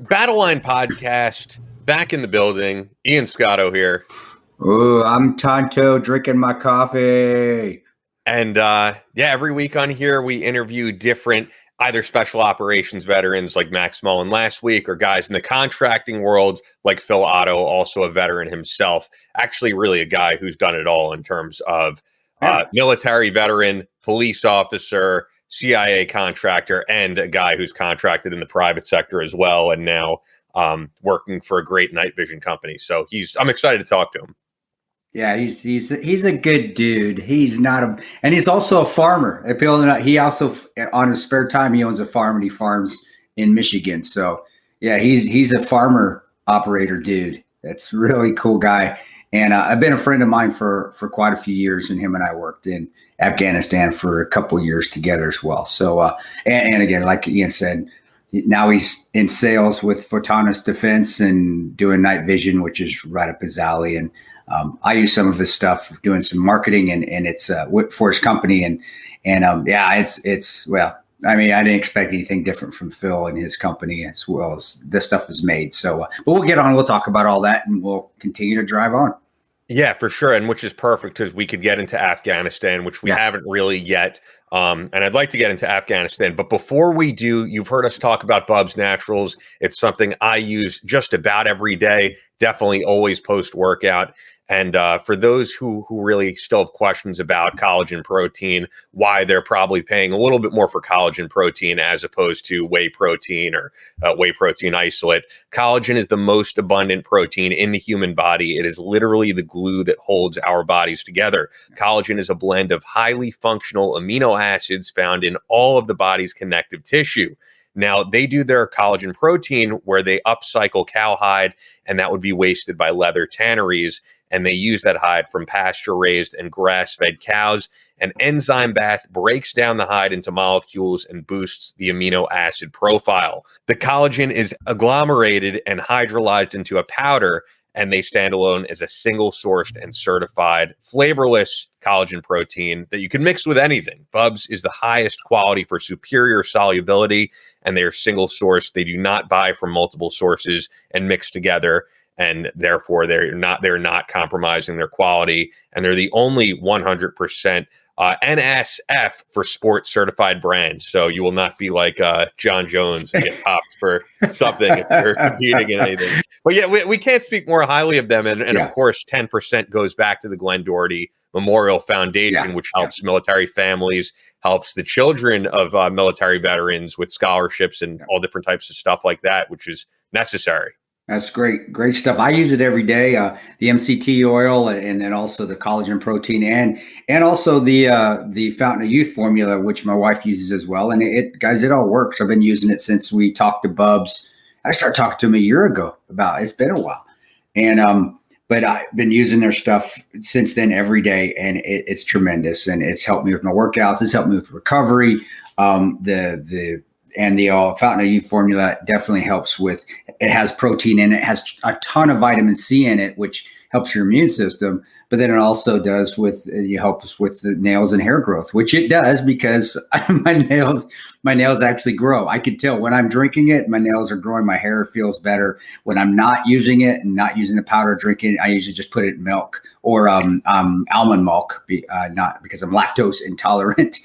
Battleline Podcast, back in the building. Ian Scotto here. Ooh, I'm Tonto drinking my coffee. And every week on here, we interview different either special operations veterans like Max Mullen last week or guys in the contracting world like Phil Otto, also a veteran himself. Actually, really a guy who's done it all in terms of military veteran, police officer, CIA contractor, and a guy who's contracted in the private sector as well, and now working for a great night vision company. So I'm excited to talk to him. Yeah, he's a good dude. He's also a farmer. He also, on his spare time, he owns a farm and he farms in Michigan. So yeah, he's a farmer operator dude. That's a really cool guy. And I've been a friend of mine for quite a few years, and him and I worked in Afghanistan for a couple of years together as well. So, and again, like Ian said, now he's in sales with Photonis Defense and doing night vision, which is right up his alley. And I use some of his stuff doing some marketing, and it's for his company. I didn't expect anything different from Phil and his company as well as this stuff is made. So, but we'll get on. We'll talk about all that, and we'll continue to drive on. Yeah, for sure. And which is perfect because we could get into Afghanistan, which we haven't really yet. And I'd like to get into Afghanistan. But before we do, you've heard us talk about Bubs Naturals. It's something I use just about every day, definitely always post-workout. And for those who really still have questions about collagen protein, why they're probably paying a little bit more for collagen protein as opposed to whey protein or whey protein isolate, collagen is the most abundant protein in the human body. It is literally the glue that holds our bodies together. Collagen is a blend of highly functional amino acids found in all of the body's connective tissue. Now, they do their collagen protein where they upcycle cowhide, and that would be wasted by leather tanneries. And they use that hide from pasture-raised and grass-fed cows. An enzyme bath breaks down the hide into molecules and boosts the amino acid profile. The collagen is agglomerated and hydrolyzed into a powder, and they stand alone as a single-sourced and certified flavorless collagen protein that you can mix with anything. Bubs is the highest quality for superior solubility, and they are single-sourced. They do not buy from multiple sources and mix together, and therefore they're not compromising their quality, and they're the only 100% NSF for sports certified brand. So you will not be like John Jones and get popped for something if you're competing in anything. But yeah, we can't speak more highly of them. And of course, 10% goes back to the Glenn Doherty Memorial Foundation, which helps military families, helps the children of military veterans with scholarships and all different types of stuff like that, which is necessary. That's great stuff. I use it every day. The MCT oil, and then also the collagen protein, and also the Fountain of Youth formula, which my wife uses as well. And it all works. I've been using it since we talked to Bubs. I started talking to him a year ago it's been a while, and but I've been using their stuff since then every day, and it's tremendous. And it's helped me with my workouts. It's helped me with recovery. The Fountain of Youth formula definitely helps with. It has protein in it. It has a ton of vitamin C in it, which helps your immune system. But then it also does helps with the nails and hair growth, which it does because my nails actually grow. I can tell when I'm drinking it, my nails are growing. My hair feels better. When I'm not using it and not using the powder, drinking it, I usually just put it in milk or almond milk, not because I'm lactose intolerant.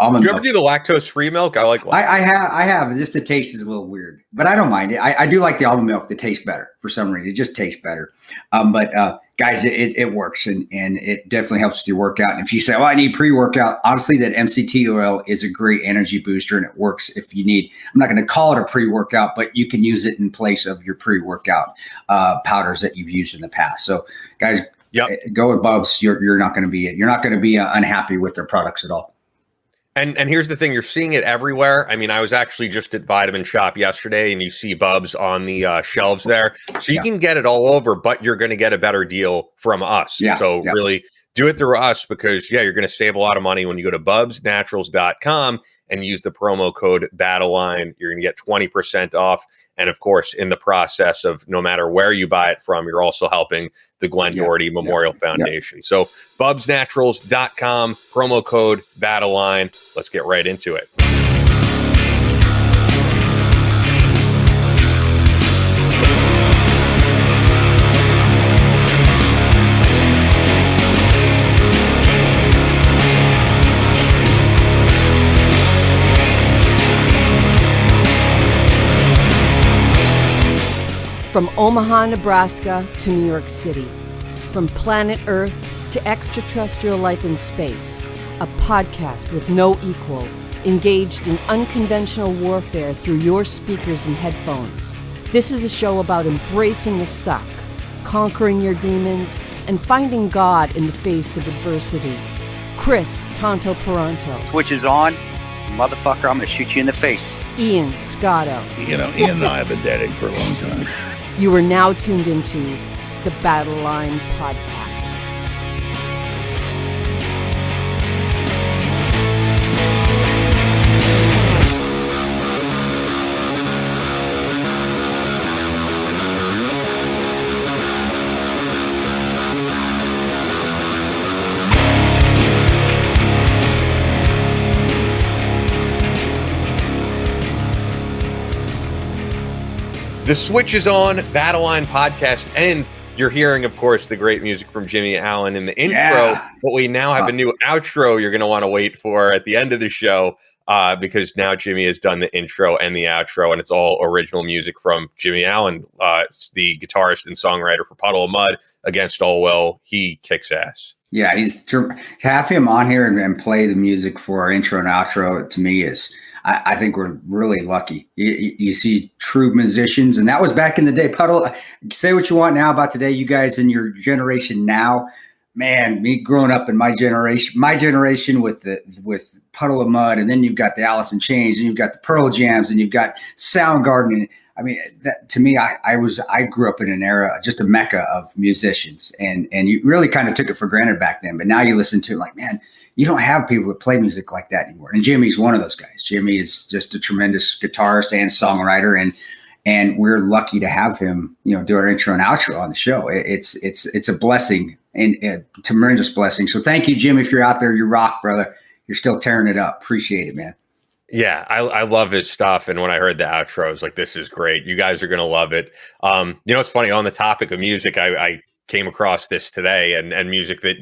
Do you ever do the lactose-free milk? I like. I have. Just the taste is a little weird, but I don't mind it. I do like the almond milk. That tastes better for some reason. It just tastes better. But guys, it works, and it definitely helps with your workout. And if you say, "Oh, I need pre-workout," honestly, that MCT oil is a great energy booster, and it works if you need. I'm not going to call it a pre-workout, but you can use it in place of your pre-workout powders that you've used in the past. So, guys, go with Bubs. You're not going to be unhappy with their products at all. And here's the thing, you're seeing it everywhere. I mean, I was actually just at Vitamin Shop yesterday, and you see Bubs on the shelves there. So you can get it all over, but you're going to get a better deal from us. Really do it through us because, you're going to save a lot of money when you go to bubsnaturals.com and use the promo code Battleline. You're going to get 20% off. And of course, in the process of no matter where you buy it from, you're also helping the Glenn Doherty Memorial Foundation. So bubsnaturals.com, promo code Battleline. Let's get right into it. From Omaha, Nebraska to New York City. From planet Earth to extraterrestrial life in space. A podcast with no equal, engaged in unconventional warfare through your speakers and headphones. This is a show about embracing the suck, conquering your demons, and finding God in the face of adversity. Chris Tonto Peranto. Twitch is on. Motherfucker, I'm gonna shoot you in the face. Ian Scotto. Ian and I have been dating for a long time. You are now tuned into the Battleline Podcast. The switch is on, Battleline Podcast, and you're hearing, of course, the great music from Jimmy Allen in the intro, but we now have a new outro you're going to want to wait for at the end of the show because now Jimmy has done the intro and the outro, and it's all original music from Jimmy Allen, the guitarist and songwriter for Puddle of Mudd. Against all will, he kicks ass. Yeah, have him on here and play the music for our intro and outro, to me is... I think we're really lucky. You see true musicians, and that was back in the day. Puddle, say what you want now about today. You guys in your generation now, man, me growing up in my generation with Puddle of Mudd, and then you've got the Alice in Chains, and you've got the Pearl Jams, and you've got Soundgarden. I mean, that, to me, I grew up in an era, just a mecca of musicians, and you really kind of took it for granted back then. But now you listen to it like, man, you don't have people that play music like that anymore. And Jimmy's one of those guys. Jimmy is just a tremendous guitarist and songwriter, and we're lucky to have him, do our intro and outro on the show. It's a blessing and a tremendous blessing. So thank you, Jimmy, if you're out there. You rock, brother. You're still tearing it up. Appreciate it, man. Yeah, I love his stuff. And when I heard the outro, I was like, this is great. You guys are going to love it. It's funny, on the topic of music, I came across this today and music that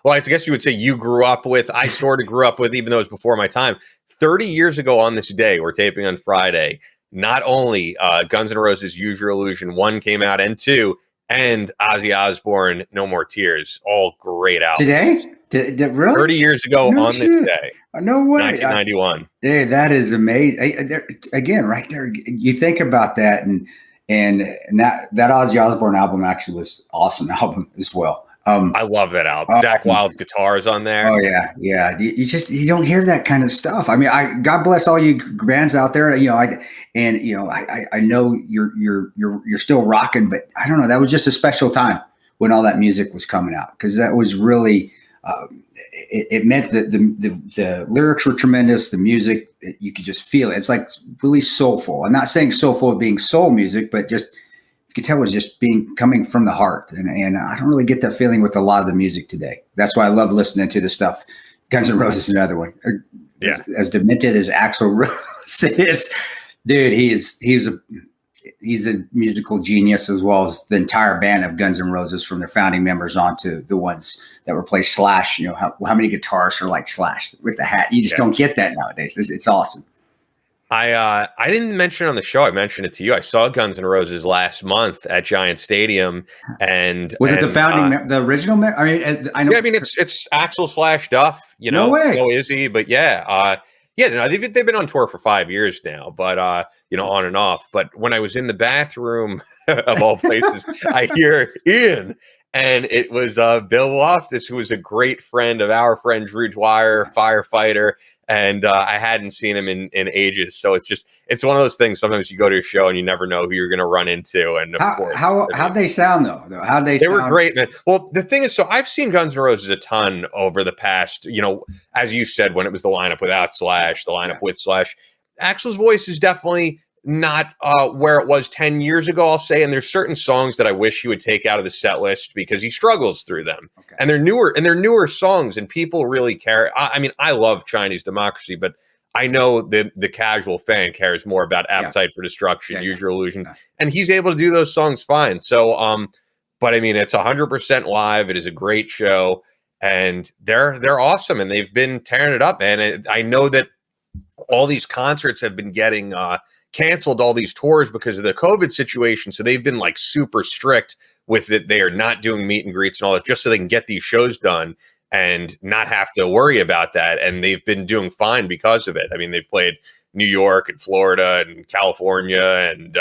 I guess you would say you grew up with. I sort of grew up with, even though it was before my time. 30 years ago on this day, we're taping on Friday, not only Guns N' Roses' Use Your Illusion 1 came out, and 2, and Ozzy Osbourne, No More Tears, all great albums. Today? Did really? 30 years ago on this day. No way. 1991. Yeah, that is amazing. Again, right there, you think about that, and that Ozzy Osbourne album actually was awesome album as well. I love that album. Zakk Wylde's guitars on there. Oh yeah. You don't hear that kind of stuff. I mean, God bless all you bands out there. I know you're still rocking, but I don't know. That was just a special time when all that music was coming out, because that was really. It meant that the lyrics were tremendous. The music, you could just feel it. It's like really soulful. I'm not saying soulful being soul music, but just you could tell it was just coming from the heart. And I don't really get that feeling with a lot of the music today. That's why I love listening to the stuff. Guns N' Roses is another one. Yeah, as demented as Axl Rose is, dude, he's a musical genius, as well as the entire band of Guns N' Roses, from their founding members on to the ones that replaced Slash. How many guitarists are like Slash with the hat? You just don't get that nowadays. It's awesome. I didn't mention it on the show. I mentioned it to you. I saw Guns N' Roses last month at Giant Stadium, and was it the founding, the original? I mean, I know. Yeah, I mean, it's Axl / Duff. No way. No Izzy, but yeah. They've been on tour for 5 years now, but on and off. But when I was in the bathroom of all places, I hear Ian, and it was Bill Loftus, who was a great friend of our friend Drew Dwyer, firefighter, and I hadn't seen him in ages. So it's one of those things. Sometimes you go to a show and you never know who you're going to run into. And of course, how'd they sound though? They were great, man. Well, the thing is, so I've seen Guns N' Roses a ton over the past, as you said, when it was the lineup without Slash, the lineup with Slash. Axl's voice is definitely not where it was 10 years ago, I'll say. And there's certain songs that I wish he would take out of the set list because he struggles through them. Okay. And they're newer songs, and people really care. I mean, I love Chinese Democracy, but I know the casual fan cares more about Appetite for Destruction, Use Your Illusion, and he's able to do those songs fine. So, but I mean, it's 100% live. It is a great show, and they're awesome, and they've been tearing it up, man. I know that all these concerts have been getting canceled all these tours because of the COVID situation. So they've been like super strict with it. They are not doing meet and greets and all that just so they can get these shows done and not have to worry about that. And they've been doing fine because of it. I mean, they've played New York and Florida and California and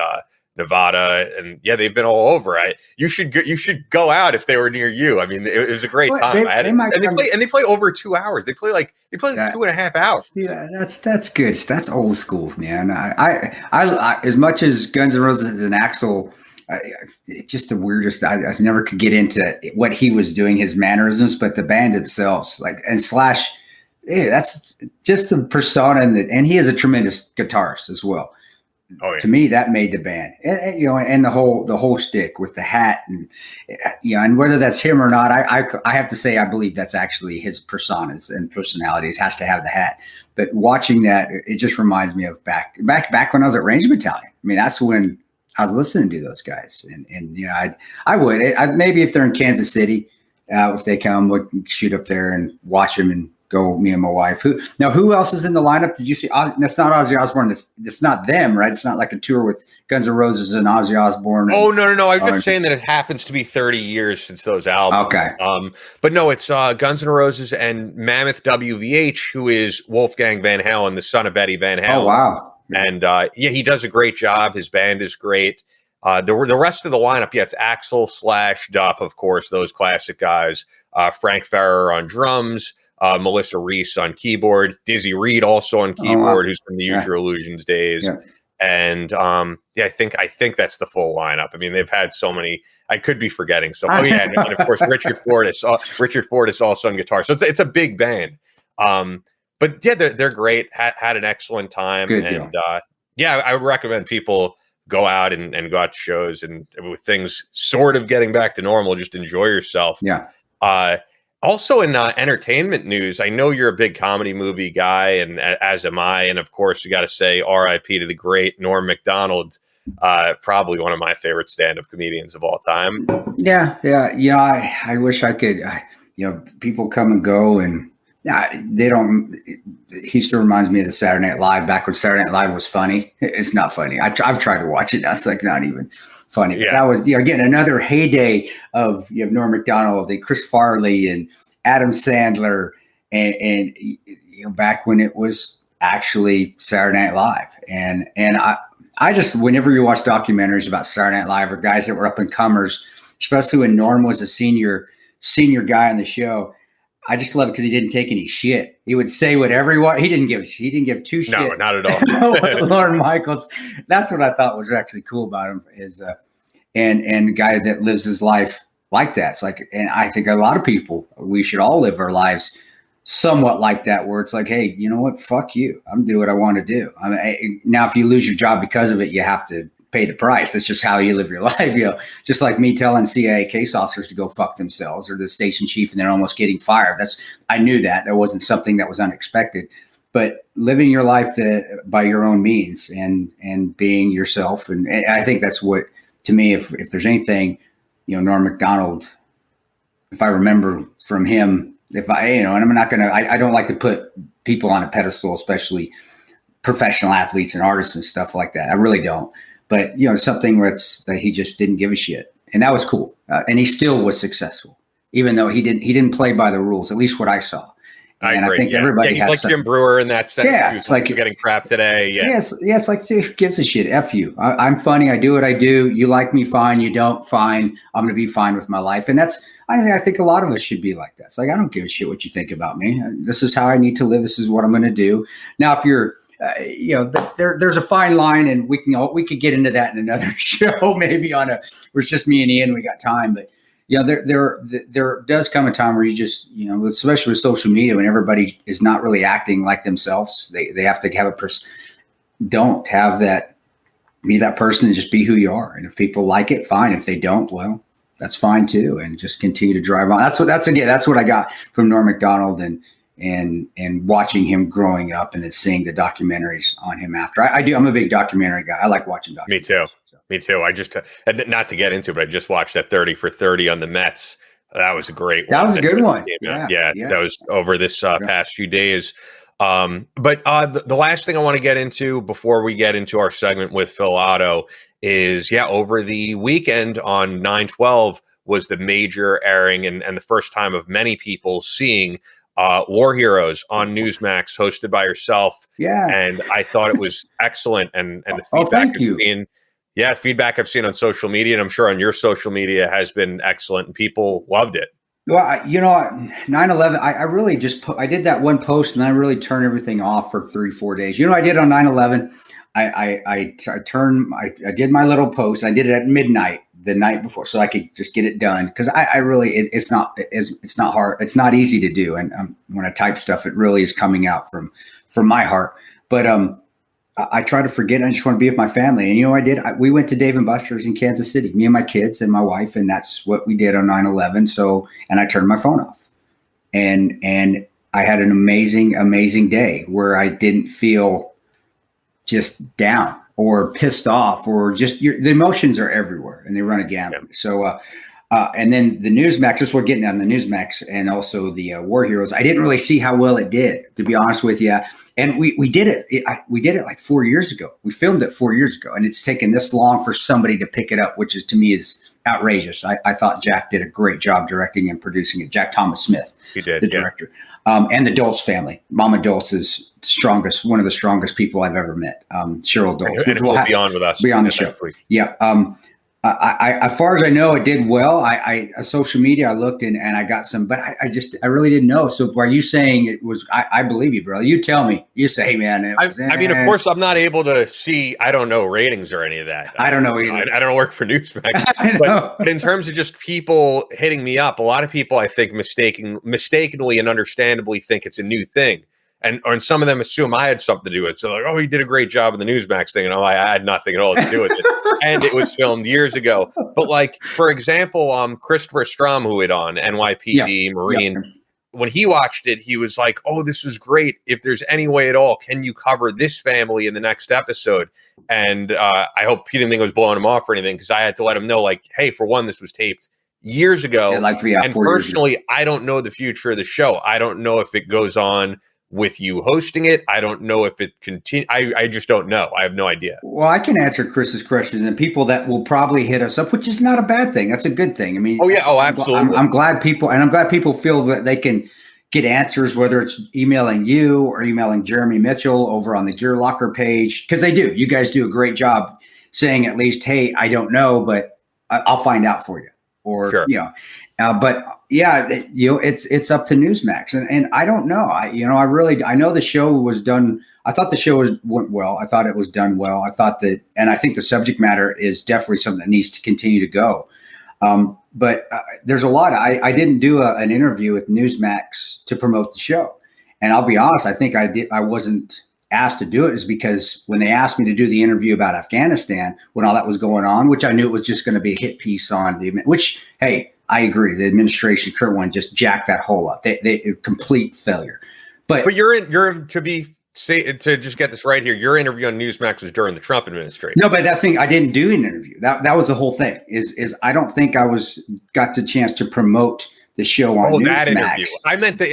Nevada, and yeah, they've been all over. You should go out if they were near you. I mean, it was a great time. They play over 2 hours. They play 2.5 hours. Yeah, that's good. That's old school, man. I as much as Guns N' Roses and Axl, it's just the weirdest. I never could get into what he was doing, his mannerisms, but the band themselves, like, and Slash, yeah, that's just the persona, and he is a tremendous guitarist as well. Oh, yeah. To me, that made the band, and and the whole shtick with the hat, and and whether that's him or not, I have to say I believe that's actually his personas and personalities. Has to have the hat. But watching that, it just reminds me of back when I was at Ranger Battalion. I mean, that's when I was listening to those guys, and I would maybe if they're in Kansas City, if they come, we can shoot up there and watch them and go, me and my wife. Who else is in the lineup? Did you see? That's not Ozzy Osbourne. It's not them, right? It's not like a tour with Guns N' Roses and Ozzy Osbourne. Oh, no. I was just saying that it happens to be 30 years since those albums. Okay. But no, it's Guns N' Roses and Mammoth WVH, who is Wolfgang Van Halen, the son of Eddie Van Halen. Oh, wow. And he does a great job. His band is great. The rest of the lineup, it's Axl, Slash, Duff, of course, those classic guys. Frank Ferrer on drums. Melissa Reese on keyboard, Dizzy Reed also on keyboard, who's from the Usual Illusions days. Yeah. And I think that's the full lineup. I mean, they've had so many. I could be forgetting some. And of course Richard Fortus also on guitar. So it's a big band. But yeah, they're great. Had an excellent time. Good and I would recommend people go out and go out to shows, and with things sort of getting back to normal, just enjoy yourself. Yeah. Also in entertainment news, I know you're a big comedy movie guy, and as am I. And of course, you got to say R.I.P. to the great Norm Macdonald, probably one of my favorite stand-up comedians of all time. Yeah. I wish I could. People come and go, and they don't. He still reminds me of the Saturday Night Live back when Saturday Night Live was funny. It's not funny. I've tried to watch it. That's like not even funny. Yeah. That was again another heyday of Norm Macdonald and Chris Farley and Adam Sandler and back when it was actually Saturday Night Live. And I just, whenever you watch documentaries about Saturday Night Live or guys that were up and comers, especially when Norm was a senior guy on the show, I just love it because he didn't take any shit. He would say whatever he wanted. He didn't give two shit. No, not at all. Lorne Michaels. That's what I thought was actually cool about him is, and a guy that lives his life like that. It's like, and I think a lot of people, we should all live our lives somewhat like that, where it's like, hey, you know what? Fuck you. I'm doing what I want to do. I mean, now if you lose your job because of it, you have to pay the price. That's just how you live your life. Just like me telling CIA case officers to go fuck themselves, or the station chief, and they're almost getting fired. I knew that wasn't something that was unexpected, but living your life by your own means and being yourself. And I think that's what, to me, if there's anything, Norm Macdonald, if I remember from him, and I'm not going to, I don't like to put people on a pedestal, especially professional athletes and artists and stuff like that. I really don't. But, something that he just didn't give a shit. And that was cool. And he still was successsuul, even though he didn't play by the rules, at least what I saw. I think everybody has like Jim Brewer in that sense. Yeah, it's like you're getting crap today. Yeah. Yes. It's like, who gives a shit? F you. I'm funny. I do what I do. You like me, fine. You don't, fine. I'm going to be fine with my life. And I think a lot of us should be like that. It's like, I don't give a shit what you think about me. This is how I need to live. This is what I'm going to do. Now, if you're, there's a fine line, and we could get into that in another show, maybe where it's just me and Ian. We got time, but there does come a time where you just, especially with social media, when everybody is not really acting like themselves, they have to have don't have that, be that person and just be who you are. And if people like it, fine. If they don't, well, that's fine too. And just continue to drive on. That's what I got from Norm Macdonald and watching him growing up, and then seeing the documentaries on him after. I'm a big documentary guy. I like watching documentaries. Me too. I just, not to get into it, but I just watched that 30 for 30 on the Mets. That was a great one. That was a good one. Yeah. That was over this past few days. But the last thing I want to get into before we get into our segment with Phil Otto is, over the weekend on 9/12 was the major airing and the first time of many people seeing War Heroes on Newsmax, hosted by yourself. Yeah. And I thought it was excellent. And the feedback thank you. Feedback I've seen on social media, and I'm sure on your social media, has been excellent, and people loved it. Well, 9/11, I really just, I did that one post and I really turned everything off for 3-4 days. I did on 9/11, I did my little post. I did it at midnight the night before so I could just get it done. Cause I really, it's not hard. It's not easy to do. And when I type stuff, it really is coming out from my heart. But, I try to forget. I just want to be with my family. And I did. We went to Dave & Buster's in Kansas City, me and my kids and my wife, and that's what we did on 9/11. So, and I turned my phone off, and I had an amazing day where I didn't feel just down or pissed off or just the emotions are everywhere and they run a gamut. Yeah. So, and then the Newsmax, just we're getting on the Newsmax and also the War Heroes. I didn't really see how well it did, to be honest with you. And we did it. We did it like 4 years ago. We filmed it 4 years ago, and it's taken this long for somebody to pick it up, which is, to me, is outrageous. I thought Jack did a great job directing and producing it. Jack Thomas Smith, he did, the director, and the Dulce family. Mama Dulce is one of the strongest people I've ever met. Cheryl Dulce, which will be on with us, be on the show. Yeah. As far as I know, it did well. I social media, I looked and I got some, but I really didn't know. So are you saying it was? I believe you, bro. You tell me. You say, hey, man. I mean, of course, I'm not able to see. I don't know ratings or any of that. I don't know either. I don't work for Newsmax. But in terms of just people hitting me up, a lot of people, I think, mistakenly and understandably think it's a new thing. And some of them assume I had something to do with it. So like, oh, he did a great job in the Newsmax thing. And I had nothing at all to do with it. And it was filmed years ago. But like, for example, Christopher Strom, who had on NYPD Marine, when he watched it, he was like, oh, this was great. If there's any way at all, can you cover this family in the next episode? And I hope he didn't think I was blowing him off or anything, because I had to let him know, like, hey, for one, this was taped years ago. And personally, I don't know the future of the show. I don't know if it goes on with you hosting it. I don't know if it continues. I just don't know. I have no idea. Well, I can answer Chris's questions, and people that will probably hit us up, which is not a bad thing. That's a good thing. I mean, absolutely. I'm glad people feel that they can get answers, whether it's emailing you or emailing Jeremy Mitchell over on the Gear Locker page, because they do. You guys do a great job saying at least, hey, I don't know, but I'll find out for you. Or, sure. But yeah, it's up to Newsmax, and I don't know. I know the show was done. I thought the show went well. I thought it was done well. I think the subject matter is definitely something that needs to continue to go. But there's a lot. I didn't do an interview with Newsmax to promote the show, and I'll be honest. I think I wasn't asked to do it is because when they asked me to do the interview about Afghanistan, when all that was going on, which I knew it was just going to be a hit piece on which, hey, I agree. The administration, current one, just jacked that whole up. They complete failure. But to just get this right here, your interview on Newsmax was during the Trump administration. No, but that's the thing. I didn't do an interview. That was the whole thing. Is I don't think I got the chance to promote the show on Newsmax. That interview.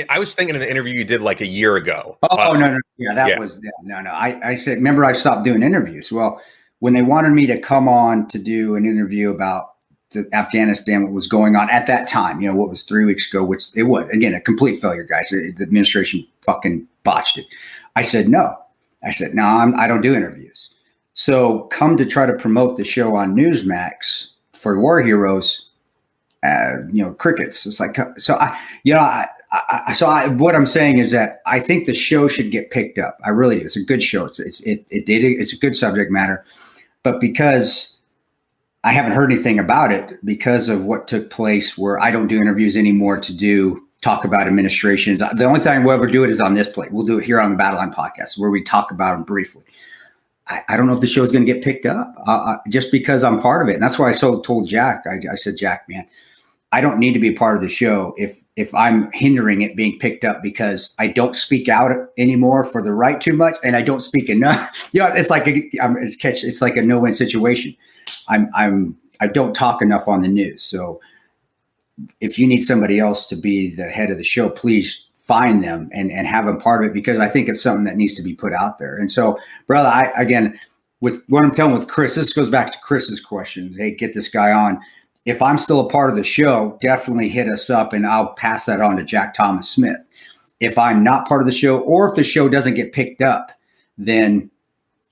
I was thinking of the interview you did like a year ago. No. Yeah, no. I said, remember, I stopped doing interviews. Well, when they wanted me to come on to do an interview about Afghanistan, what was going on at that time, what was 3 weeks ago, which it was, again, a complete failure, guys. The administration fucking botched it. I said, no, I don't do interviews. So come to try to promote the show on Newsmax for War Heroes, crickets. It's like, what I'm saying is that I think the show should get picked up. I really do. It's a good show. It's a good subject matter, but because I haven't heard anything about it because of what took place, where I don't do interviews anymore to talk about administrations. The only time we'll ever do it is on this plate. We'll do it here on the Battleline Podcast, where we talk about them briefly. I don't know if the show is going to get picked up just because I'm part of it. And that's why I told Jack, I said, Jack, man, I don't need to be a part of the show if I'm hindering it being picked up, because I don't speak out anymore for the right too much, and I don't speak enough. It's like it's like a no-win situation. I don't talk enough on the news. So if you need somebody else to be the head of the show, please find them and have them part of it, because I think it's something that needs to be put out there. And so, brother, again, with what I'm telling with Chris, this goes back to Chris's questions. Hey, get this guy on. If I'm still a part of the show, definitely hit us up and I'll pass that on to Jack Thomas Smith. If I'm not part of the show, or if the show doesn't get picked up, then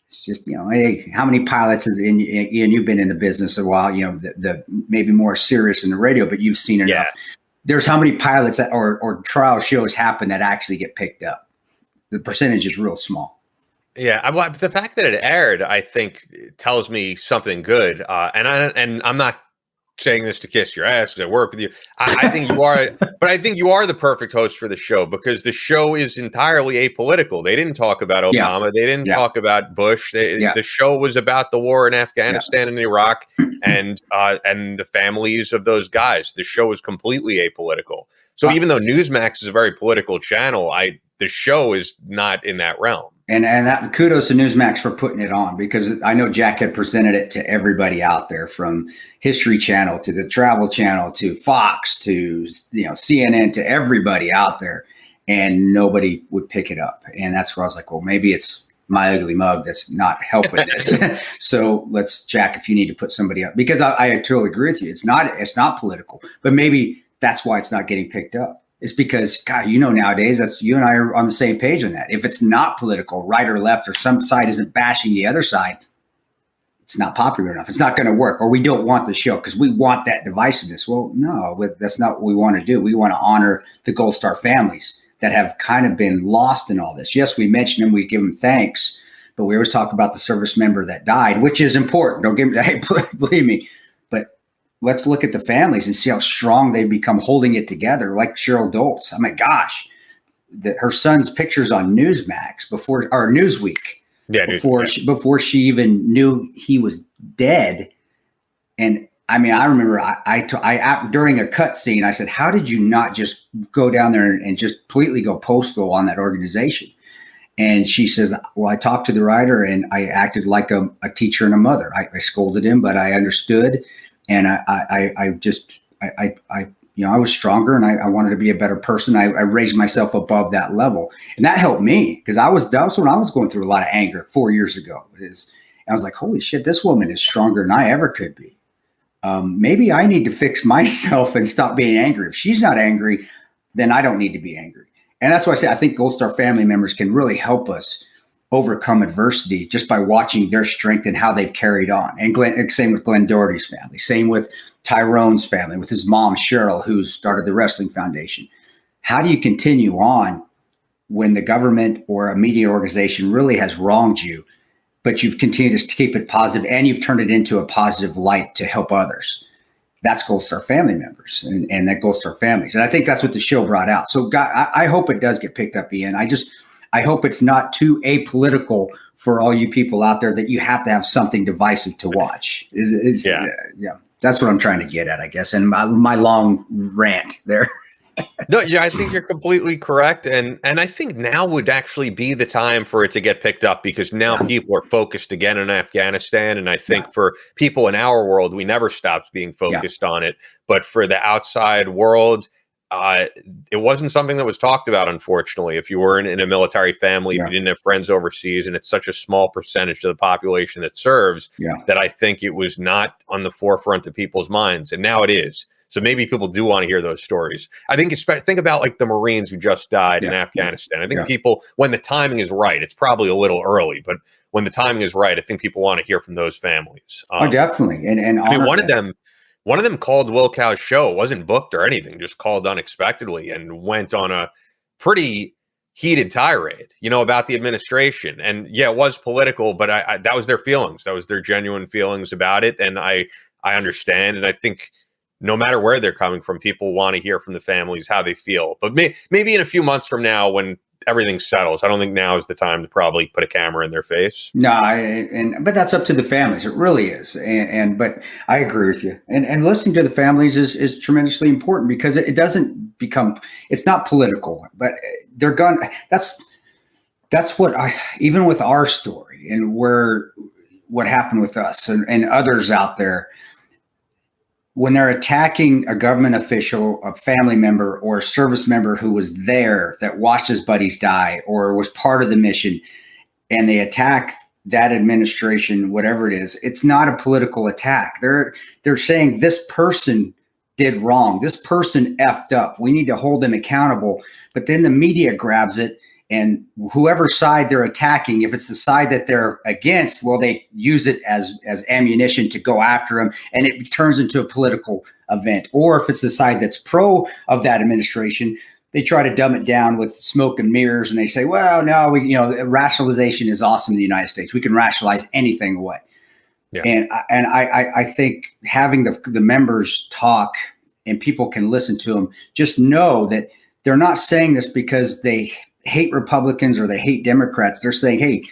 it's just, hey, how many pilots Ian, you've been in the business a while, the maybe more serious in the radio, but you've seen enough. Yeah. There's how many pilots or trial shows happen that actually get picked up. The percentage is real small. Yeah, the fact that it aired, I think, tells me something good. And I'm not saying this to kiss your ass because I work with you. I think you are, but I think you are the perfect host for the show, because the show is entirely apolitical. They didn't talk about Obama. Yeah. They didn't talk about Bush. The show was about the war in Afghanistan and Iraq and the families of those guys. The show is completely apolitical. So even though Newsmax is a very political channel, the show is not in that realm. And that kudos to Newsmax for putting it on, because I know Jack had presented it to everybody out there, from History Channel to the Travel Channel to Fox to CNN, to everybody out there, and nobody would pick it up. And that's where I was like, well, maybe it's my ugly mug that's not helping this. So Jack, if you need to put somebody up, because I totally agree with you. It's not political, but maybe that's why it's not getting picked up. It's because, God, nowadays, that's you and I are on the same page on that. If it's not political, right or left, or some side isn't bashing the other side, it's not popular enough. It's not going to work, or we don't want the show because we want that divisiveness. Well, no, that's not what we want to do. We want to honor the Gold Star families that have kind of been lost in all this. Yes, we mention them, we give them thanks, but we always talk about the service member that died, which is important. Don't give me that. Believe me. Let's look at the families and see how strong they become holding it together, like Cheryl Doltz. Oh my gosh, her son's pictures on Newsmax or Newsweek, before she even knew he was dead. And I mean, I remember I during a cut scene, I said, "How did you not just go down there and just completely go postal on that organization?" And she says, "Well, I talked to the writer and I acted like a teacher and a mother. I scolded him, but I understood." And I was stronger, and I wanted to be a better person. I raised myself above that level, and that helped me, because that was when I was going through a lot of anger 4 years ago. I was like, holy shit, this woman is stronger than I ever could be. Maybe I need to fix myself and stop being angry. If she's not angry, then I don't need to be angry. And that's why I say I think Gold Star family members can really help us overcome adversity just by watching their strength and how they've carried on. And same with Glenn Doherty's family, same with Tyrone's family, with his mom, Cheryl, who started the Wrestling Foundation. How do you continue on when the government or a media organization really has wronged you, but you've continued to keep it positive and you've turned it into a positive light to help others? That's Gold Star family members and that Gold Star families. And I think that's what the show brought out. So God, I hope it does get picked up, Ian. I hope it's not too apolitical for all you people out there that you have to have something divisive to watch. Yeah. That's what I'm trying to get at, I guess. And my long rant there. No, yeah, I think you're completely correct. And I think now would actually be the time for it to get picked up, because now people are focused again in Afghanistan. And I think for people in our world, we never stopped being focused on it. But for the outside world, it wasn't something that was talked about, unfortunately. If you weren't in a military family, if you didn't have friends overseas, and it's such a small percentage of the population that serves, that I think it was not on the forefront of people's minds. And now it is. So maybe people do want to hear those stories. I think about like the Marines who just died in Afghanistan. I think people, when the timing is right, it's probably a little early, but when the timing is right, I think people want to hear from those families. Definitely. And I mean, one of them called Will Cow's show. It wasn't booked or anything, just called unexpectedly and went on a pretty heated tirade, about the administration. And yeah, it was political, but that was their feelings. That was their genuine feelings about it. And I understand. And I think no matter where they're coming from, people want to hear from the families how they feel. But maybe in a few months from now, when everything settles, I don't think now is the time to probably put a camera in their face. No, but that's up to the families. It really is. But I agree with you. And listening to the families is tremendously important, because it doesn't become, it's not political, but they're gone. That's what even with our story and what happened with us and others out there, when they're attacking a government official, a family member, or a service member who was there that watched his buddies die or was part of the mission, and they attack that administration, whatever it is, it's not a political attack. They're saying this person did wrong. This person effed up. We need to hold them accountable. But then the media grabs it, and whoever side they're attacking, if it's the side that they're against, well, they use it as ammunition to go after them, and it turns into a political event. Or if it's the side that's pro of that administration, they try to dumb it down with smoke and mirrors, and they say, well, no, rationalization is awesome in the United States. We can rationalize anything away. Yeah. And I think having the members talk and people can listen to them, just know that they're not saying this because they hate Republicans or they hate Democrats. They're saying, hey,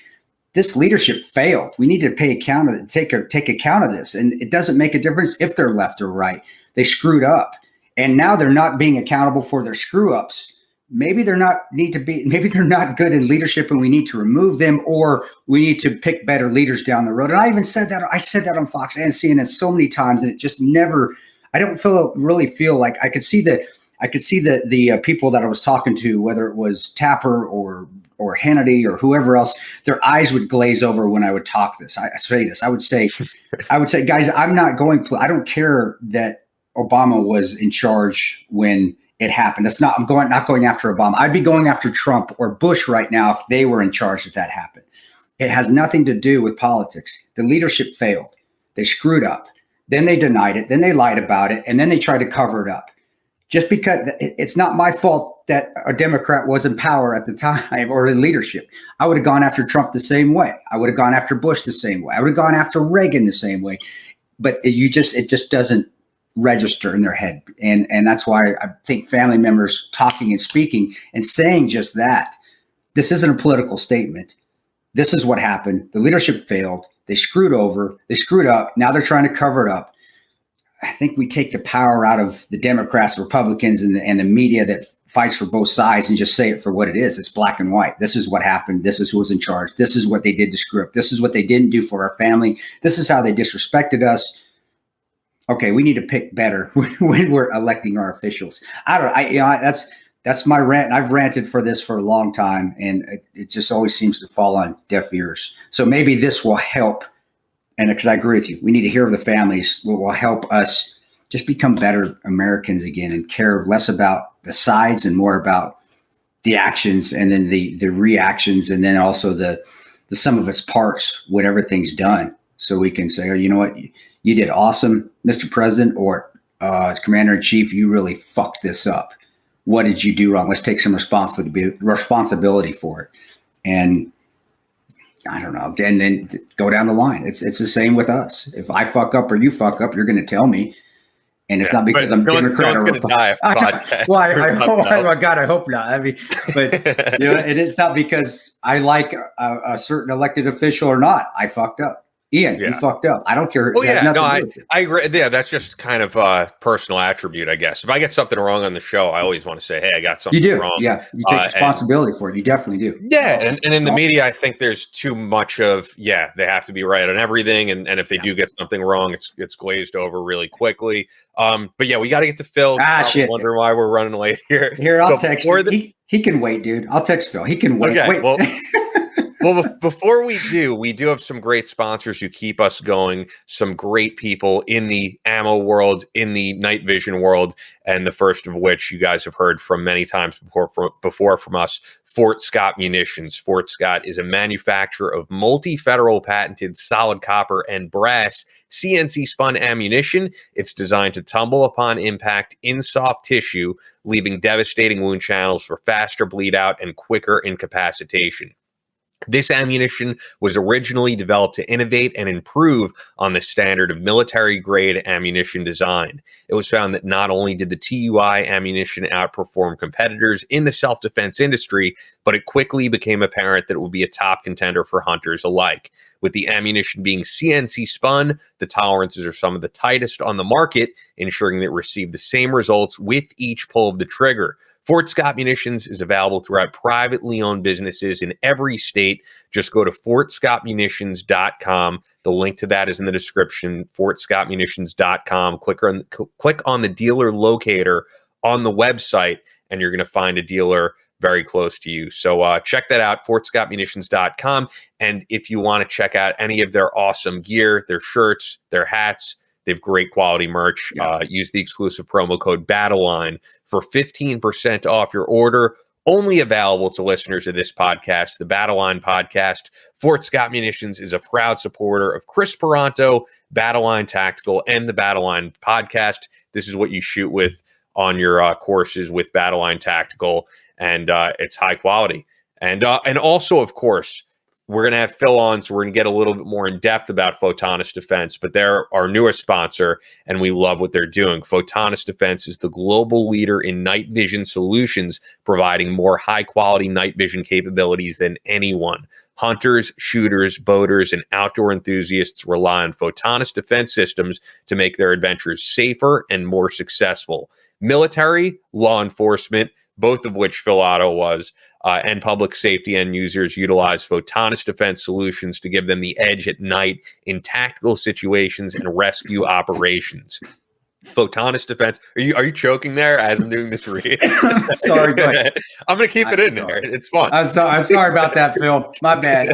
this leadership failed. We need to take account of this. And it doesn't make a difference if they're left or right. They screwed up. And now they're not being accountable for their screw ups. Maybe they're not good in leadership and we need to remove them, or we need to pick better leaders down the road. And I even said that on Fox and CNN so many times, and it just never, I don't really feel like I could see the people that I was talking to, whether it was Tapper or Hannity or whoever else, their eyes would glaze over when I would talk this. I would say, guys, I don't care that Obama was in charge when it happened. I'm not going after Obama. I'd be going after Trump or Bush right now if they were in charge if that happened. It has nothing to do with politics. The leadership failed. They screwed up. Then they denied it. Then they lied about it. And then they tried to cover it up. Just because it's not my fault that a Democrat was in power at the time or in leadership. I would have gone after Trump the same way. I would have gone after Bush the same way. I would have gone after Reagan the same way. But it just doesn't register in their head. And that's why I think family members talking and speaking and saying just that, this isn't a political statement. This is what happened. The leadership failed. They screwed up. Now they're trying to cover it up. I think we take the power out of the Democrats, Republicans, and the media that fights for both sides and just say it for what it is. It's black and white. This is what happened. This is who was in charge. This is what they did to screw up. This is what they didn't do for our family. This is how they disrespected us. Okay, we need to pick better when we're electing our officials. That's my rant. I've ranted for this for a long time, and it just always seems to fall on deaf ears. So maybe this will help. And because I agree with you, we need to hear the families. Will help us just become better Americans again and care less about the sides and more about the actions and then the reactions, and then also the sum of its parts when everything's done. So we can say, oh, you know what? You did awesome, Mr. President, or Commander-in-Chief, you really fucked this up. What did you do wrong? Let's take some responsibility for it. And I don't know, and then go down the line. It's the same with us. If I fuck up or you fuck up, you're going to tell me. And it's not because I'm Democrat or Republican. Well, I hope not. I mean, but and it's not because I like a certain elected official or not. I fucked up. Ian, you fucked up. I don't care. Oh, yeah. No, I agree. Yeah, that's just kind of a personal attribute, I guess. If I get something wrong on the show, I always want to say, hey, I got something wrong. Yeah, you take responsibility for it. You definitely do. Yeah, and in the media, I think there's too much of, they have to be right on everything. And if they do get something wrong, it's glazed over really quickly. But yeah, we got to get to Phil. Shit. Wondering why we're running late here. Here, I'll text him. He can wait, dude. I'll text Phil. He can wait. Okay, well, before we do have some great sponsors who keep us going, some great people in the ammo world, in the night vision world, and the first of which you guys have heard from many times before from us, Fort Scott Munitions. Fort Scott is a manufacturer of multi-federal patented solid copper and brass CNC spun ammunition. It's designed to tumble upon impact in soft tissue, leaving devastating wound channels for faster bleed out and quicker incapacitation. This ammunition was originally developed to innovate and improve on the standard of military-grade ammunition design. It was found that not only did the TUI ammunition outperform competitors in the self-defense industry, but it quickly became apparent that it would be a top contender for hunters alike. With the ammunition being CNC spun, the tolerances are some of the tightest on the market, ensuring that it received the same results with each pull of the trigger. Fort Scott Munitions is available throughout privately owned businesses in every state. Just go to fortscottmunitions.com. The link to that is in the description, fortscottmunitions.com. Click on the dealer locator on the website, and you're going to find a dealer very close to you. So check that out, fortscottmunitions.com. And if you want to check out any of their awesome gear, their shirts, their hats, they have great quality merch. Use the exclusive promo code Battleline for 15% off your order. Only available to listeners of this podcast, the Battleline Podcast. Fort Scott Munitions is a proud supporter of Chris Peranto, Battleline Tactical, and the Battleline Podcast. This is what you shoot with on your courses with Battleline Tactical, and it's high quality. And also, of course, we're going to have Phil on, so we're going to get a little bit more in depth about Photonis Defense, but they're our newest sponsor, and we love what they're doing. Photonis Defense is the global leader in night vision solutions, providing more high-quality night vision capabilities than anyone. Hunters, shooters, boaters, and outdoor enthusiasts rely on Photonis Defense systems to make their adventures safer and more successful. Military, law enforcement, both of which Phil Otto was, and public safety end users utilize Photonis Defense solutions to give them the edge at night in tactical situations and rescue operations. Photonis Defense. Are you choking there as I'm doing this read? Sorry, go ahead. I'm going to keep it in there. It's fun. I'm sorry about that, Phil. My bad.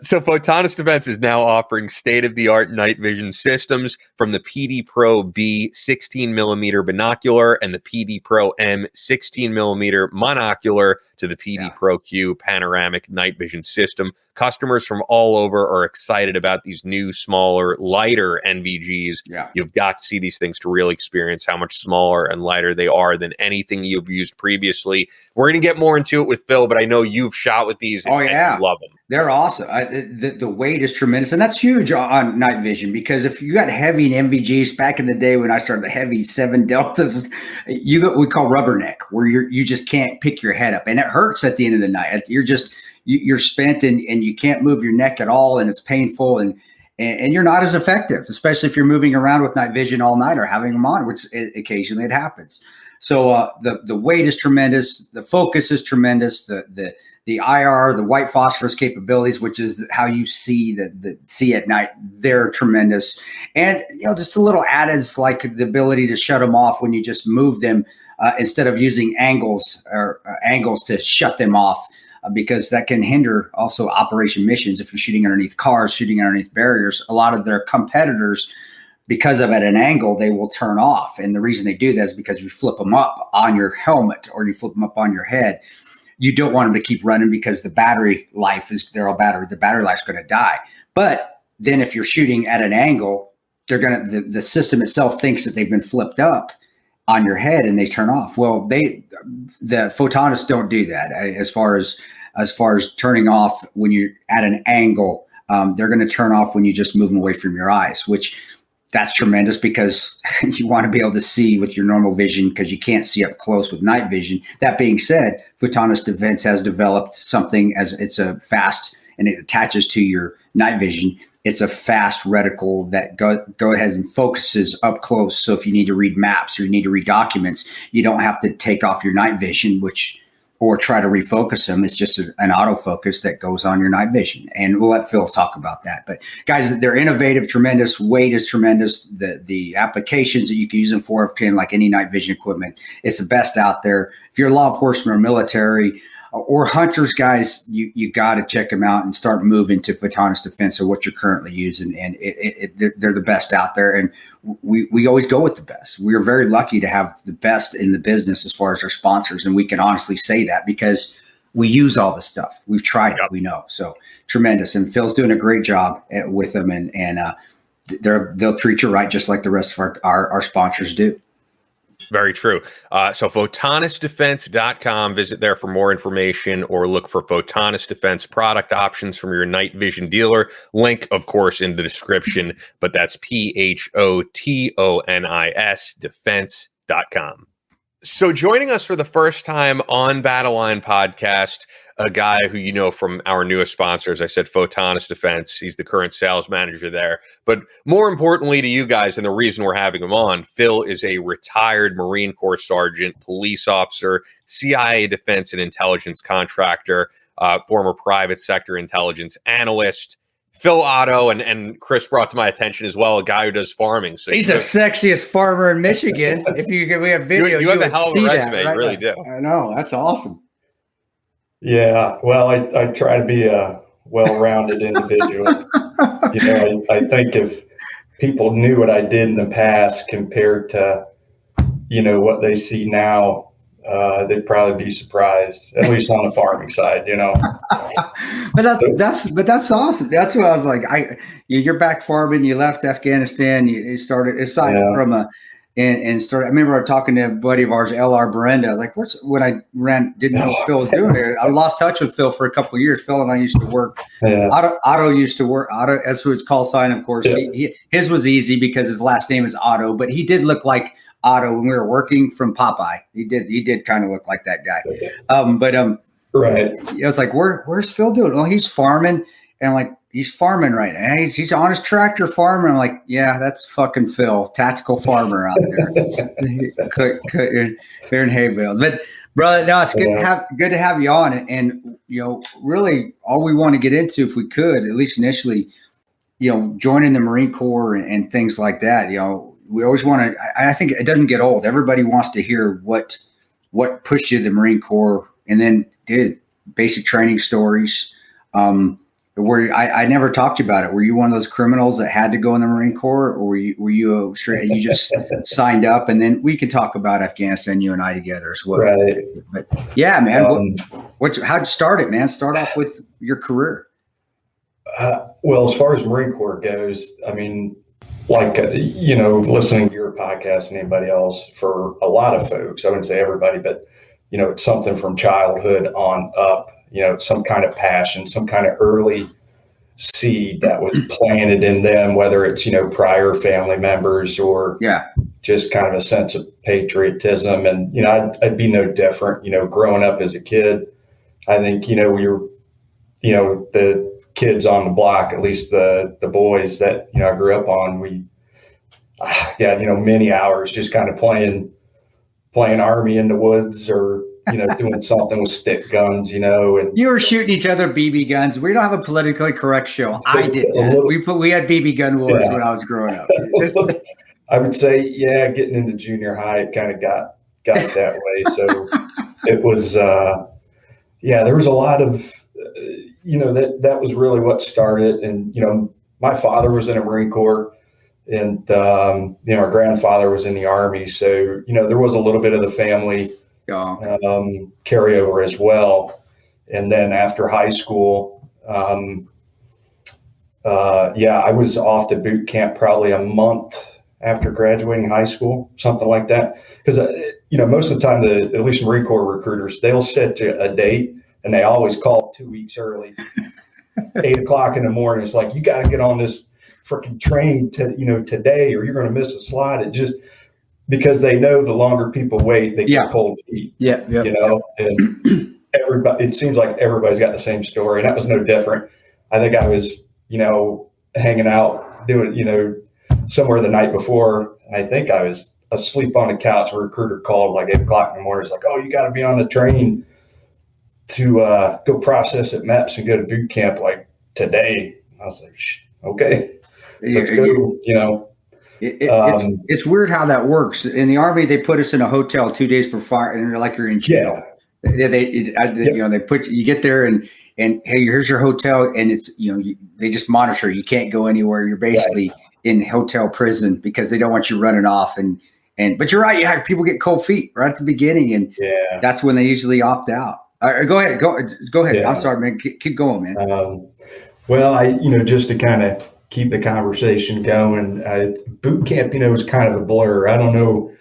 So Photonis Defense is now offering state-of-the-art night vision systems, from the PD Pro B 16mm binocular and the PD Pro M 16mm monocular to the PD Pro Q panoramic night vision system. Customers from all over are excited about these new, smaller, lighter NVGs. Yeah. You've got to see these things to really experience how much smaller and lighter they are than anything you've used previously. We're going to get more into it with Phil, but I know you've shot with these and, and you love them. They're awesome. The weight is tremendous, and that's huge on night vision, because if you got heavy NVGs back in the day when I started, the heavy 7 deltas, you got what we call rubberneck, where you just can't pick your head up, and it hurts at the end of the night. You're spent and you can't move your neck at all, and it's painful, and you're not as effective, especially if you're moving around with night vision all night or having them on, which occasionally it happens. So the weight is tremendous, the focus is tremendous, the IR, the white phosphorus capabilities, which is how you see see at night, they're tremendous. And just a little added, like the ability to shut them off when you just move them instead of using angles to shut them off. Because that can hinder also operation missions. If you're shooting underneath cars, shooting underneath barriers, a lot of their competitors, because of at an angle, they will turn off. And the reason they do that is because you flip them up on your helmet or you flip them up on your head. You don't want them to keep running because the battery life is, they're all battery. The battery life's going to die. But then if you're shooting at an angle, the system itself thinks that they've been flipped up on your head and they turn off. Well, the Photonis don't do that. As far as turning off when you're at an angle, they're going to turn off when you just move them away from your eyes, which that's tremendous because you want to be able to see with your normal vision because you can't see up close with night vision. That being said, Photonis Defense has developed something as it's a fast, and it attaches to your night vision. It's a fast reticle that go ahead and focuses up close. So if you need to read maps or you need to read documents, you don't have to take off your night vision, or try to refocus them. It's just an autofocus that goes on your night vision. And we'll let Phil talk about that. But guys, they're innovative, tremendous. Weight is tremendous. The applications that you can use them for, like any night vision equipment, it's the best out there. If you're law enforcement or military or hunters, guys, you got to check them out and start moving to Photonis Defense or what you're currently using. And they're the best out there. And we always go with the best. We're very lucky to have the best in the business as far as our sponsors. And we can honestly say that because we use all the stuff. We've tried it. We know. So tremendous. And Phil's doing a great job with them. And they'll treat you right, just like the rest of our sponsors do. Very true. So photonisdefense.com, visit there for more information or look for Photonis Defense product options from your night vision dealer. Link, of course, in the description, but that's PHOTONIS defense.com. So joining us for the first time on Battleline Podcast, a guy who you know from our newest sponsors, I said Photonis Defense. He's the current sales manager there. But more importantly to you guys, and the reason we're having him on, Phil is a retired Marine Corps sergeant, police officer, CIA defense and intelligence contractor, former private sector intelligence analyst. Phil Otto, and Chris brought to my attention as well, a guy who does farming. So he's the sexiest farmer in Michigan. If we have video, you have a hell of a resume. Right? You really do. I know. That's awesome. Yeah. Well, I try to be a well-rounded individual. I think if people knew what I did in the past compared to, what they see now, they'd probably be surprised, at least on the farming side, But that's awesome. That's what I was like. You're back farming. You left Afghanistan. You started. It's like from and started. I remember talking to a buddy of ours, L.R. Brenda. I was like, when I didn't know what Phil was doing there. I lost touch with Phil for a couple of years. Phil and I used to work. Yeah. Otto used to work. Otto, that's who his call sign, of course. Yeah. His was easy because his last name is Otto, but he did look like Otto when we were working from Popeye. He did kind of look like that guy. Right. I was like, where's Phil doing? Well, he's farming. And I'm like, he's farming right now. He's on his tractor farming. I'm like, yeah, that's fucking Phil, tactical farmer out there. Clearing hay bales. But brother, no, it's good to have you on. And really all we want to get into, if we could, at least initially, joining the Marine Corps and things like that, we always want to, I think it doesn't get old. Everybody wants to hear what pushed you to the Marine Corps, and then did basic training stories. Where I never talked to you about it. Were you one of those criminals that had to go in the Marine Corps, or were you straight? You just signed up, and then we can talk about Afghanistan, you and I together as well. Right. But yeah, man, how'd you start it, man? Start off with your career. Well, as far as Marine Corps goes, I mean, listening to your podcast and anybody else, for a lot of folks, I wouldn't say everybody, but, it's something from childhood on up, some kind of passion, some kind of early seed that was planted in them, whether it's, prior family members or just kind of a sense of patriotism. And, I'd be no different, growing up as a kid. I think, we were, the kids on the block, at least the boys that, I grew up on, we had, many hours just kind of playing army in the woods, or, doing something with stick guns, and you were shooting each other BB guns. We don't have a politically correct show. I did that. We had BB gun wars when I was growing up. I would say, getting into junior high, it kind of got it that way. So it was, there was a lot of, that was really what started. And, my father was in the Marine Corps, and, our grandfather was in the Army. So, there was a little bit of the family carryover as well. And then after high school, I was off to boot camp probably a month after graduating high school, something like that. Because, most of the time, at least Marine Corps recruiters, they'll set you a date, and they always call 2 weeks early, 8:00 in the morning. It's like, you got to get on this freaking train today, or you're going to miss a slot. It just, because they know the longer people wait, they get cold feet. And everybody, it seems like everybody's got the same story, and that was no different. I think I was, hanging out, doing, somewhere the night before. And I think I was asleep on the couch. A recruiter called like 8:00 in the morning. It's like, oh, you got to be on the train to go process at MEPS and go to boot camp like today. I was like, okay, let's go. It's weird how that works. In the Army, they put us in a hotel 2 days before, and they're like, you're in jail. They put you get there, and hey, here's your hotel, and it's they just monitor. You can't go anywhere. You're basically in hotel prison because they don't want you running off. But you're right. You have people get cold feet right at the beginning, and that's when they usually opt out. Go ahead. Go ahead. Yeah. I'm sorry, man. Keep going, man. Just to kind of keep the conversation going, boot camp, is kind of a blur. I don't know.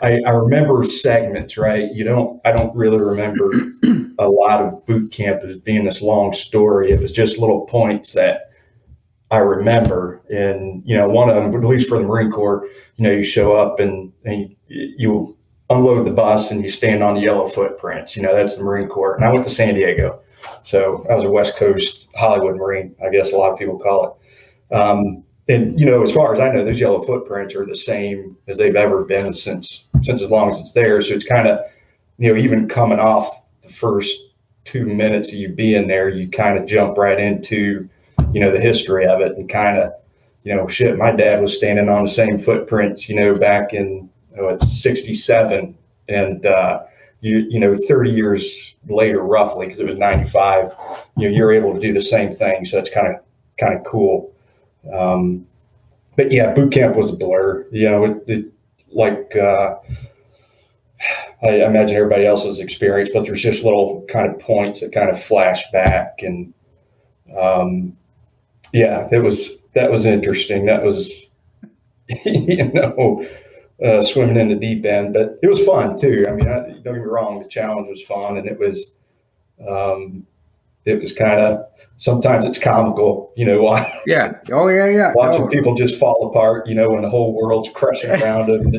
I remember segments, right? I don't really remember a lot of boot camp as being this long story. It was just little points that I remember. And, one of them, at least for the Marine Corps, you show up and you unload the bus and you stand on the yellow footprints. That's the Marine Corps. And I went to San Diego. So I was a West Coast Hollywood Marine, I guess a lot of people call it. And, as far as I know, those yellow footprints are the same as they've ever been since as long as it's there. So it's kind of, even coming off the first 2 minutes of you being there, you kind of jump right into, the history of it and kind of, shit, my dad was standing on the same footprints, back in 67. And, 30 years later, roughly, because it was 95, you're able to do the same thing. So that's kind of cool. But yeah, boot camp was a blur, I imagine everybody else's experience, but there's just little kind of points that kind of flash back. And, that was interesting. That was, swimming in the deep end, but it was fun too. I mean, don't get me wrong, the challenge was fun, and it was kind of, sometimes it's comical, Yeah. Oh yeah. Watching people just fall apart, when the whole world's crushing around them.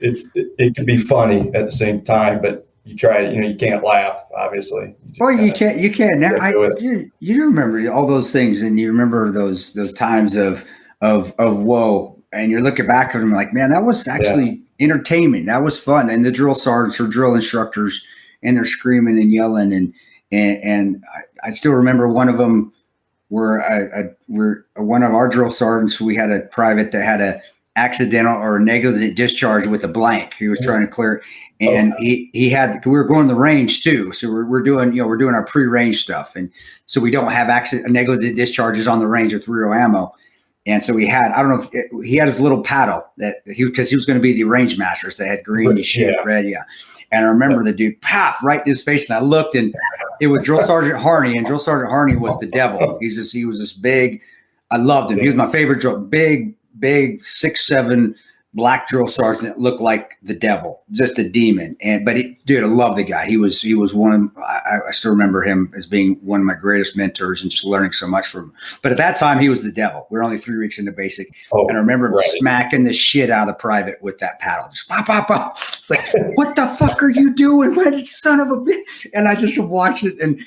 It can be funny at the same time, but you try, you can't laugh, obviously. You can't. Now, you remember all those things, and you remember those times of whoa, and you're looking back at them like, man, that was actually entertainment. That was fun. And the drill sergeants or drill instructors, and they're screaming and yelling, and I still remember one of them where one of our drill sergeants, we had a private that had a accidental or negligent discharge with a blank. He was trying to clear, and we were going to the range too. So we're doing our pre-range stuff. And so we don't have negligent discharges on the range with real ammo. And so he had his little paddle because he was going to be the range masters. They had green, red. Yeah. And I remember the dude popped right in his face, and I looked, and it was Drill Sergeant Harney, and Drill Sergeant Harney was the devil. He was this big. I loved him. He was my favorite drill. Big 6'7" black drill sergeant that looked like the devil, just a demon. But I love the guy. He was one of. I still remember him as being one of my greatest mentors and just learning so much from him. But at that time, he was the devil. We were only 3 weeks into basic, and I remember him smacking the shit out of the private with that paddle, just pop, pop, pop. It's like, what the fuck are you doing, man, son of a bitch? And I just watched it, and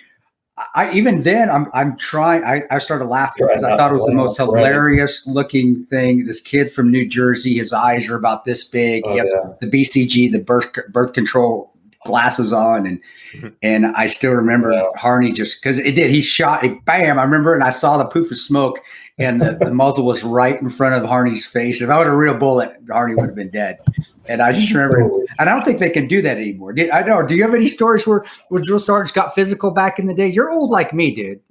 I'm trying. I started laughing because I thought it was the most hilarious looking thing. This kid from New Jersey, his eyes are about this big. He has the BCG, the birth control glasses on, and I still remember Harney just because it did. He shot it, bam! I remember, and I saw the poof of smoke, and the muzzle was right in front of Harney's face. If I was a real bullet, Harney would have been dead. And I just remember, and I don't think they can do that anymore. Do you have any stories where drill sergeants got physical back in the day? You're old like me, dude.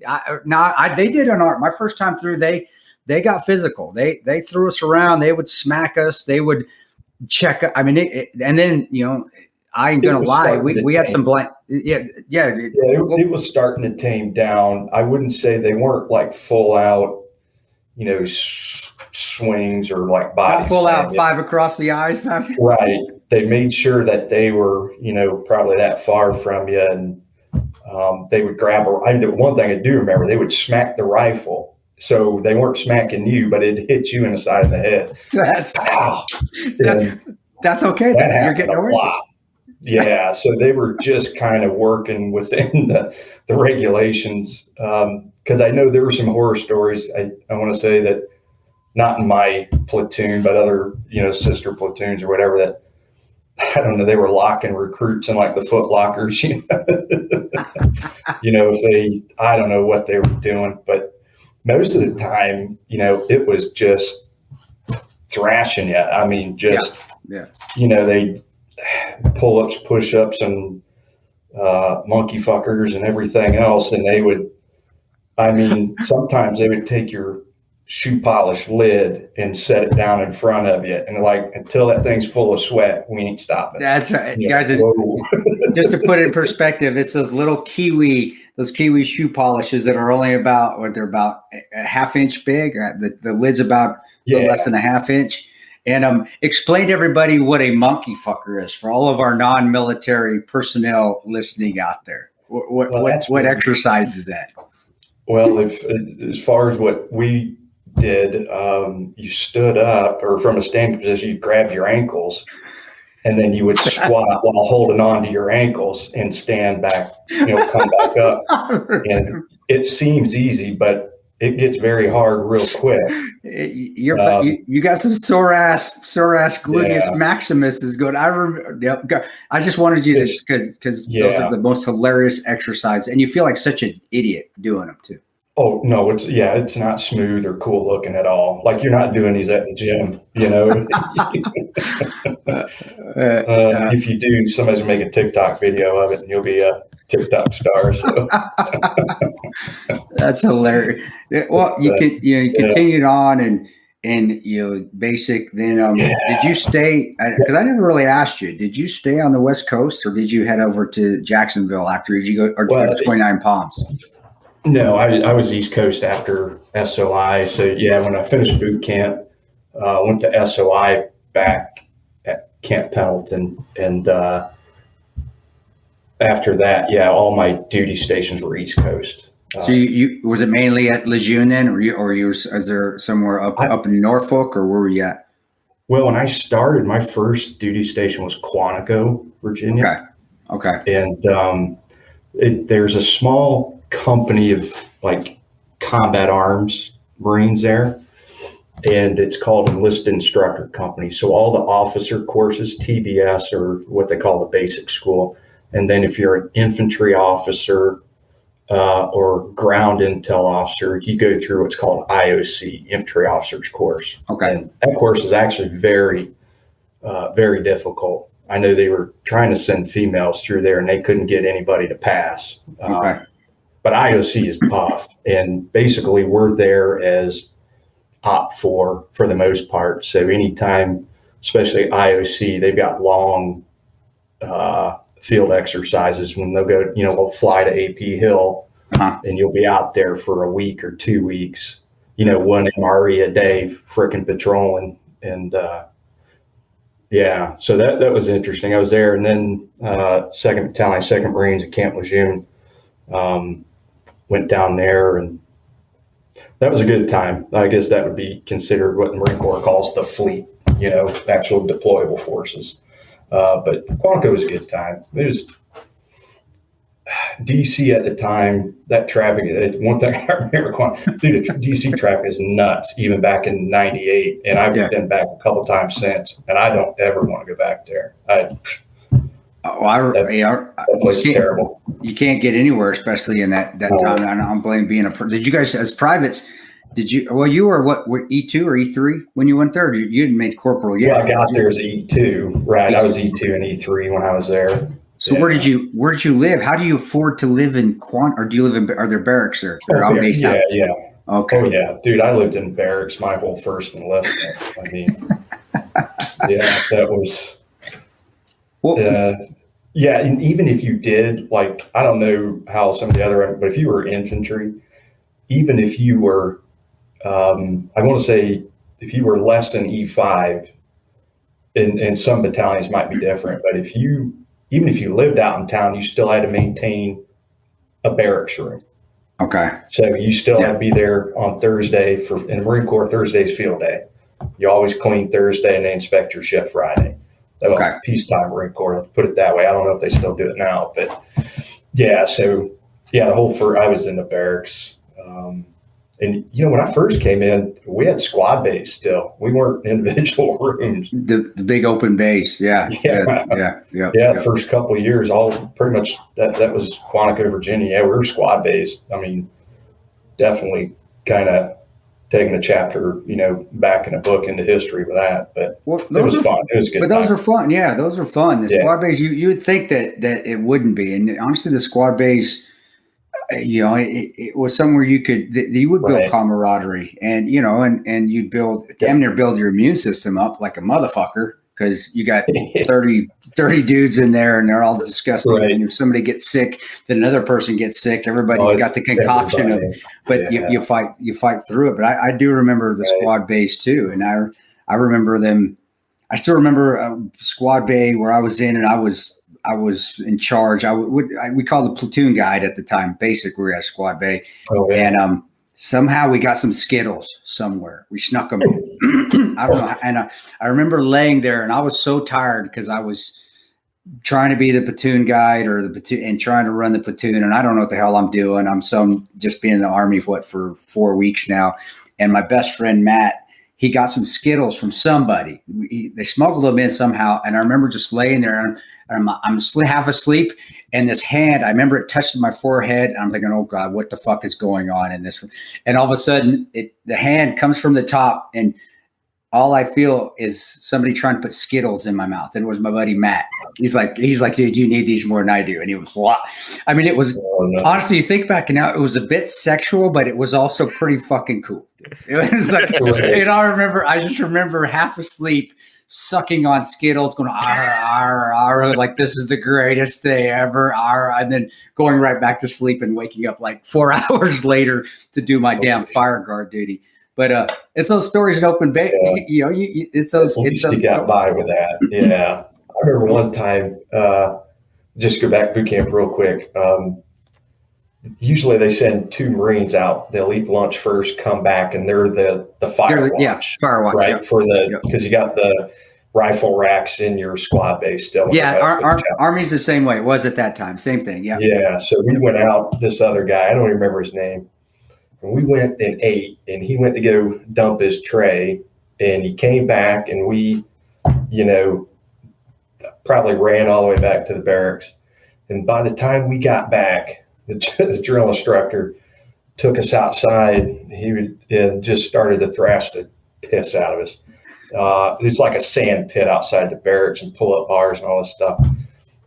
They did on my first time through. They got physical. They threw us around. They would smack us. They would check. I mean, and then I ain't gonna lie. We had some blank. Yeah. It was starting to tame down. I wouldn't say they weren't like full out, swings or like body full out 5 across the eyes. Right. They made sure that they were, probably that far from you, and they would grab the one thing I do remember, they would smack the rifle. So they weren't smacking you, but it hit you in the side of the head. That's okay. You're getting a lot. Yeah. So they were just kind of working within the regulations. Because I know there were some horror stories. I want to say that not in my platoon, but other, sister platoons or whatever, that, I don't know, they were locking recruits in like the foot lockers, if I don't know what they were doing, but most of the time, it was just thrashing you. I mean, they pull-ups, push-ups, and monkey fuckers and everything else. And they would, sometimes they would take your shoe polish lid and set it down in front of you, and like, until that thing's full of sweat, we ain't stopping. That's right, guys. Just to put it in perspective, it's those little kiwi shoe polishes that are only about a half inch big. The lid's about a little less than a half inch. And explain to everybody what a monkey fucker is for all of our non-military personnel listening out there. What exercise is that? Well, as far as what we did, you stood up, or from a standing position, you grabbed your ankles, and then you would squat while holding on to your ankles and stand back, come back up. And it seems easy, but it gets very hard real quick. You got some sore ass gluteus maximus is good. I just wanted you to, because those are the most hilarious exercises, and you feel like such an idiot doing them too. Oh no, it's not smooth or cool looking at all. Like you're not doing these at the gym, If you do, somebody's gonna make a TikTok video of it, and you'll be a TikTok star. So. That's hilarious. Well, you continued on and basic. Then did you stay? Because I never really asked you. Did you stay on the West Coast, or did you head over to Jacksonville after? Did you go or did you go to 29 Palms? No, I was East Coast after SOI. So when I finished boot camp, went to SOI back at Camp Pendleton, and after that, all my duty stations were East Coast. So you was it mainly at Lejeune then, or is there somewhere up in Norfolk, or where were you at? Well, when I started, my first duty station was Quantico, Virginia. Okay. And there's a small company of like combat arms Marines there, and it's called Enlisted Instructor Company. So all the officer courses, TBS, or what they call the basic school. And then if you're an infantry officer or ground intel officer, you go through what's called IOC, Infantry Officers Course. Okay. And that course is actually very, very difficult. I know they were trying to send females through there and they couldn't get anybody to pass. Okay. But IOC is tough. And basically we're there as OP4 for the most part. So anytime, especially IOC, they've got long field exercises when they'll go, we'll fly to AP Hill and you'll be out there for a week or 2 weeks, one MRE a day, frickin' patrolling. And so that was interesting. I was there, and then 2nd Battalion, 2nd Marines at Camp Lejeune, went down there, and that was a good time. I guess that would be considered what the Marine Corps calls the fleet, actual deployable forces. But Quantico was a good time. It was DC at the time, that traffic, one thing I remember, dude, the DC traffic is nuts, even back in 98. And I've been back a couple times since, and I don't ever want to go back there. That place is terrible. You can't get anywhere, especially in that time. I don't blame being did you guys, as privates, you were what, E2 or E3 when you went there? Or you hadn't made corporal yet? Well, I got there as E2, right? E2. I was E2 and E3 when I was there. So where did you live? How do you afford to live in or do you live are there barracks there? Yeah. Okay. Oh yeah, dude, I lived in barracks my whole first enlistment. I mean, that was. And even if you did, like, I don't know how some of the other, but if you were infantry, even if you were, I want to say, if you were less than E5, and some battalions might be different, but even if you lived out in town, you still had to maintain a barracks room. Okay. So you still had to be there on Thursday in the Marine Corps, Thursday's field day. You always clean Thursday and they inspect your ship Friday. Okay. Peacetime Marine Corps, let's put it that way. I don't know if they still do it now, but I was in the barracks. And when I first came in, we had squad base still. We weren't individual rooms. The big open base, yeah. The first couple of years, all pretty much that was Quantico, Virginia. Yeah, we were squad based. I mean, definitely kind of taking a chapter, back in a book into history with that. But it was fun. It was good. But those are fun. Yeah, those are fun. The squad base, you would think that it wouldn't be. And honestly, the squad base, it was somewhere you would build camaraderie and you'd damn near build your immune system up like a motherfucker, because you got 30 dudes in there and they're all disgusting. Right. And if somebody gets sick, then another person gets sick. Everybody's got the concoction you fight through it. But I do remember the squad base too. And I remember them. I still remember a squad bay where I was in, and I was in charge. We called the platoon guide at the time. Basically, we were at squad bay, and somehow we got some Skittles somewhere. We snuck them in. I don't know. And I remember laying there, and I was so tired because I was trying to be the platoon guide or the platoon and trying to run the platoon. And I don't know what the hell I'm doing. I'm just being in the Army for 4 weeks now. And my best friend, Matt, he got some Skittles from somebody. They smuggled them in somehow. And I remember just laying there and I'm half asleep. And this hand, I remember it touched my forehead. And I'm thinking, oh God, what the fuck is going on in this? And all of a sudden the hand comes from the top, and all I feel is somebody trying to put Skittles in my mouth. And it was my buddy Matt. He's like, dude, you need these more than I do. And he was, what? I mean, it was honestly, you think back and now, it was a bit sexual, but it was also pretty fucking cool. It was like, and I just remember half asleep, sucking on Skittles, going, like this is the greatest day ever, and then going right back to sleep and waking up like 4 hours later to do my damn fire guard duty. But it's those stories in open bay. You know, it's those. It's those. You got by with that. Yeah, I remember one time. Just go back to boot camp real quick. Usually they send 2 Marines out. They'll eat lunch first, come back, and they're the fire watch. Yeah, fire watch. Right, for because you got the rifle racks in your squad base still. Yeah, our Army's the same way. It was at that time. Same thing. Yeah. Yeah. So we went out. This other guy, I don't even remember his name. And we went and ate, and he went to go dump his tray, and he came back, and we, probably ran all the way back to the barracks. And by the time we got back, the drill instructor took us outside. He just started to thrash the piss out of us. It's like a sand pit outside the barracks and pull-up bars and all this stuff.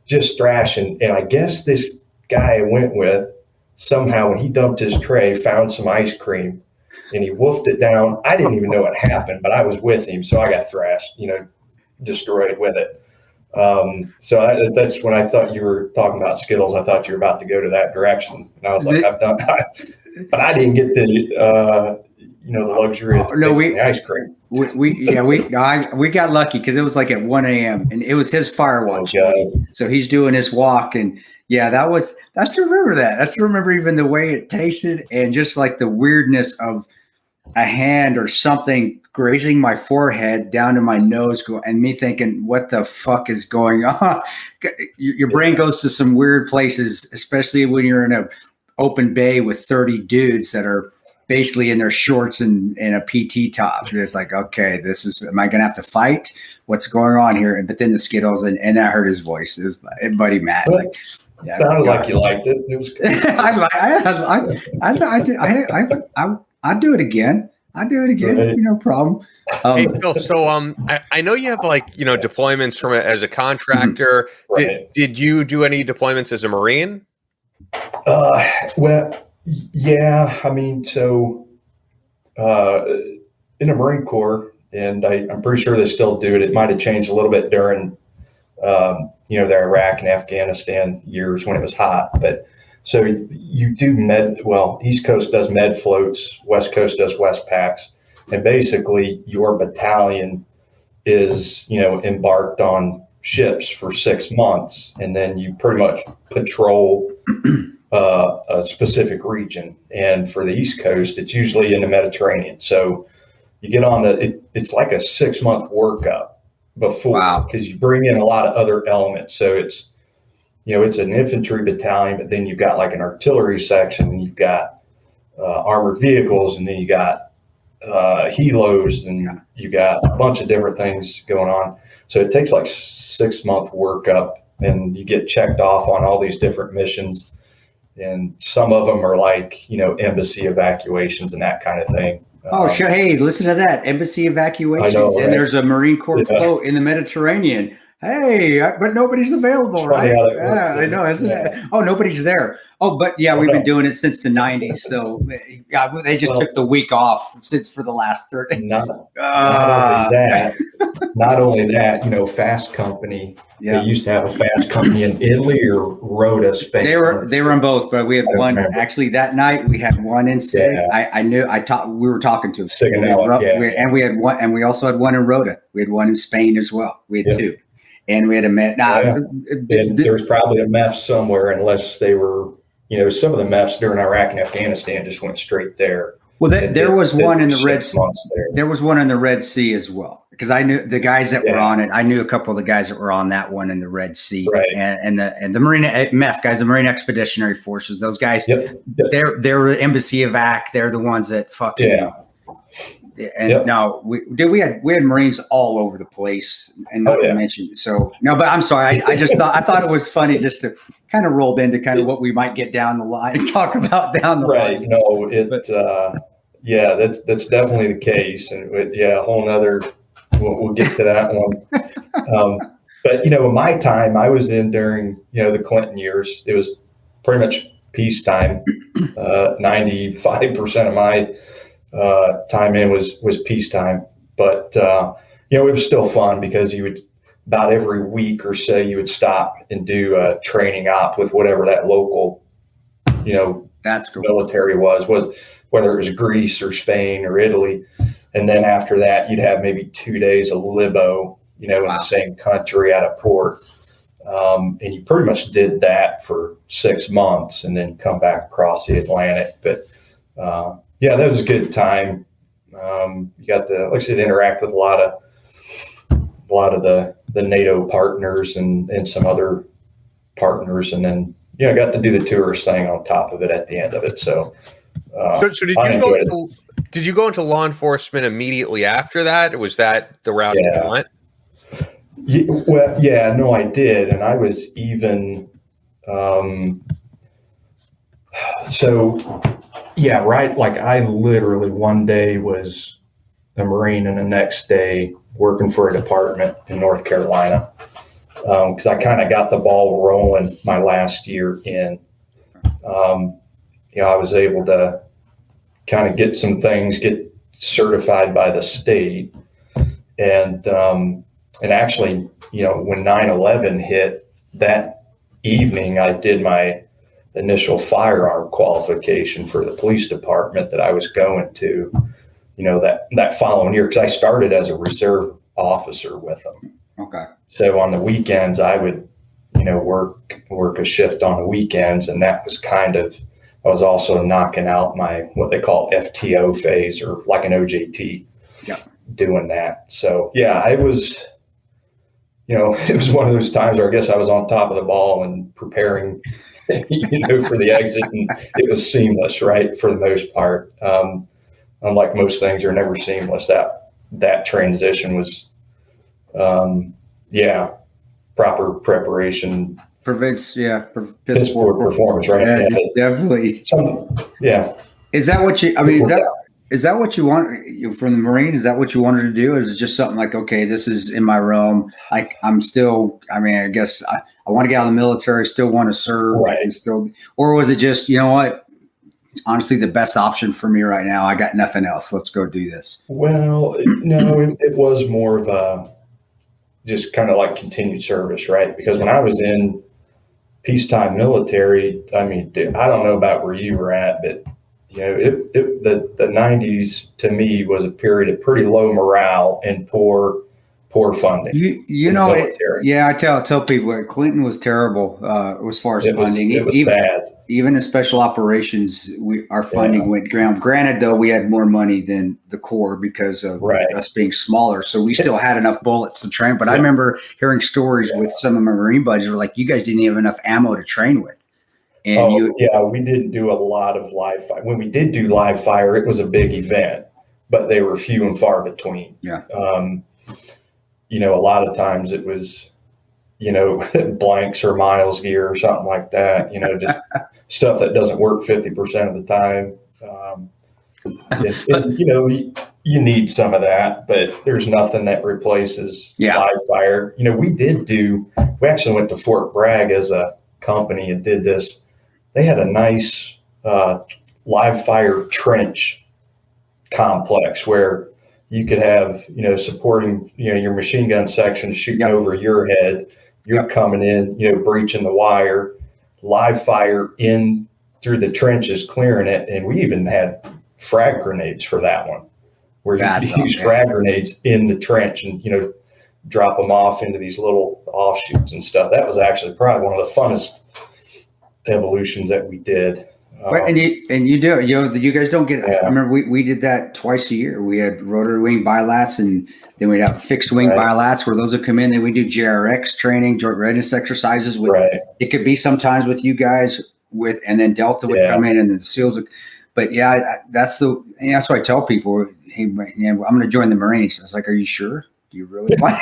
Just thrashing. And I guess this guy I went with, somehow when he dumped his tray, found some ice cream and he woofed it down. I didn't even know what happened, but I was with him. So I got thrashed, destroyed with it. So that's when I thought you were talking about Skittles. I thought you were about to go to that direction. And I was like, but I didn't get the luxury of the ice cream. We got lucky because it was like at 1 a.m. and it was his fire watch. So he's doing his walk, and that's to remember that. That's to remember even the way it tasted and just like the weirdness of a hand or something grazing my forehead down to my nose, and me thinking, what the fuck is going on? Your brain goes to some weird places, especially when you're in an open bay with 30 dudes that are basically in their shorts and a PT top. It's like, okay, am I going to have to fight? What's going on here? But then the Skittles, and I heard his voice, his buddy Matt. Sounded like you liked it. It was good. I'd do it again. Right. No problem. Hey Phil, so I know you have deployments as a contractor. Right. Did you do any deployments as a Marine? Well, yeah. I mean, so in the Marine Corps, and I'm pretty sure they still do it. It might have changed a little bit during the Iraq and Afghanistan years when it was hot, but. So you do East Coast does med floats, West Coast does West packs, and basically your battalion is, embarked on ships for 6 months, and then you pretty much patrol a specific region. And for the East Coast, it's usually in the Mediterranean. So you get on it's like a 6-month workup before, because you bring in a lot of other elements. So it's an infantry battalion, but then you've got like an artillery section, and you've got armored vehicles, and then you got helos, and you got a bunch of different things going on. So it takes like 6-month workup, and you get checked off on all these different missions. And some of them are like, embassy evacuations and that kind of thing. Sure. Hey, listen to that. Embassy evacuations. Know, right? And there's a Marine Corps float in the Mediterranean. Hey, but nobody's available, right? Yeah, I know, isn't it? Oh, nobody's there. Oh, but we've been doing it since the 90s. So they just took the week off for the last 30. Not only that, Fast Company. Yeah. They used to have a Fast Company in Italy or Rota, Spain. They were in both, but we had one. Actually, that night we had one in Sig. Yeah. We were talking to them. And we had one, and we also had one in Rota. We had one in Spain as well. We had 2. And we had a meth. There's probably a meth somewhere, unless they were some of the MEFs during Iraq and Afghanistan just went straight there. Well, there was one in the Red Sea. There was one in the Red Sea as well, because I knew the guys that were on it. I knew a couple of the guys that were on that one in the Red Sea, right? And the Marine MEF guys, the Marine Expeditionary Forces. Those guys, they're the Embassy of Iraq. They're the ones that fucking And no, we had Marines all over the place, and not to mention. So no, but I'm sorry. I just I thought it was funny just to kind of rolled into kind of what we might get down the line, talk about down the line. Right. No, that's definitely the case, and a whole nother. We'll get to that one. But in my time, I was in during the Clinton years. It was pretty much peacetime. 95% of my time in was peacetime, but it was still fun because you would about every week or so you would stop and do a training op with whatever that local that's cool. military was whether it was Greece or Spain or Italy, and then after that you'd have maybe 2 days of libo in the same country at a port, and you pretty much did that for 6 months and then come back across the Atlantic. But that was a good time. You got to, like I said, interact with a lot of the NATO partners and some other partners, and then got to do the tourist thing on top of it at the end of it. So did you go into law enforcement immediately after that? Or was that the route you went? No, I did, and I was even right. Like I literally one day was a Marine and the next day working for a department in North Carolina, because I kind of got the ball rolling my last year in. I was able to kind of get some things, get certified by the state, and actually, when 9/11 hit that evening, I did my initial firearm qualification for the police department that I was going to, that following year, because I started as a reserve officer with them. Okay. So on the weekends, I would, work a shift on the weekends, and that was I was also knocking out my what they call FTO phase, or like an OJT, doing that. So I was. It was one of those times where I guess I was on top of the ball and preparing, for the exit, and it was seamless, right, for the most part. Unlike most things, are never seamless. That transition was, proper preparation prevents, piss poor performance, right? Yeah, definitely. Is that what you? I mean, is that what you want from the Marine? Is that what you wanted to do? Or is it just something like, okay, this is in my realm? I guess I want to get out of the military, still want to serve, right? And still, or was it just, what? It's honestly the best option for me right now. I got nothing else. Let's go do this. Well, no, it was more of a just kind of like continued service, right? Because when I was in peacetime military, I mean, dude, I don't know about where you were at, but the 90s to me was a period of pretty low morale and poor funding. I tell people Clinton was terrible as far as funding. It was bad. Even in special operations, our funding went down. Granted, though, we had more money than the Corps because of us being smaller, so we still had enough bullets to train. But I remember hearing stories with some of my Marine buddies were like, "You guys didn't have enough ammo to train with." And we didn't do a lot of live fire. When we did do live fire, it was a big event, but they were few and far between. Yeah. A lot of times it was, blanks or miles gear or something like that, just stuff that doesn't work 50% of the time. You need some of that, but there's nothing that replaces live fire. We actually went to Fort Bragg as a company and did this. They had a nice live fire trench complex where you could have, supporting, your machine gun section shooting over your head. You're coming in, breaching the wire, live fire in through the trenches, clearing it. And we even had frag grenades for that one, where you could use frag grenades in the trench and, drop them off into these little offshoots and stuff. That was actually probably one of the funnest evolutions that we did. Right, and you do, you guys don't get. Yeah. I remember we did that twice a year. We had rotary wing bilats, and then we'd have fixed wing bilats where those would come in. Then we do JRX training, joint readiness exercises. With it could be sometimes with you guys and then Delta would come in, and the SEALs would. But that's what I tell people. Hey, I'm going to join the Marines. I was like, are you sure? Do you really want?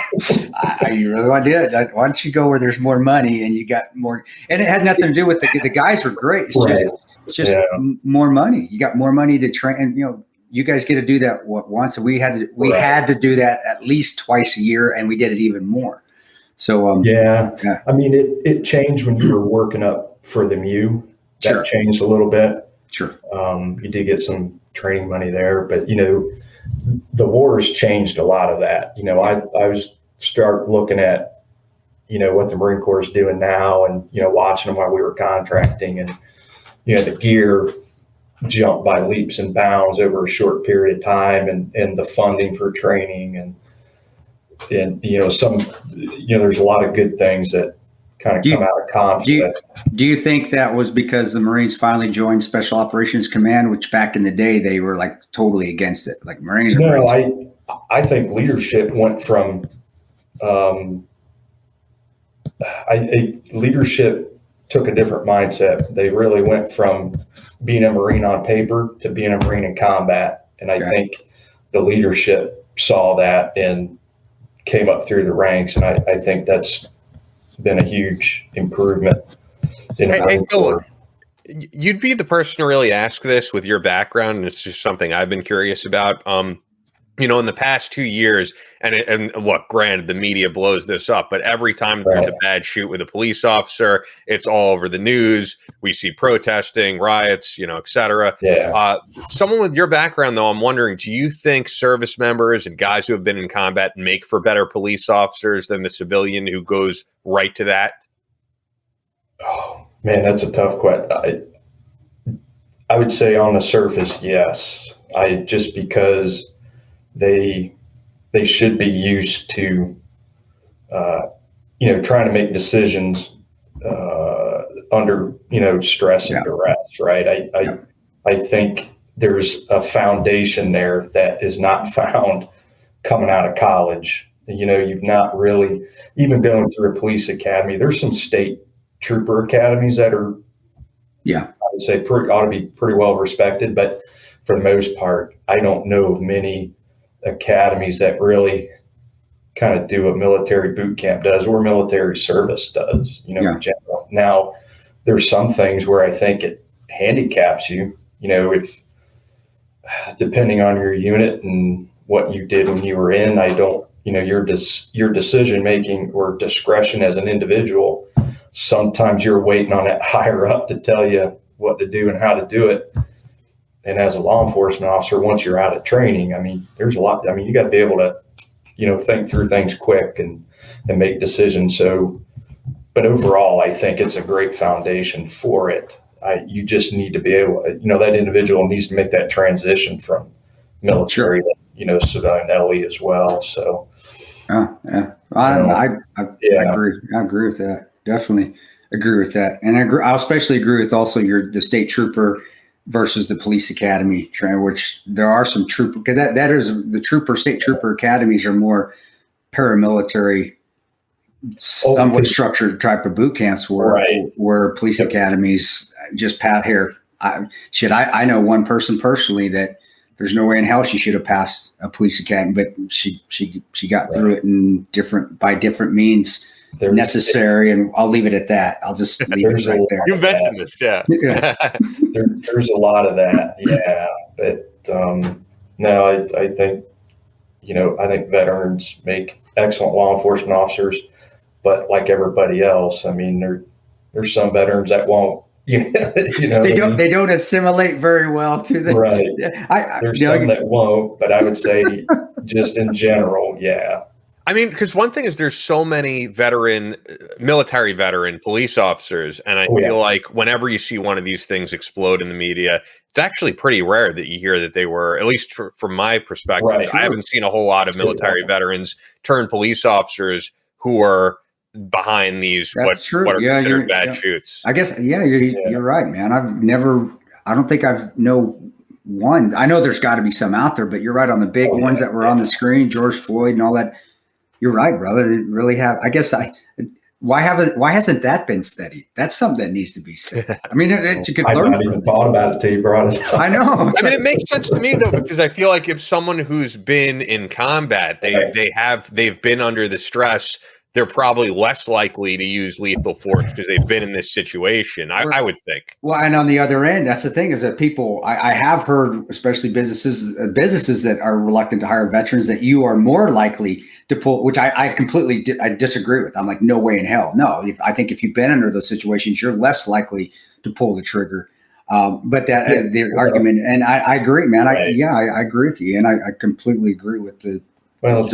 You really want to do it? Why don't you go where there's more money and you got more? And it had nothing to do with the guys were great. It's just more money. You got more money to train. And, you guys get to do that once. And we had to do that at least twice a year, and we did it even more. So I mean, it changed when you were working up for the MU. That changed a little bit. Sure. You did get some training money there, but the wars changed a lot of that. I was start looking at what the Marine Corps is doing now, and watching them while we were contracting, and the gear jumped by leaps and bounds over a short period of time, and the funding for training and there's a lot of good things that kind of come out of conflict. Do you think that was because the Marines finally joined Special Operations Command, which back in the day they were like totally against it? Like Marines. No, I think leadership went from leadership took a different mindset. They really went from being a Marine on paper to being a Marine in combat, and I think the leadership saw that and came up through the ranks, and I think that's been a huge improvement in Marine Corps. You'd be the person to really ask this with your background, and it's just something I've been curious about. In the past 2 years, and look, granted, the media blows this up, but every time there's a bad shoot with a police officer, it's all over the news. We see protesting, riots, et cetera. Yeah. Someone with your background, though, I'm wondering, do you think service members and guys who have been in combat make for better police officers than the civilian who goes right to that? Oh, man, that's a tough question. I would say on the surface, yes. Just because they should be used to, trying to make decisions under, stress and duress, right? I think there's a foundation there that is not found coming out of college. You've not really, even going through a police academy, there's some state trooper academies that are, I would say ought to be pretty well respected, but for the most part, I don't know of many academies that really kind of do what military boot camp does or military service does, in general. Now, there's some things where I think it handicaps you, if depending on your unit and what you did when you were in, your decision making or discretion as an individual, sometimes you're waiting on that higher up to tell you what to do and how to do it. And as a law enforcement officer, once you're out of training, there's a lot. You got to be able to, think through things quick and make decisions. So, but overall, I think it's a great foundation for it. You just need to be able, that individual needs to make that transition from military to, civilian LE as well. So, I agree. I agree with that. Definitely agree with that. And I especially agree with also the state trooper versus the police academy training, which there are some trooper, because that is the state trooper academies are more paramilitary, somewhat structured type of boot camps where police academies just pat here. I know one person personally that there's no way in hell she should have passed a police academy, but she got through it in by different means necessary, and I'll leave it at that. I'll just leave it right there. You mentioned this, there's a lot of that, but no, I think I think veterans make excellent law enforcement officers, but like everybody else, there's some veterans that won't. They don't assimilate very well to the There's some that won't, but I would say just in general, because one thing is there's so many military veteran police officers, and I feel like whenever you see one of these things explode in the media, it's actually pretty rare that you hear that they were, at least from my perspective, I haven't seen a whole lot of military veterans turn police officers who are behind these That's true. what are Yeah, considered bad shoots. I guess, you're right, man. I don't think I've know one. I know there's got to be some out there, but you're right on the big ones that were on the screen, George Floyd and all that. You're right, brother. They really have. I guess why hasn't that been studied? That's something that needs to be studied. I mean, you could learn. I've not even thought about it till you brought it up. I know. I mean, it makes sense to me though, because I feel like if someone who's been in combat, they've been under the stress, they're probably less likely to use lethal force because they've been in this situation. I would think. Well, and on the other end, that's the thing is that people, I have heard, especially businesses that are reluctant to hire veterans, that you are more likely to pull, which I completely I disagree with. I'm like, no way in hell. No, I think if you've been under those situations, you're less likely to pull the trigger. But the argument, and I agree, man. Right. I agree with you, and I completely agree with the. Well,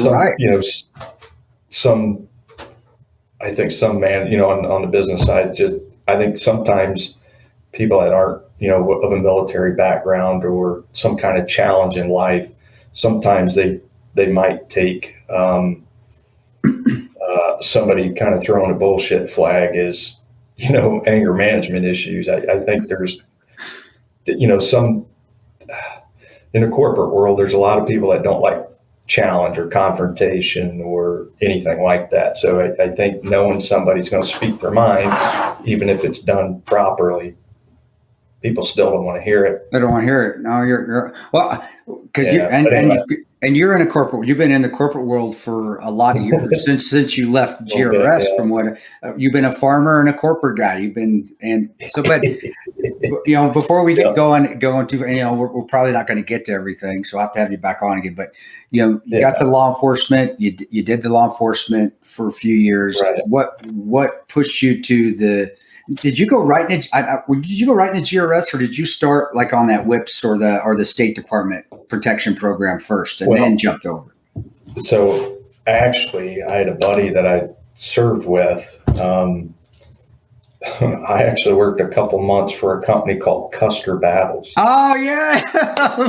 I think some man, on the business side, I think sometimes people that aren't, of a military background or some kind of challenge in life, sometimes they might take somebody kind of throwing a bullshit flag as, anger management issues. I think there's, some in the corporate world, there's a lot of people that don't like challenge or confrontation or anything like that. So I think knowing somebody's going to speak their mind, even if it's done properly, people still don't want to hear it. They don't want to hear it. No, you're well, because you're in a corporate. You've been in the corporate world for a lot of years since you left GRS. From what you've been a farmer and a corporate guy. You've been but before we get going to we're probably not going to get to everything, so I'll have to have you back on again. But you got the law enforcement. You did the law enforcement for a few years. Right. What pushed you to the? Did you go right into GRS, or did you start like on that WIPS or the State Department protection program first and then jumped over? So actually, I had a buddy that I served with. I actually worked a couple months for a company called Custer Battles. Oh yeah,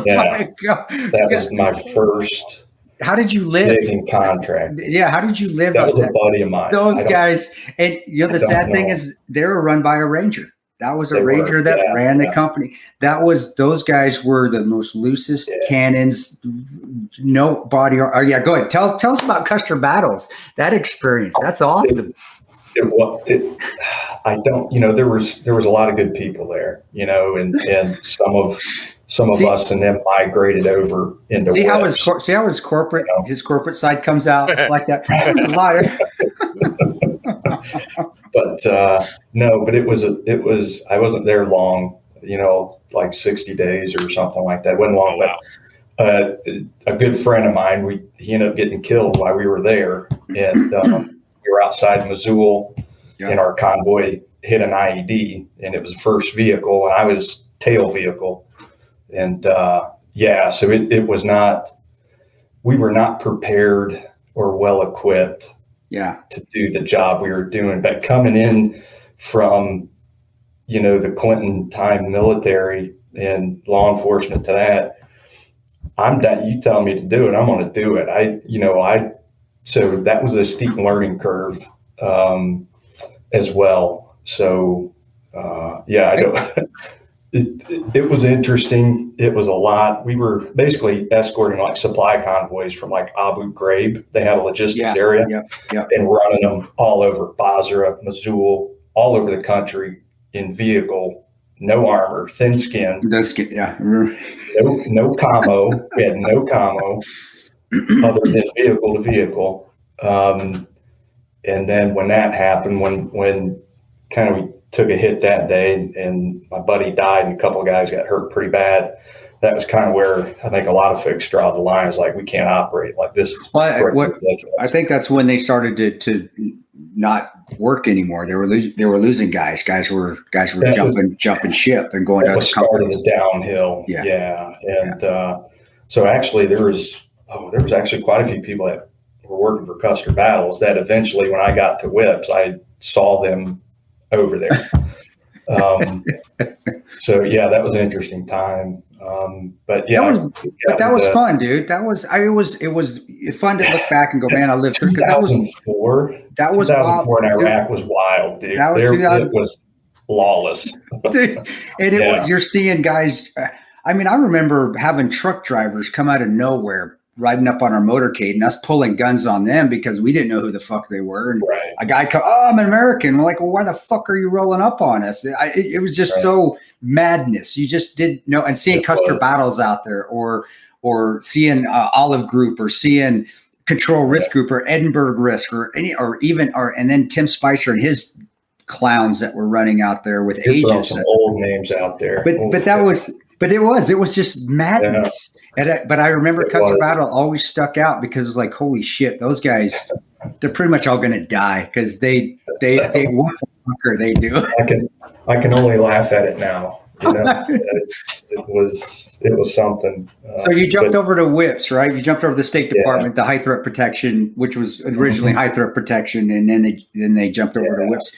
yeah. That was my first. How did you live? Taking contract. Yeah, how did you live? That was a buddy of mine. Those guys, and the sad thing is, they were run by a Ranger. That was a Ranger that ran the company. Those guys were the most loosest cannons. No body. Go ahead. Tell us about Custer Battles. That experience. That's awesome. I don't. There was a lot of good people there. And some of us and them migrated over into. See how his corporate his corporate side comes out like that. But no, but it was I wasn't there long. Like 60 days or something like that. It wasn't long. Wow. But a good friend of mine, he ended up getting killed while we were there, and we were outside Missoula, and our convoy hit an IED, and it was the first vehicle, and I was tail vehicle. And so it was not, we were not prepared or well equipped to do the job we were doing. But coming in from, the Clinton time military and law enforcement to that, I'm done. You tell me to do it, I'm going to do it. So that was a steep learning curve as well. So I don't. It was interesting. It was a lot. We were basically escorting like supply convoys from like Abu Ghraib. They had a logistics area and running them all over Basra, Missoula, all over the country in vehicle, no armor, thin skin. No camo. We had no camo other than vehicle to vehicle. And then when that happened, when kind of we took a hit that day and my buddy died and a couple of guys got hurt pretty bad, that was kind of where I think a lot of folks draw the line. It's like, we can't operate like this. I think that's when they started to not work anymore. They were losing guys. Guys were jumping ship and going to other companies. The downhill. And so actually there was actually quite a few people that were working for Custer Battles that eventually, when I got to WIPS, I saw them over there. So that was an interesting time. But yeah, that was fun, dude. It was fun to look back and go, man, I lived through. 2004. That was 2004 in Iraq, dude. Was wild, dude. It was lawless, dude. And you're seeing guys. I mean, I remember having truck drivers come out of nowhere, riding up on our motorcade, and us pulling guns on them because we didn't know who the fuck they were. And a guy come, I'm an American. We're like, well, why the fuck are you rolling up on us? It was just so madness. You just didn't know. And seeing Custer Battles out there, or seeing Olive Group, or seeing Control Risk Group, or Edinburgh Risk, and then Tim Spicer and his clowns that were running out there with agents. Some old names out there, but it was just madness. Yeah. But I remember Custer Battle always stuck out because it was like, holy shit, those guys, they're pretty much all going to die because they what the fucker they do. I can only laugh at it now. You know, it was something. So you jumped over to WHIPS, right? You jumped over the State Department, the High Threat Protection, which was originally High Threat Protection, and then they jumped over to WHIPS.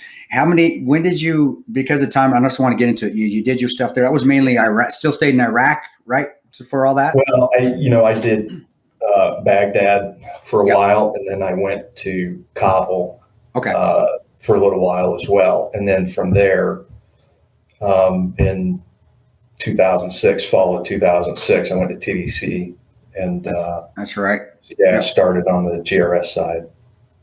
When did you, because of time, I just want to get into it. You did your stuff there. That was mainly Iraq, still stayed in Iraq, right? For all that? Well, I did Baghdad for a while, and then I went to Kabul for a little while as well. And then from there, in 2006, fall of 2006, I went to TDC. And that's right. I started on the GRS side.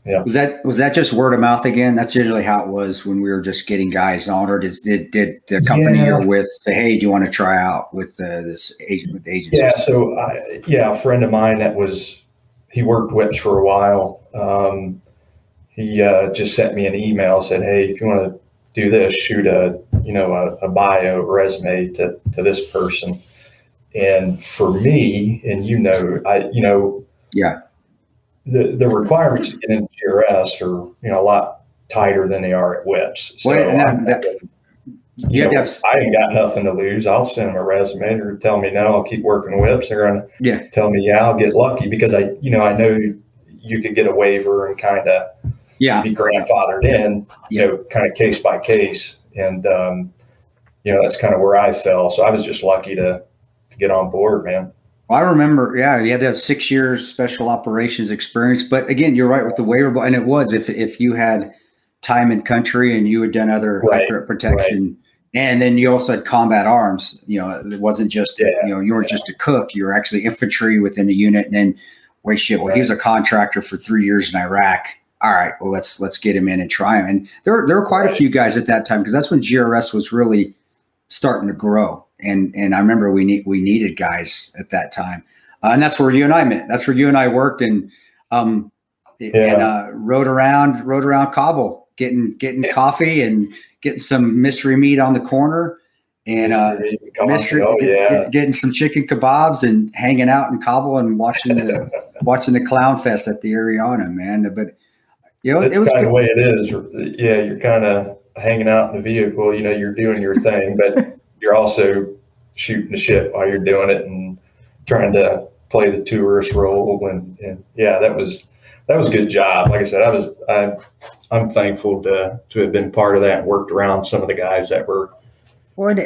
Yeah. Was that just word of mouth again? That's usually how it was when we were just getting guys on, or did the company you're with say, "Hey, do you want to try out with this agent with the agency?" Yeah. So a friend of mine he worked WHIPS for a while. He just sent me an email, said, "Hey, if you want to do this, shoot a bio resume to this person." And for me, and the requirements to get into GRS are, a lot tighter than they are at WHIPS. So I ain't got nothing to lose. I'll send them a resume. They're telling me no, I'll keep working WHIPS. They're going to tell me, I'll get lucky because I know you could get a waiver and kind of be grandfathered in, kind of case by case. And, that's kind of where I fell. So I was just lucky to get on board, man. Well, I remember, you had to have 6 years special operations experience. But again, you're right with the waiver. And it was if you had time in country and you had done other high threat protection, and then you also had combat arms. It wasn't just you weren't just a cook. You were actually infantry within a unit. And then he was a contractor for 3 years in Iraq. All right, well let's get him in and try him. And there were quite a few guys at that time because that's when GRS was really starting to grow. And I remember we needed guys at that time, and that's where you and I met. That's where you and I worked and rode around Kabul, getting coffee and getting some mystery meat on the corner, and getting some chicken kebabs and hanging out in Kabul and watching the clown fest at the Ariana, man. But it was kind of the way it is. Yeah, you're kind of hanging out in the vehicle. You're doing your thing, but you're also shooting the shit while you're doing it and trying to play the tourist role. And that was a good job. Like I said, I'm thankful to have been part of that and worked around some of the guys that were. Well,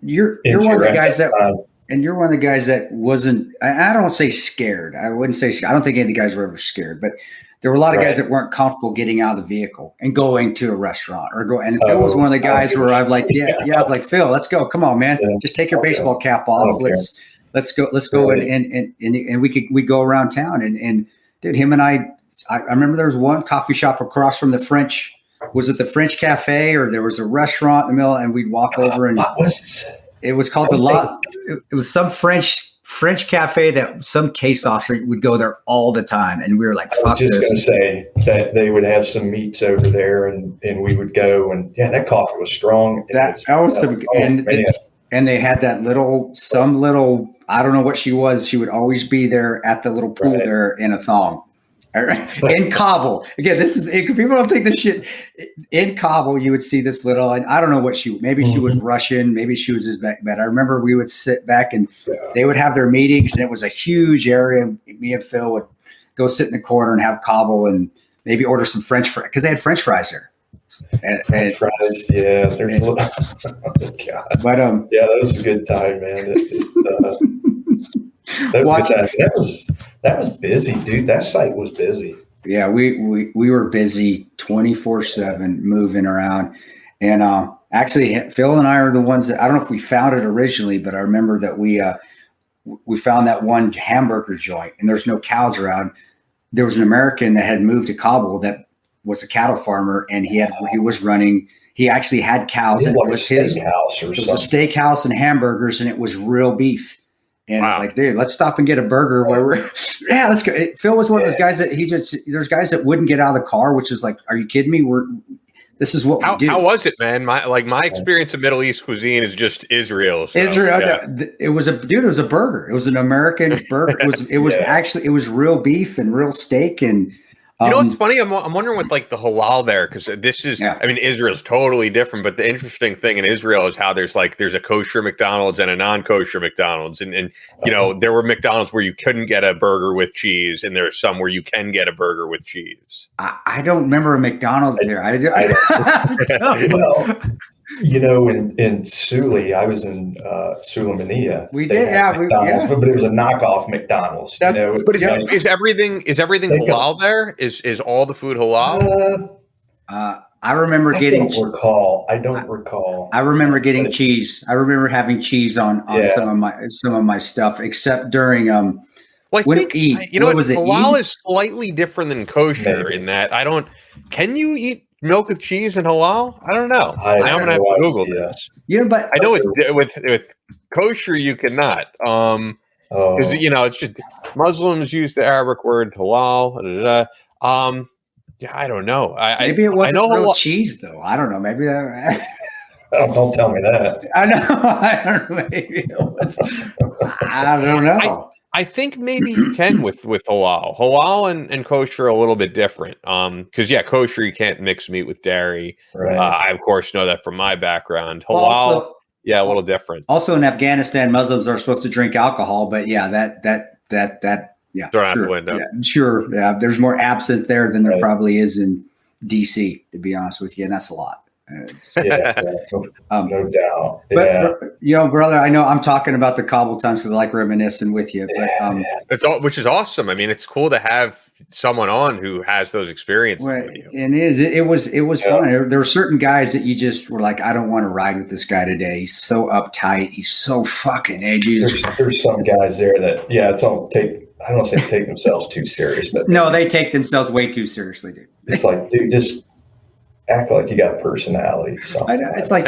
you're one of the guys you're one of the guys that wasn't. I don't say scared. I wouldn't say. I don't think any of the guys were ever scared, but there were a lot of guys that weren't comfortable getting out of the vehicle and going to a restaurant and Phil was one of the guys where I was like, I was like, Phil, let's go. Come on, man. Just take your baseball cap off. Let's go. And we go around town and dude, him and I remember there was one coffee shop across from the French. Was it the French Cafe or there was a restaurant in the middle and we'd walk over and it was called it was some French cafe that some case officer would go there all the time. And we were like, fuck this. I was just going to say that they would have some meets over there and we would go and that coffee was strong. And they had that little, I don't know what she was. She would always be there at the little pool there in a thong. In Kabul. Again, people don't think this shit. In Kabul, you would see this little, and I don't know what she was Russian, maybe she was Uzbek, I remember we would sit back and they would have their meetings and it was a huge area. Me and Phil would go sit in the corner and have Kabul and maybe order some French fries because they had French fries there. French fries. Yeah, there's a little. God. But yeah, that was a good time, man. That was busy, dude. That site was busy. Yeah, we were busy 24/7 moving around, and actually, Phil and I are the ones that I don't know if we found it originally, but I remember that we found that one hamburger joint, and there's no cows around. There was an American that had moved to Kabul that was a cattle farmer, and he actually had cows, and it was his house. It was a steakhouse and hamburgers, and it was real beef. And like, dude, let's stop and get a burger where let's go. Phil was one of those guys that there's guys that wouldn't get out of the car, which is like, are you kidding me? This is what we do. How was it, man? My experience of Middle East cuisine is just Israel. So, Israel. Yeah. It was a burger. It was an American burger. It was actually real beef and real steak. And you know what's funny? I'm wondering with like the halal there, because this is, I mean, Israel's totally different. But the interesting thing in Israel is how there's a kosher McDonald's and a non-kosher McDonald's, and you know, there were McDonald's where you couldn't get a burger with cheese, and there are some where you can get a burger with cheese. I don't remember a McDonald's there. Well, you know, in Suli, I was in Sulaymaniyah. We did, but it was a knockoff McDonald's. You know, but is everything halal there? Is all the food halal? I remember getting. I don't recall. I remember getting cheese. I remember having cheese on some of my stuff, except during Well, I think halal is slightly different than kosher in that can you eat milk with cheese and halal? I don't know. I'm gonna have to Google this. Yeah, but I know it's with kosher you cannot. Because you know, it's just Muslims use the Arabic word halal. Yeah, I don't know. Maybe it wasn't real cheese though. I don't know. Maybe that. Don't tell me that. I know. I don't know. Maybe it was. I don't know. I think maybe you can with halal. Halal and kosher are a little bit different. Because kosher you can't mix meat with dairy. Right. I of course know that from my background. Halal, a little different. Also in Afghanistan, Muslims are supposed to drink alcohol, but that thrown out the window. Yeah, sure. Yeah, there's more absinthe there than there probably is in DC, to be honest with you, and that's a lot. No doubt. But you know, brother, I know I'm talking about the Kabul times because I like reminiscing with you. But which is awesome. I mean, it's cool to have someone on who has those experiences. Well, and it was fun. There were certain guys that you just were like, I don't want to ride with this guy today. He's so uptight. He's so fucking edgy. There's some guys there that I don't say take themselves too serious, but no, they take themselves way too seriously, dude. It's like, dude, just act like you got personality. I know. It's like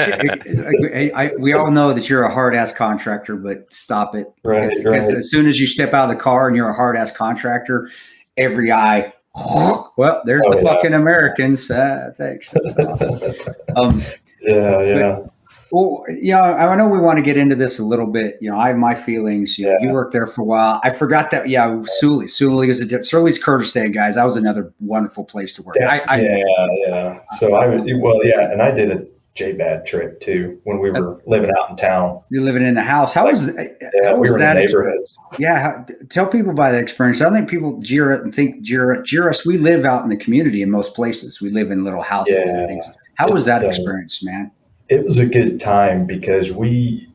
we all know that you're a hard ass contractor, but stop it. Right. Because as soon as you step out of the car and you're a hard ass contractor, every eye. Well, there's the fucking Americans. Thanks. That's awesome. Well, I know we want to get into this a little bit. You know, I have my feelings. You worked there for a while. I forgot that. Yeah, Suli is Suli's Kurdistan, guys. That was another wonderful place to work. So and I did a JBAD trip too when we were living out in town. You're living in the house. How was we were in the neighborhood. Tell people about that experience. I don't think people jeer us. We live out in the community in most places. We live in little houses and things. How was that experience, man? It was a good time because we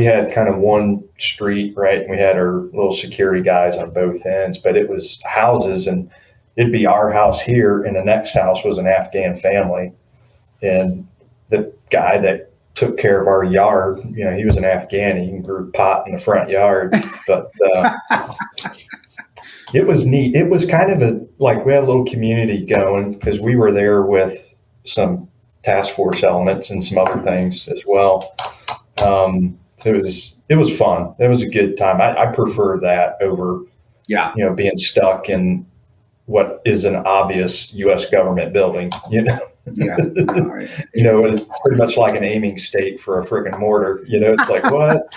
had kind of one street, right? And we had our little security guys on both ends, but it was houses, and it'd be our house here, and the next house was an Afghan family. And the guy that took care of our yard, you know, he was an Afghani and grew pot in the front yard. But it was neat. It was kind of we had a little community going because we were there with some task force elements and some other things as well. It was fun. It was a good time. I prefer that over, being stuck in what is an obvious U.S. government building, you know. You know, it's pretty much like an aiming state for a freaking mortar. You know, it's like, what?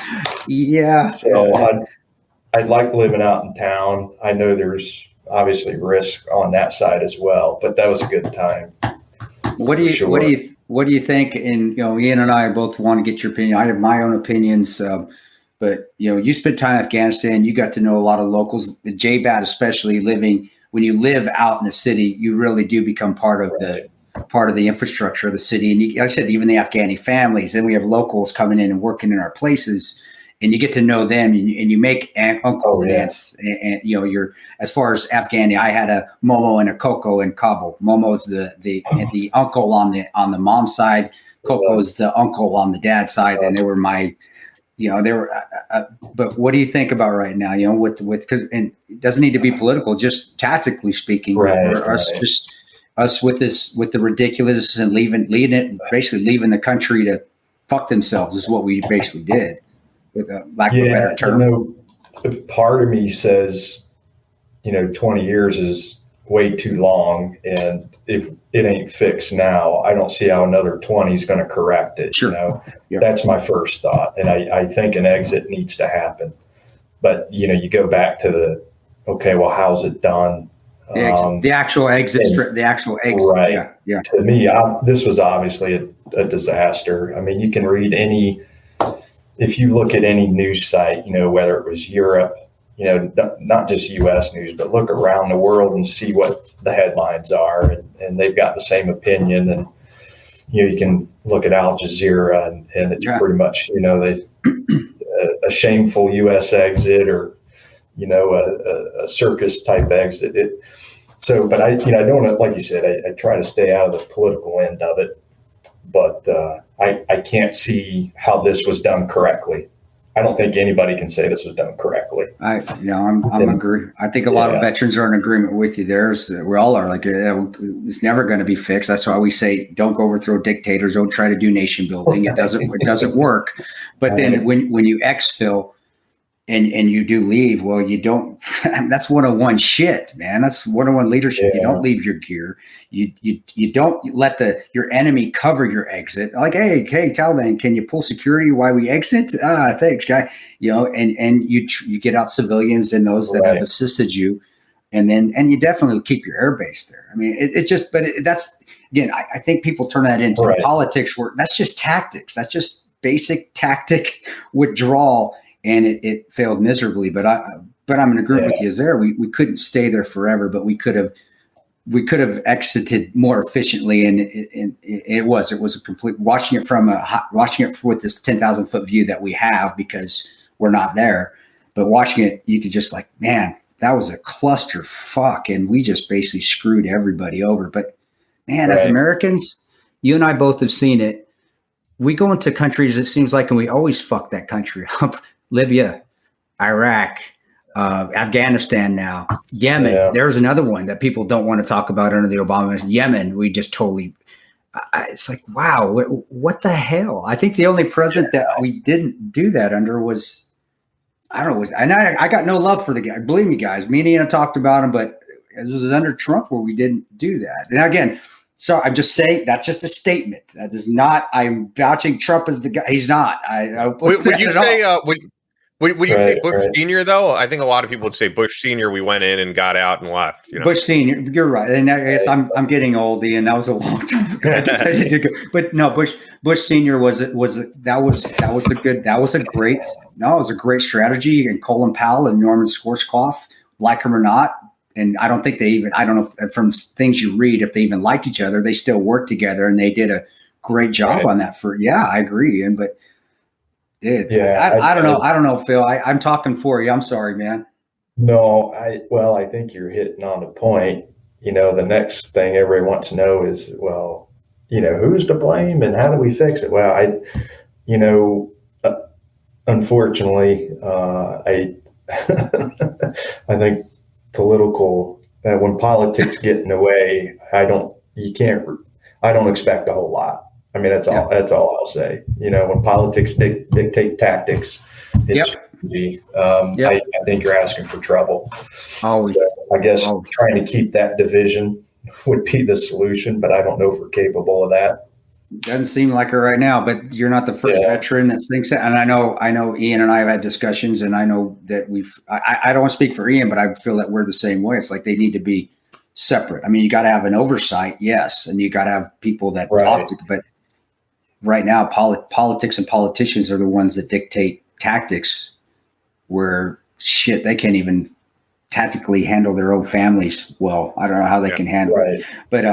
Yeah. So I like living out in town. I know there's obviously risk on that side as well, but that was a good time. What do you think? And you know, Ian and I both want to get your opinion. I have my own opinions, but you know, you spent time in Afghanistan. You got to know a lot of locals. The JBAT, especially when you live out in the city, you really do become part of part of the infrastructure of the city. And like I said, even the Afghani families, then we have locals coming in and working in our places, and you get to know them, and you make uncles and aunts. And you're, as far as Afghani, I had a Momo and a Coco in Kabul. Momo's the uncle on the mom's side. Coco's the uncle on the dad's side, and they were my, they were. But what do you think about right now? With because, and it doesn't need to be political, just tactically speaking, us with the ridiculous and leaving the country to fuck themselves is what we basically did, with a lack of a better term. Part of me says, 20 years is way too long, and if it ain't fixed now, I don't see how another 20 is going to correct it. Sure. That's my first thought, and I think an exit needs to happen. But you go back to well, how's it done? The actual exit. Right. Yeah. To me, this was obviously a disaster. I mean, you can read if you look at any news site, whether it was Europe, not just U.S. news, but look around the world and see what the headlines are, and they've got the same opinion. And you can look at Al Jazeera, and it's pretty much a shameful U.S. exit, or a circus type exit. But I don't, like you said, I try to stay out of the political end of it, but I can't see how this was done correctly. I don't think anybody can say this was done correctly. I'm agree. I think a lot of veterans are in agreement with you. We all are, like, it's never going to be fixed. That's why we say, don't go overthrow dictators. Don't try to do nation building. It doesn't work. But then when you exfil and you do leave, well, you don't. That's 101 shit, man. That's 101 leadership. You don't leave your gear. You don't let your enemy cover your exit. Like, hey, Taliban, can you pull security while we exit? Thanks, guy. And you get out civilians and those that have assisted you, and you definitely keep your air base there. I mean, that's again. I think people turn that into politics, where that's just tactics. That's just basic tactic withdrawal. And it failed miserably, but I'm in agreement with you there. We couldn't stay there forever, but we could have exited more efficiently. And it was a complete watching it with this 10,000 foot view that we have, because we're not there. But watching it, you could just like, man, that was a cluster fuck, and we just basically screwed everybody over. But man, as Americans, you and I both have seen it. We go into countries, it seems like, and we always fuck that country up. Libya, Iraq, Afghanistan now, Yemen. Yeah. There's another one that people don't want to talk about under the Obama administration. Yemen, we just totally, it's like, wow, what the hell? I think the only president that we didn't do that under was, I don't know, I got no love for the guy. Believe me, guys, me and Ian talked about him, but it was under Trump where we didn't do that. And again, so I'm just saying, that's just a statement. That is not, I'm vouching Trump as the guy. He's not. Would you say, would you say Bush Senior though? I think a lot of people would say Bush Senior. We went in and got out and left. Bush Senior, you're right, and I'm getting old, and that was a long time ago. But no, Bush Senior was a great strategy. And Colin Powell and Norman Schwarzkopf, like him or not, and I don't think I don't know if, from things you read, if they even liked each other. They still worked together, and they did a great job on that. I agree, Ian, but. I don't know. I don't know, Phil. I'm talking for you. I'm sorry, man. No, I think you're hitting on the point. The next thing everybody wants to know is, well, who's to blame and how do we fix it? Well, unfortunately, I think when politics get in the way, I don't expect a whole lot. I mean, that's all I'll say. When politics dictate tactics, it's I think you're asking for trouble. Always. So I guess trying to keep that division would be the solution, but I don't know if we're capable of that. Doesn't seem like it right now, but you're not the first veteran that thinks that. And I know Ian and I have had discussions, and I know that I don't want to speak for Ian, but I feel that we're the same way. It's like they need to be separate. I mean, you got to have an oversight, yes, and you got to have people that talk to, but right now, politics and politicians are the ones that dictate tactics, where shit, they can't even tactically handle their own families well. I don't know how they can handle it. But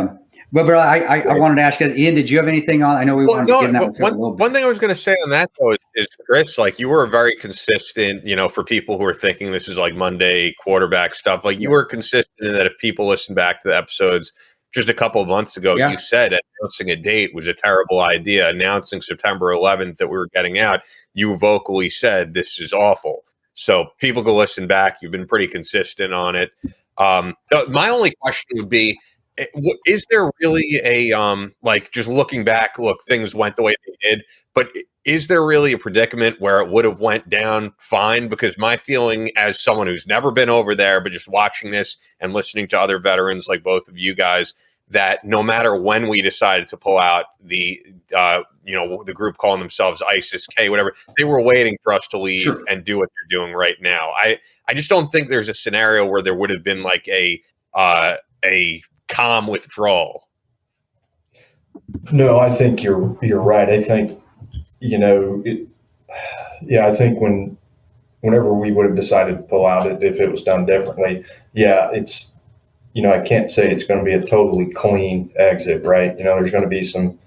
But I wanted to ask you, Ian, did you have anything on? I know we wanted to get in that one thing I was going to say on that though is Chris, like you were very consistent, for people who are thinking this is like Monday quarterback stuff, like you were consistent in that if people listen back to the episodes just a couple of months ago, you said announcing a date was a terrible idea. Announcing September 11th that we were getting out, you vocally said this is awful. So people go listen back. You've been pretty consistent on it. My only question would be, is there really a like just looking back, look, things went the way they did, but is there really a predicament where it would have went down fine? Because my feeling as someone who's never been over there, but just watching this and listening to other veterans like both of you guys, that no matter when we decided to pull out the group calling themselves ISIS-K, whatever, they were waiting for us to leave and do what they're doing right now. I just don't think there's a scenario where there would have been like a calm withdrawal. No, I think you're right. I think, I think whenever we would have decided to pull out if it was done differently, it's, I can't say it's going to be a totally clean exit, right? There's going to be some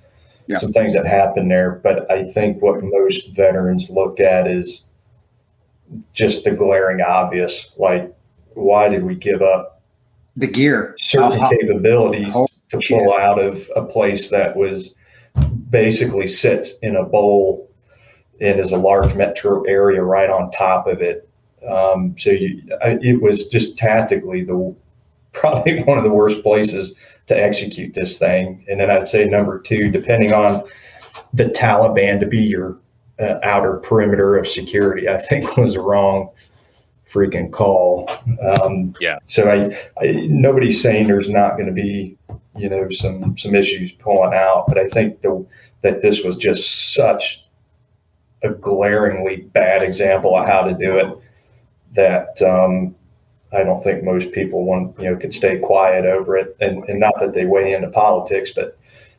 things that happen there, but I think what most veterans look at is just the glaring obvious, like, why did we give up the gear, certain capabilities to pull out of a place that was basically sits in a bowl and is a large metro area right on top of it. It was just tactically probably one of the worst places to execute this thing. And then I'd say number two, depending on the Taliban to be your outer perimeter of security, I think was a wrong freaking call. So nobody's saying there's not going to be, some issues pulling out, but I think that this was just such a glaringly bad example of how to do it that I don't think most people could stay quiet over it. And not that they weigh into politics, but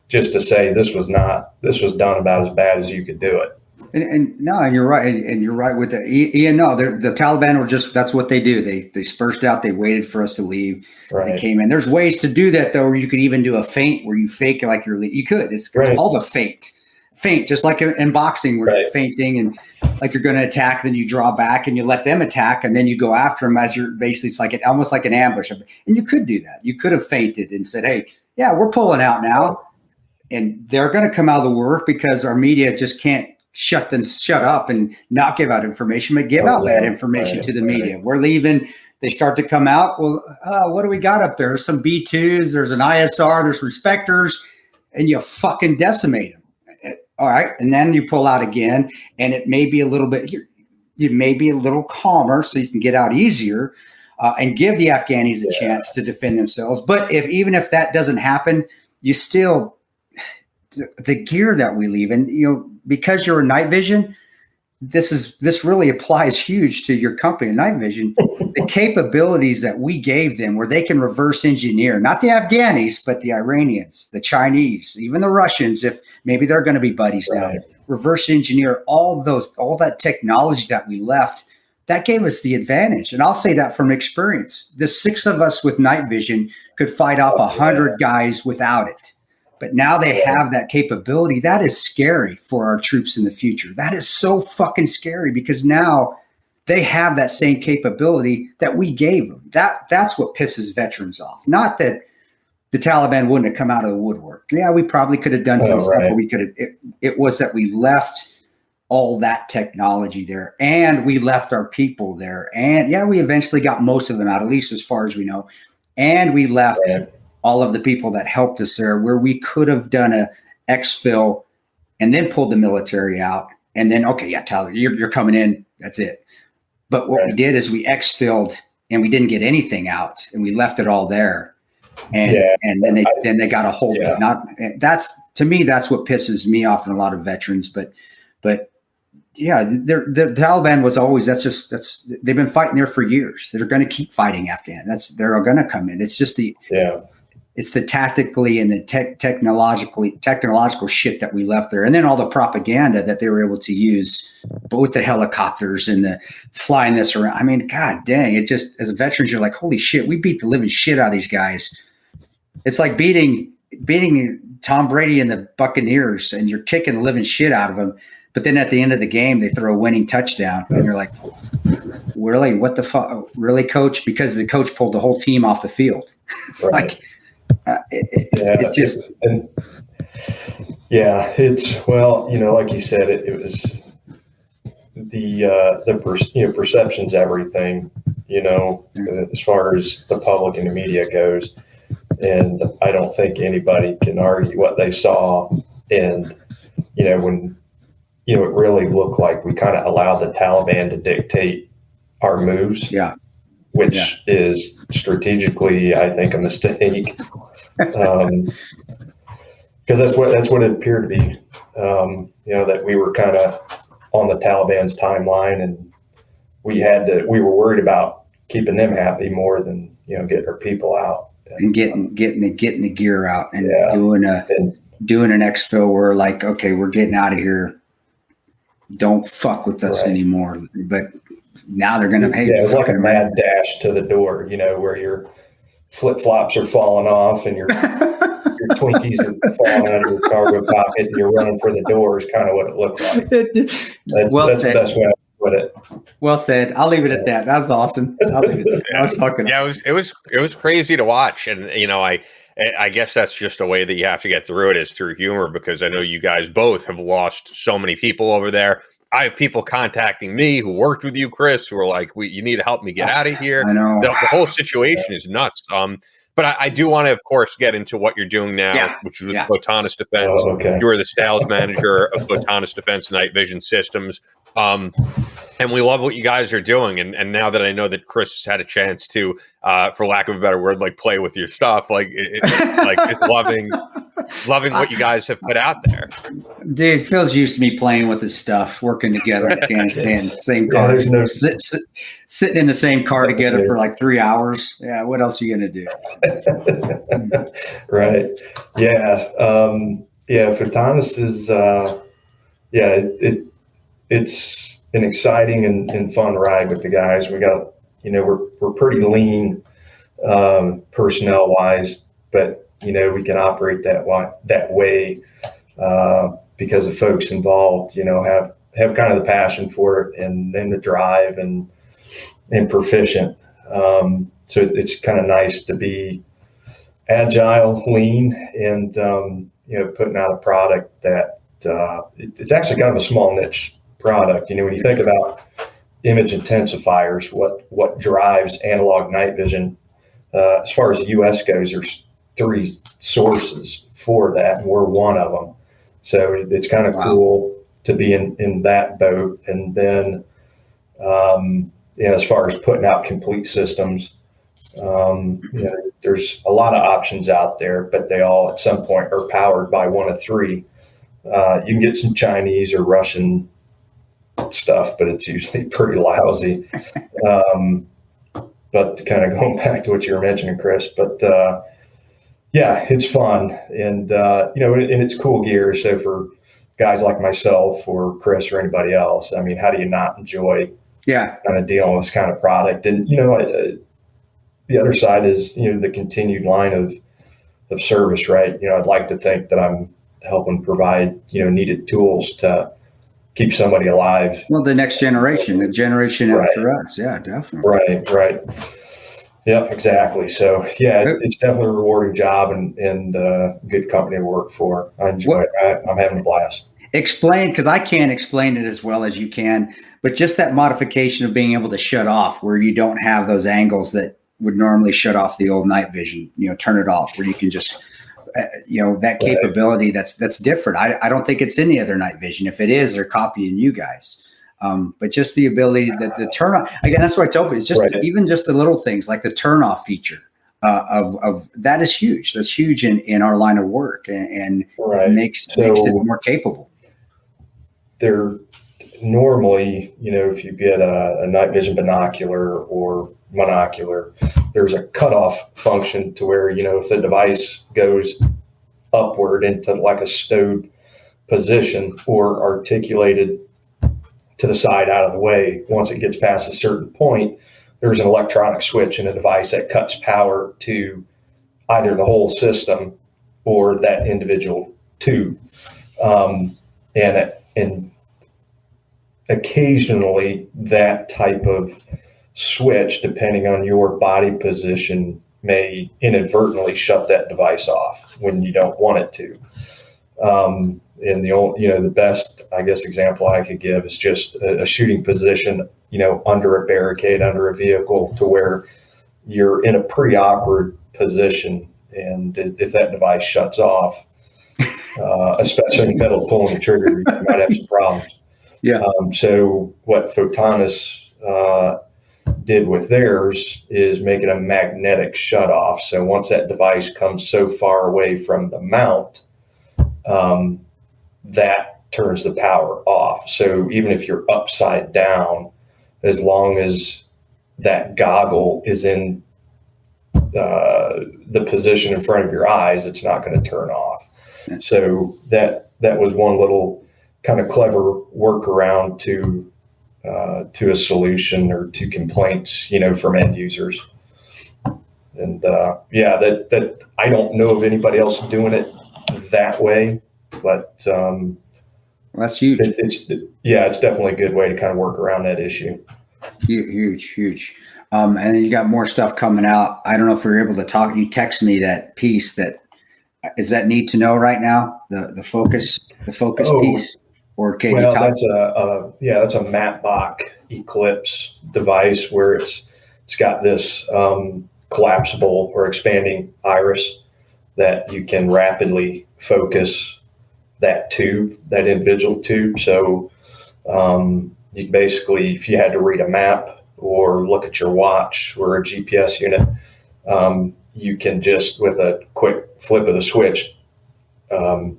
just to say this was done about as bad as you could do it. And you're right. And you're right with Ian. No, the Taliban were that's what they do. They dispersed out. They waited for us to leave. Right. They came in. There's ways to do that though, where you could even do a feint where you fake like you're leaving. You could. It's called a feint. Feint, just like in boxing where you're feinting and like you're going to attack, then you draw back and you let them attack, and then you go after them as you're basically, it's like almost like an ambush. And you could do that. You could have feinted and said, hey, we're pulling out now. And they're going to come out of the work because our media just can't shut up and not give out information, but give out bad information to the media. We're leaving. They start to come out. Well, what do we got up there? There's some B2s. There's an ISR. There's respecters. And you fucking decimate them. All right. And then you pull out again, and it may be a little bit, you may be a little calmer so you can get out easier and give the Afghanis a chance to defend themselves. But even if that doesn't happen, you still, the gear that we leave, and because you're a night vision, this really applies huge to your company, Night Vision. The capabilities that we gave them, where they can reverse engineer, not the Afghanis, but the Iranians, the Chinese, even the Russians, if maybe they're going to be buddies now, reverse engineer all that technology that we left, that gave us the advantage. And I'll say that from experience. The 6 of us with Night Vision could fight off 100 guys without it. But now they have that capability. That is scary for our troops in the future. That is so fucking scary because now they have that same capability that we gave them. That's what pisses veterans off. Not that the Taliban wouldn't have come out of the woodwork. Yeah, we probably could have done some stuff, but we could have. It was that we left all that technology there, and we left our people there. And we eventually got most of them out, at least as far as we know. And we left all of the people that helped us there, where we could have done a exfil and then pulled the military out. And then, Tyler, you're coming in. That's it. But what we did is we exfilled and we didn't get anything out, and we left it all there. And then they got a hold of it. That's, to me, that's what pisses me off in a lot of veterans. But the Taliban was always, they've been fighting there for years. They're going to keep fighting Afghan. They're going to come in. It's just it's the tactically and the technological shit that we left there. And then all the propaganda that they were able to use, but with the helicopters and the flying this around. I mean, God dang, it just, as a veteran, you're like, holy shit, we beat the living shit out of these guys. It's like beating beating Tom Brady and the Buccaneers, and you're kicking the living shit out of them. But then at the end of the game, they throw a winning touchdown, and you're like, really? What the fuck? Really, coach? Because the coach pulled the whole team off the field. It's like, it just. It's, well, like you said, it was the perception's everything, as far as the public and the media goes. And I don't think anybody can argue what they saw. And, when, it really looked like we kind of allowed the Taliban to dictate our moves, which is strategically, I think, a mistake. Because that's what it appeared to be, that we were kind of on the Taliban's timeline, and we were worried about keeping them happy more than, getting our people out and getting the gear out and doing an exfil where like, okay, we're getting out of here. Don't fuck with us anymore. But now they're going to, it was like a mad dash to the door, where your flip-flops are falling off and your Twinkies are falling out of your cargo pocket and you're running for the door is kind of what it looked like. That's the best way to put it. Well said. I'll leave it at that. That was awesome. I'll leave it at that. I was fucking. Yeah, it was crazy to watch, and I guess that's just the way that you have to get through it, is through humor, because I know you guys both have lost so many people over there. I have people contacting me who worked with you, Chris, who are like, you need to help me get out of here. I know. The whole situation is nuts. But I do want to, of course, get into what you're doing now, which is with Photonis Defense. Oh, okay. You are the sales manager of Photonis Defense Night Vision Systems. And we love what you guys are doing. And now that I know that Chris has had a chance to, for lack of a better word, like play with your stuff, like it's loving what you guys have put out there. Dude, Phil's used to me playing with his stuff, working together in Afghanistan, same car, sitting in the same car together for like 3 hours. Yeah, what else are you gonna do? Right. Yeah. Photonis is it's an exciting and fun ride with the guys. We got, we're pretty lean personnel wise, but we can operate that way because the folks involved, have kind of the passion for it and the drive and proficient. So it's kind of nice to be agile, lean, and putting out a product that it's actually kind of a small niche product. When you think about image intensifiers, what drives analog night vision, as far as the U.S. goes, there's 3 sources for that, and we're one of them. So it's kind of cool to be in that boat. And then, as far as putting out complete systems, there's a lot of options out there, but they all at some point are powered by one of 3. You can get some Chinese or Russian stuff, but it's usually pretty lousy. But kind of going back to what you were mentioning, Chris, but it's fun, and and it's cool gear. So for guys like myself or Chris or anybody else, I mean, how do you not enjoy kind of dealing with this kind of product? And the other side is the continued line of service, right? I'd like to think that I'm helping provide needed tools to keep somebody alive. Well, the next generation, after us. Yeah, definitely. Right. Yeah, exactly. So it's definitely a rewarding job and good company to work for. I enjoy it. I'm having a blast. Explain, because I can't explain it as well as you can, but just that modification of being able to shut off where you don't have those angles that would normally shut off the old night vision, turn it off where you can just, that capability that's different. I don't think it's any other night vision. If it is, they're copying you guys. But just the ability that the turn off, again, that's what I told you. It's just even just the little things like the turn off feature of that is huge. That's huge in our line of work and makes it more capable. They're normally, if you get a night vision binocular or monocular, there's a cutoff function to where, if the device goes upward into like a stowed position or articulated to the side out of the way, once it gets past a certain point, there's an electronic switch in a device that cuts power to either the whole system or that individual tube. And occasionally that type of switch, depending on your body position, may inadvertently shut that device off when you don't want it to. And the best, I guess, example I could give is just a shooting position, under a barricade, under a vehicle, to where you're in a pretty awkward position. And if that device shuts off, especially in the middle of pulling the trigger, you might have some problems. Yeah. So what Photonis did with theirs is make it a magnetic shutoff. So once that device comes so far away from the mount, that turns the power off. So even if you're upside down, as long as that goggle is in the position in front of your eyes, it's not going to turn off. So that was one little kind of clever workaround to a solution or to complaints, from end users. And that I don't know of anybody else doing it that way, but that's huge. It's definitely a good way to kind of work around that issue. Huge. And then you got more stuff coming out. I don't know if you're able to talk. You text me that piece. That is that need to know right now. The focus piece, or can you talk? That's a Mattbach Eclipse device where it's got this collapsible or expanding iris that you can rapidly focus that individual tube. So you basically, if you had to read a map or look at your watch or a GPS unit, you can just, with a quick flip of the switch, you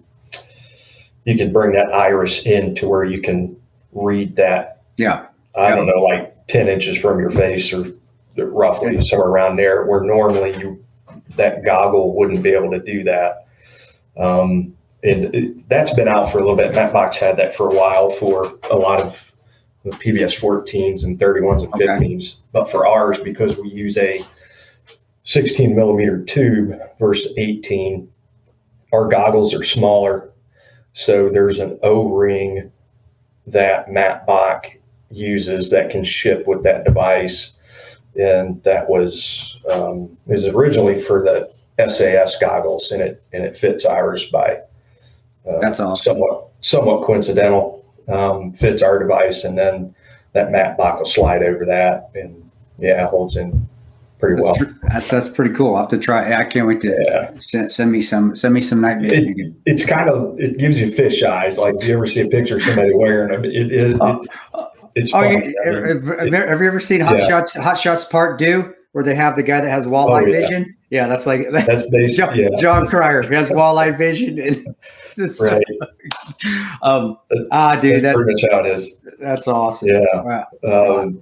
can bring that iris in to where you can read that. Yeah. I don't know, like 10 inches from your face, or roughly somewhere around there, where normally that goggle wouldn't be able to do that. And that's been out for a little bit. Mattbach's had that for a while for a lot of the PVS 14s and 31s and 15s. But for ours, because we use a 16 millimeter tube versus 18, our goggles are smaller. So there's an O-ring that Mattbach uses that can ship with that device. And that was originally for the SAS goggles, and it fits ours by that's awesome. Somewhat coincidental. Fits our device, and then that Mattbach will slide over that, and holds in pretty well. That's pretty cool. I'll have to try. I can't wait to send me some night vision. It gives you fish eyes. Like if you ever see a picture of somebody wearing them, it's fun. Have you ever seen Hot Shots Part 2, where they have the guy that has walleye vision? Yeah, that's based, John Cryer. He has walleye vision. And right. Dude, that's pretty much how it is. That's awesome. Yeah. Wow.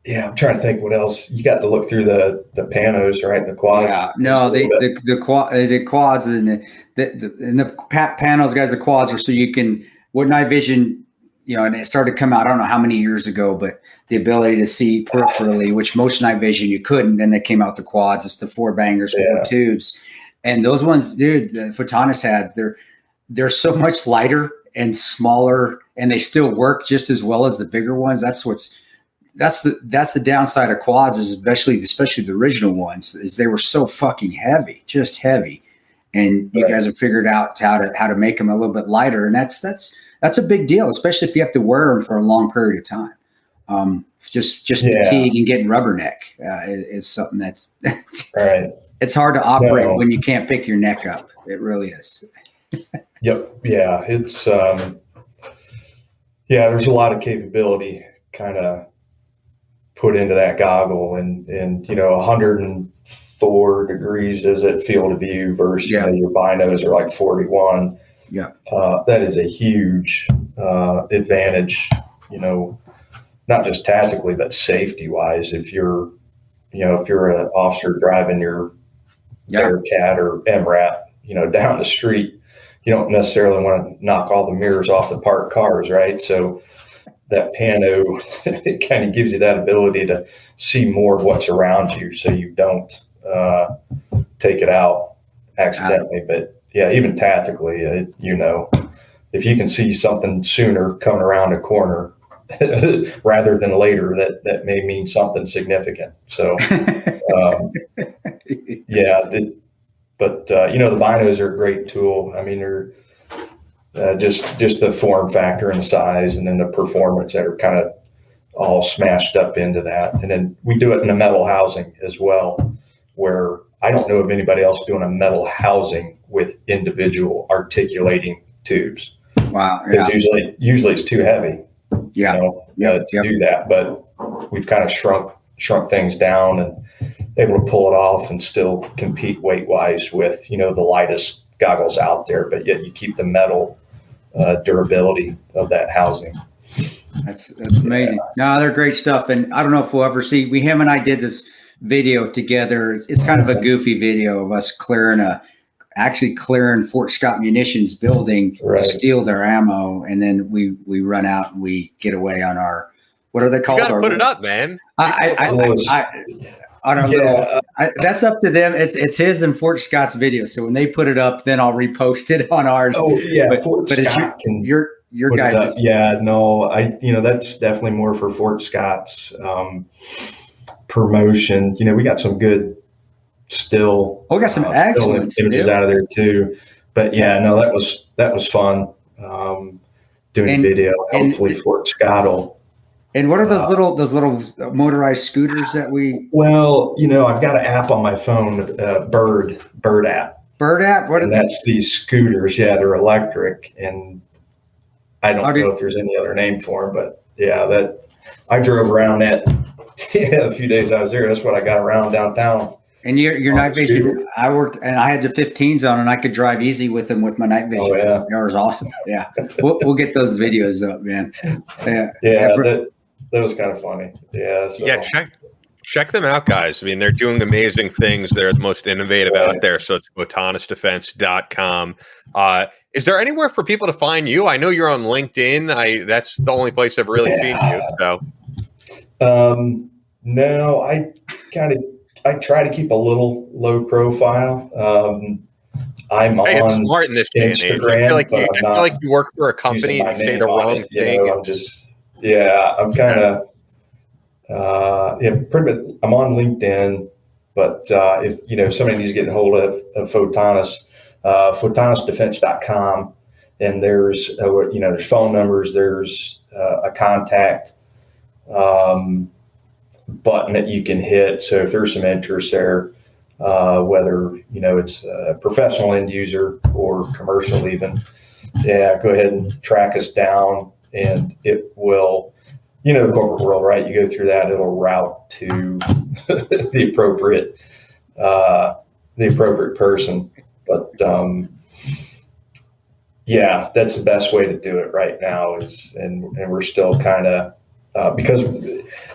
I'm trying to think what else. You got to look through the panos, right? The quad. Yeah. No, the quads and the panos, guys. The quads are so you can night vision. And it started to come out, I don't know how many years ago, but the ability to see peripherally, which most night vision you couldn't. Then they came out the quads. It's the 4 bangers, 4 tubes. And those ones, dude, the Photonis heads, they're so much lighter and smaller, and they still work just as well as the bigger ones. That's the downside of quads, is especially the original ones, is they were so fucking heavy, just heavy. And you guys have figured out how to make them a little bit lighter. And that's a big deal, especially if you have to wear them for a long period of time. Just fatigue and getting rubberneck is something that's right. It's hard to operate when you can't pick your neck up. It really is. Yep. Yeah. It's there's a lot of capability kind of put into that goggle, and 104 degrees is at field of view versus your binos are like 41. Yeah. That is a huge advantage, not just tactically, but safety wise. If you're an officer driving your Bearcat or MRAT, down the street, you don't necessarily want to knock all the mirrors off the parked cars, right? So that pano, it kind of gives you that ability to see more of what's around you, so you don't take it out accidentally. But yeah, even tactically, if you can see something sooner coming around a corner rather than later, that may mean something significant. So, but the binos are a great tool. I mean, they're just the form factor and the size, and then the performance that are kind of all smashed up into that. And then we do it in a metal housing as well, where I don't know of anybody else doing a metal housing with individual articulating tubes. Wow. Yeah. Usually it's too heavy. Yeah. To do that, but we've kind of shrunk things down and able to pull it off and still compete weight wise with, the lightest goggles out there, but yet you keep the metal durability of that housing. That's amazing. No, they're great stuff. And I don't know if we'll ever see, him and I did this video together. It's kind of a goofy video of us clearing Fort Scott Munitions building to steal their ammo. And then we run out and we get away on our, what are they called? You gotta put it up, man. I don't know. That's up to them. It's his and Fort Scott's video. So when they put it up, then I'll repost it on ours. Oh yeah, Fort Scott can your guys. Yeah, no, that's definitely more for Fort Scott's promotion. We got some good still. We got some excellent images out of there too. But yeah, no, that was fun. Doing video. Hopefully Fort Scott will. And what are those little motorized scooters that we? Well, I've got an app on my phone, Bird app. Bird app? What? And that's these scooters. Yeah, they're electric, and I don't know if there's any other name for them, but yeah, that I drove around that. Yeah, a few days I was there. That's what I got around downtown. And your night vision, I worked and I had the 15s on, and I could drive easy with them with my night vision. Oh, yeah. That was awesome. Yeah, we'll get those videos up, man. Yeah. That was kind of funny. Yeah. So. Yeah. Check them out, guys. I mean, they're doing amazing things. They're the most innovative out there. So it's botanisdefense.com. Is there anywhere for people to find you? I know you're on LinkedIn. That's the only place I've really seen you. So. No, I try to keep a little low profile. I'm on smart in this day and age. I feel like you work for a company and say the wrong thing. I'm kind of, pretty much. I'm on LinkedIn, but if somebody needs to get a hold of Photonis, photonisdefense.com, and there's there's phone numbers, there's a contact button that you can hit. So if there's some interest there, whether it's a professional end user or commercial, even, go ahead and track us down. And it will, the corporate world, right? You go through that, it'll route to the appropriate person. But that's the best way to do it right now and we're still kind of, because,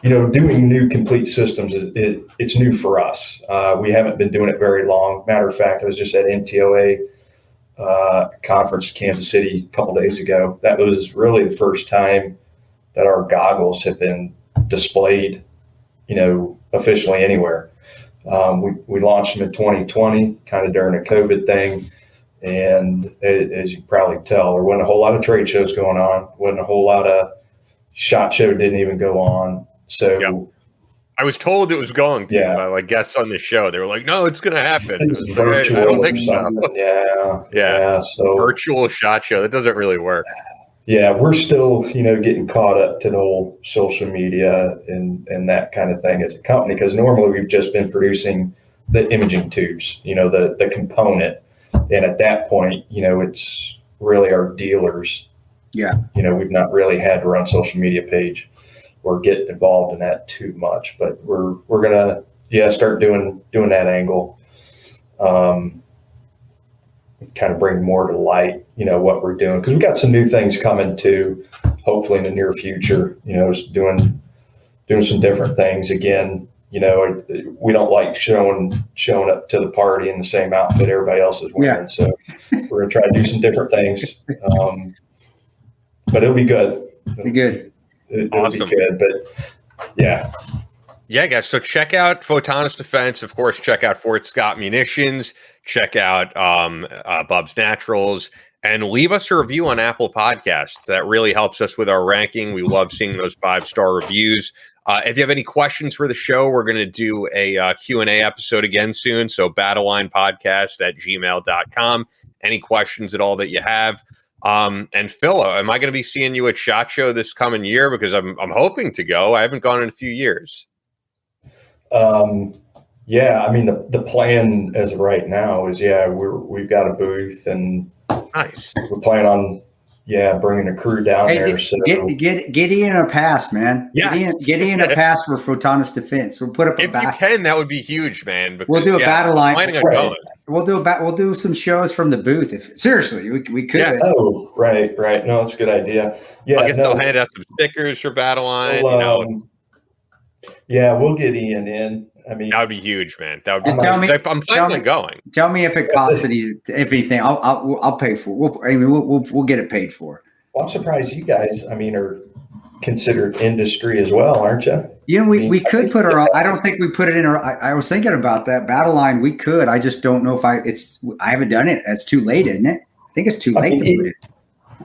doing new complete systems, it's new for us. We haven't been doing it very long. Matter of fact, I was just at NTOA conference in Kansas City a couple days ago. That was really the first time that our goggles have been displayed, officially anywhere. We launched them in 2020, kind of during a COVID thing. And as you can probably tell, there wasn't a whole lot of trade shows going on. Wasn't a whole lot of SHOT Show didn't even go on. So yep. I was told it was going to by guests on the show. They were like, "No, it's going to happen." It's virtual. I don't think so. Yeah. So virtual SHOT Show, that doesn't really work. Yeah, we're still, getting caught up to the whole social media and that kind of thing as a company, because normally we've just been producing the imaging tubes, the component, and at that point, it's really our dealers. Yeah. We've not really had to run social media page or get involved in that too much, but we're gonna start doing that angle, kind of bring more to light, what we're doing, because we got some new things coming too, hopefully in the near future. Doing some different things again. We don't like showing up to the party in the same outfit everybody else is wearing, so we're gonna try to do some different things, but it'll be good. Be good. it'll be good. But yeah. Yeah, guys. So check out Photonus Defense. Of course, check out Fort Scott Munitions. Check out Bub's Naturals. And leave us a review on Apple Podcasts. That really helps us with our ranking. We love seeing those 5-star reviews. If you have any questions for the show, we're going to do a Q&A episode again soon. So Battleline Podcast at gmail.com. Any questions at all that you have. And Phil, am I going to be seeing you at SHOT Show this coming year? Because I'm hoping to go. I haven't gone in a few years. Yeah, I mean, the plan as of right now is, we've got a booth and nice. We're planning on, bringing a crew down there. So get Ian a pass, man. Yeah. Get Ian a pass for Photonus Defense. We'll put up if you can, that would be huge, man. Because, we'll do a battle line. Planning on going. We'll do some shows from the booth. Seriously, we could. Yeah. Oh, right. No, that's a good idea. Yeah, I guess they'll hand out some stickers for Battleline. We'll get Ian in. I mean, that would be huge, man. That would be. Just tell me. I'm planning on going. Tell me if it costs anything. I'll pay for. We'll get it paid for. Well, I'm surprised you guys. I mean, are considered industry as well, aren't you? Yeah, we could put our own. I don't think we put it in our. I was thinking about that Battleline. We could. I just don't know if I haven't done it. It's too late, isn't it? I think it's too late to put it.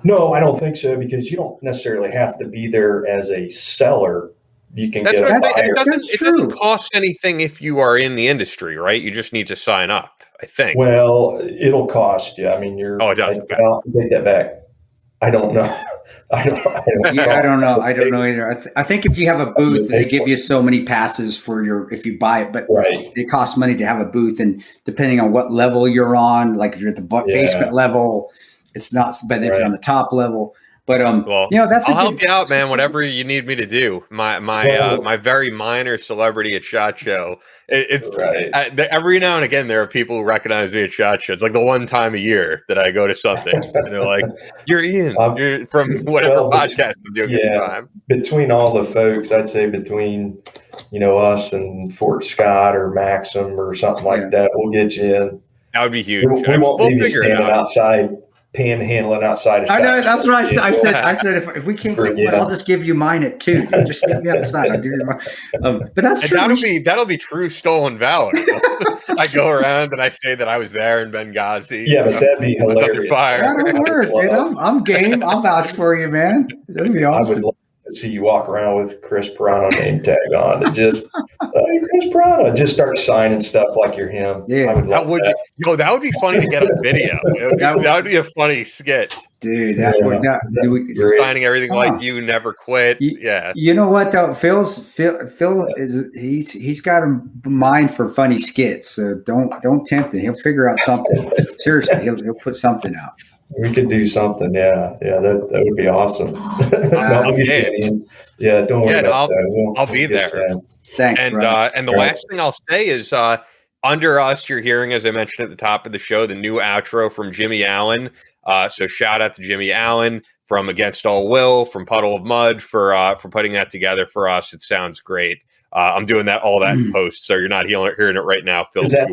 No, I don't think so, because you don't necessarily have to be there as a seller. You can get a buyer. It doesn't cost anything if you are in the industry, right? You just need to sign up, I think. Well, it'll cost you. I mean, it does. I'll take that back. I don't know. I don't know. I don't know either. I think if you have a booth, they give you so many passes for if you buy it, but it costs money to have a booth, and depending on what level you're on, like if you're at the basement level, it's not better if you're on the top level. But that's. I'll help you out, man. Whatever you need me to do. My very minor celebrity at SHOT Show. It's every now and again there are people who recognize me at SHOT Show. It's like the one time a year that I go to something, and they're like, "You're Ian. You're from whatever podcast I'm doing at the time." Between all the folks, I'd say between us and Fort Scott or Maxim or something like that, we'll get you in. That would be huge. We won't leave you standing outside. Panhandling outside of I know, that's what I said. I said if we can't get one, I'll just give you mine at 2. Just get me outside. I'll give you mine. But that's true. That'll be true stolen valor. I go around and I say that I was there in Benghazi. Yeah, but that'd be hilarious. That'll work, dude. I'm game. I'll vouch for you, man. That'd be awesome. I would love to see you walk around with Chris Pirano name tag on and just Chris Pirano, just start signing stuff like you're him. Yeah, that would be funny to get on video. That would be a funny skit, dude. You're signing everything like you never quit. You know what though? Phil is he's got a mind for funny skits. So don't tempt him. He'll figure out something. Seriously, he'll put something out. We could do something. Yeah, that would be awesome. Don't worry about that. I'll be there. Thanks. And the last thing I'll say is under us, you're hearing, as I mentioned at the top of the show, the new outro from Jimmy Allen. So shout out to Jimmy Allen from Against All Will, from Puddle of Mud for putting that together for us. It sounds great. I'm doing all that in post, so you're not hearing it right now, Phil. Is that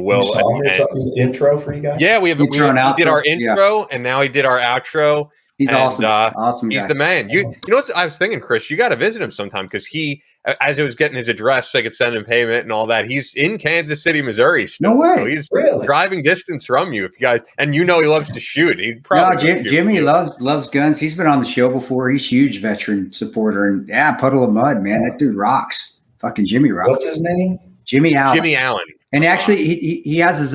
intro for you guys? Yeah, we did our intro, and now he did our outro. He's awesome. Awesome guy. He's the man. You know what I was thinking, Chris? You got to visit him sometime, because he, as I was getting his address, so I could send him payment and all that. He's in Kansas City, Missouri. Still. No way. So he's driving distance from you. If you guys, and he loves to shoot. He'd probably Jimmy loves guns. He's been on the show before. He's a huge veteran supporter, and Puddle of Mud, man, that dude rocks. Fucking Jimmy rocks. What's his name? Jimmy Allen. Jimmy Allen. And actually, he has his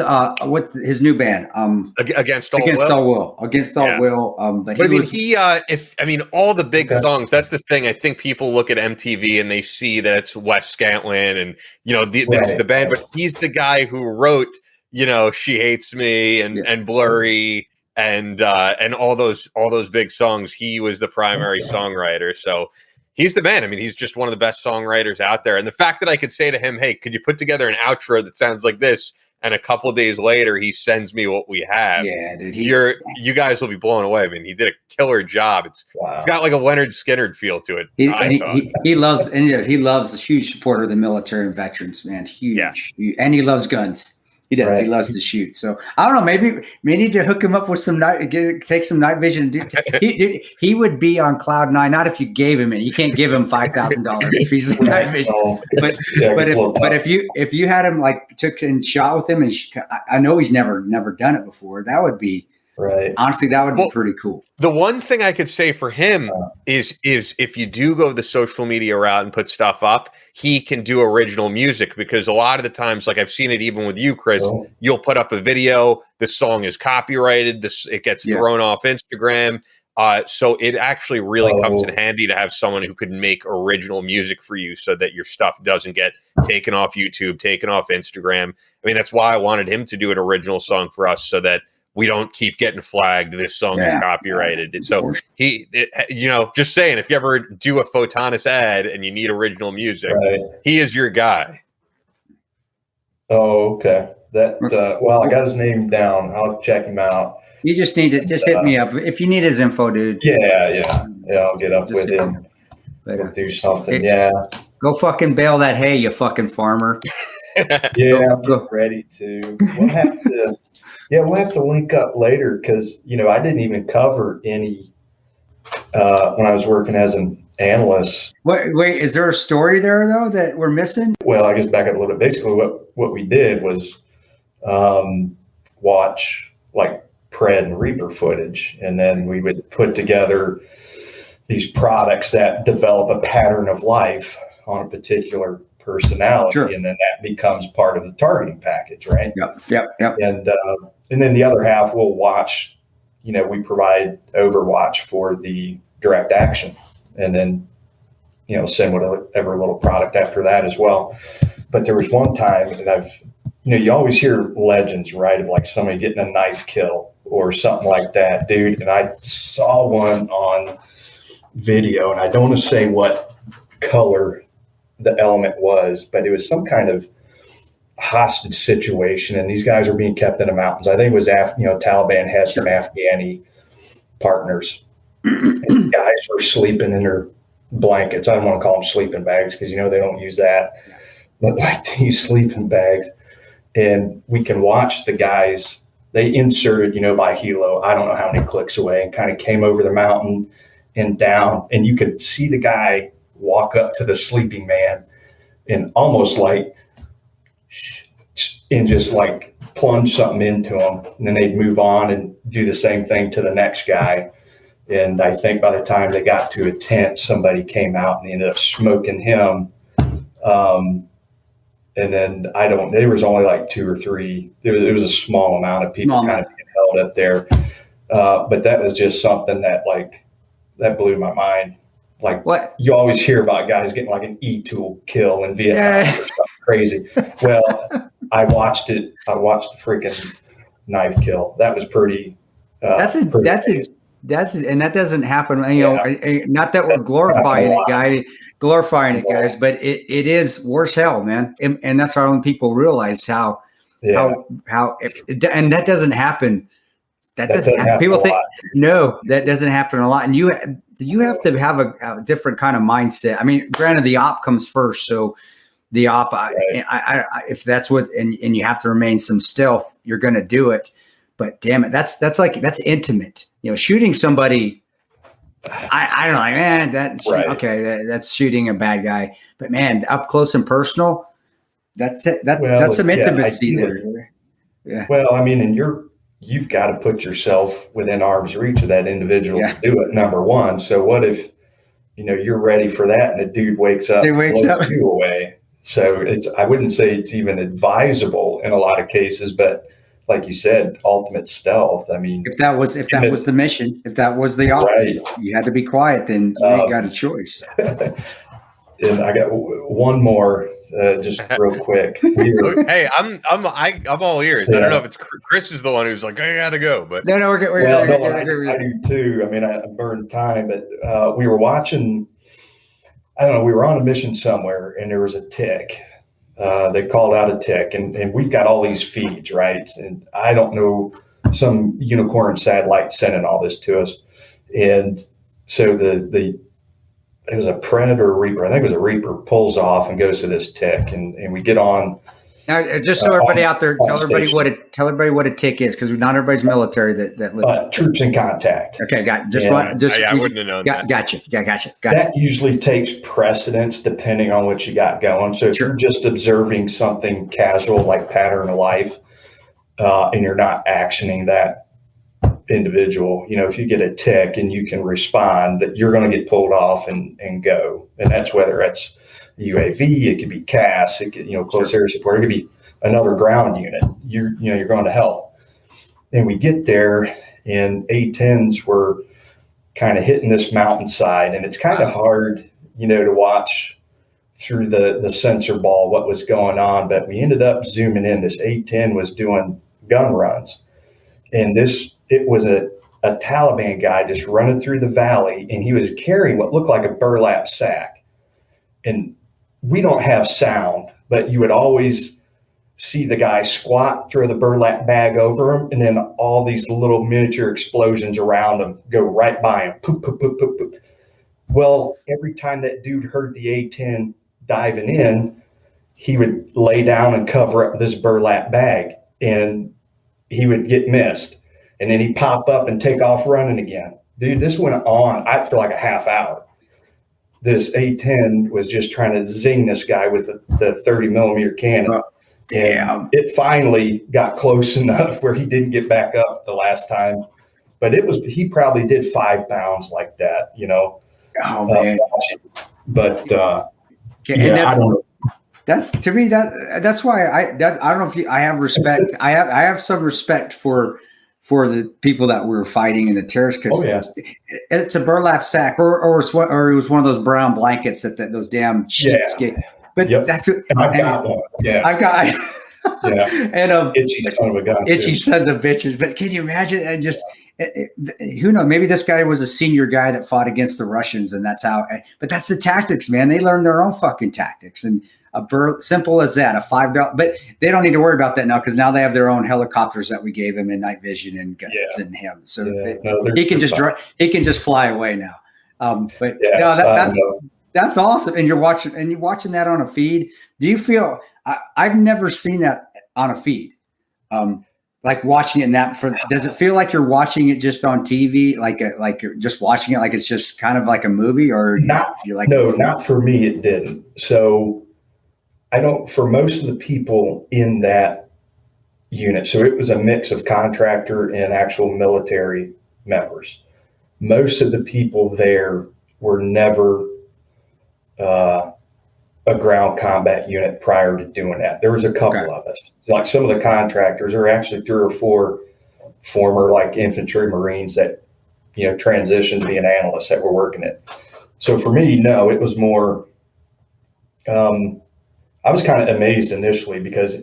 new band, Against All Will. But all the big songs. That's the thing. I think people look at MTV and they see that it's Wes Scantlin and this is the band, but he's the guy who wrote She Hates Me and Blurry and all those big songs. He was the primary songwriter. So he's the man. I mean, he's just one of the best songwriters out there. And the fact that I could say to him, "Hey, could you put together an outro that sounds like this?" And a couple of days later, he sends me what we have. Yeah, dude. You guys will be blown away. I mean, he did a killer job. It's got like a Leonard Skinner feel to it. He loves a huge supporter of the military and veterans, man. Huge. And he loves guns. He does. Right. He loves to shoot. So I don't know. Maybe we need to hook him up with some take some night vision. He would be on cloud 9. Not if you gave him it. You can't give him $5,000 piece of night vision. But if you had him like took and shot with him, and I know he's never done it before. That would be right. Honestly, that would be pretty cool. The one thing I could say for him is if you do go the social media route and put stuff up, he can do original music, because a lot of the times, like I've seen it even with you, Chris, you'll put up a video, the song is copyrighted, it gets thrown off Instagram. So it actually really comes in handy to have someone who could make original music for you so that your stuff doesn't get taken off YouTube, taken off Instagram. I mean, that's why I wanted him to do an original song for us, so that we don't keep getting flagged. This song is copyrighted. And so just saying, if you ever do a Photonus ad and you need original music, he is your guy. Oh, okay. I got his name down. I'll check him out. You just need to hit me up if you need his info, dude. Yeah. I'll get up with him. We'll do something. Go fucking bale that hay, you fucking farmer. I'm ready to. We'll have to link up later, because I didn't even cover any when I was working as an analyst. Wait, is there a story there though that we're missing? Well, I guess back up a little bit. Basically, what we did was watch like Pred and Reaper footage, and then we would put together these products that develop a pattern of life on a particular personality, and then that becomes part of the targeting package, right? Yep. And then the other half we'll watch. We provide Overwatch for the direct action, and then send whatever little product after that as well. But there was one time that you always hear legends, right, of like somebody getting a knife kill or something like that, dude. And I saw one on video, and I don't want to say what color the element was, but it was some kind of hostage situation, and these guys were being kept in the mountains. I think it was Taliban had some Afghani partners, and guys were sleeping in their blankets. I don't want to call them sleeping bags, because they don't use that, but like these sleeping bags. And we can watch the guys. They inserted by helo, I don't know how many clicks away, and kind of came over the mountain and down, and you could see the guy walk up to the sleeping man and almost like and just like plunge something into him, and then they'd move on and do the same thing to the next guy. And I think by the time they got to a tent, somebody came out and ended up smoking him. And then there was only like 2 or 3. There was a small amount of people kind of being held up there. But that was just something that blew my mind. Like, what? You always hear about guys getting like an E-tool kill in Vietnam or something crazy. Well, I watched it. I watched the freaking knife kill. That was pretty. That's and that doesn't happen. Not that we're glorifying it, guys, but it is worse hell, man. And that's how only people realize how and that doesn't happen. That doesn't happen. People think that doesn't happen a lot. And you have to have a different kind of mindset. I mean, granted, the op comes first, so the op, if that's what, and you have to remain some stealth, you're going to do it. But damn it, that's intimate. Shooting somebody, I don't know, like, man, that's shooting a bad guy. But man, up close and personal, that's some intimacy there. Yeah. Well, I mean, and you've got to put yourself within arm's reach of that individual to do it, number one. So what if, you're ready for that and a dude wakes up and blows you away? So I wouldn't say it's even advisable in a lot of cases, but like you said, ultimate stealth. I mean, if that was the mission, if that was the op, you had to be quiet, then you ain't got a choice. And I got one more, just real quick. Hey, I'm all ears. I don't know if it's Chris is the one who's like, I gotta go, but no, we're good. I do too. I mean, I burned time, but we were watching. I don't know. We were on a mission somewhere, and there was a tick. They called out a tick, and we've got all these feeds, right? And I don't know, some unicorn satellite sending all this to us, and so it was a Pred or a Reaper. I think it was a Reaper, pulls off and goes to this tick, and we get on Now, just so everybody out there, tell everybody what a TIC is, because not everybody's military that lives. Troops in contact. Okay, got it. I wouldn't have known that. Gotcha. That usually takes precedence depending on what you got going. So if you're just observing something casual like pattern of life, and you're not actioning that individual, if you get a TIC and you can respond, that you're going to get pulled off and go. And that's whether it's UAV, it could be CAS, it could, close air support, it could be another ground unit. You're going to help. And we get there, and A-10s were kind of hitting this mountainside, and it's kind of hard, to watch through the sensor ball what was going on. But we ended up zooming in. This A-10 was doing gun runs, and it was a Taliban guy just running through the valley, and he was carrying what looked like a burlap sack. And we don't have sound, but you would always see the guy squat, throw the burlap bag over him, and then all these little miniature explosions around him go right by him. Poop, poop, poop, poop, poop. Well, every time that dude heard the A-10 diving in, he would lay down and cover up this burlap bag, and he would get missed. And then he'd pop up and take off running again. Dude, this went on, for like a half hour. This A-10 was just trying to zing this guy with the 30 millimeter cannon. And it finally got close enough where he didn't get back up the last time. But he probably did 5 pounds like that, Oh, man. But I don't know. That's, to me, that's why I don't know if I have respect. I have some respect for the people that were fighting in the terrorist, because it's a burlap sack, or it was one of those brown blankets that those damn sheets get. But that's it. I've got one. Yeah, I've got. And itchy son of a gun. Itchy sons of bitches. But can you imagine? And just who knows? Maybe this guy was a senior guy that fought against the Russians, and that's how. But that's the tactics, man. They learn their own fucking tactics, and simple as that. A $5, but they don't need to worry about that now, because now they have their own helicopters that we gave him, and night vision and guns in him, so he can just fly away now. That's awesome. And you're watching that on a feed. Do you feel? I've never seen that on a feed. Like watching it does it feel like you're watching it just on TV, like you're just watching it, like it's just kind of like a movie, or not? No, not for me. It didn't. So for most of the people in that unit, so it was a mix of contractor and actual military members. Most of the people there were never a ground combat unit prior to doing that. There was a couple of us. Like some of the contractors are actually 3 or 4 former like infantry Marines that, transitioned to be an analyst that were working it. So for me, no, it was more, I was kind of amazed initially because,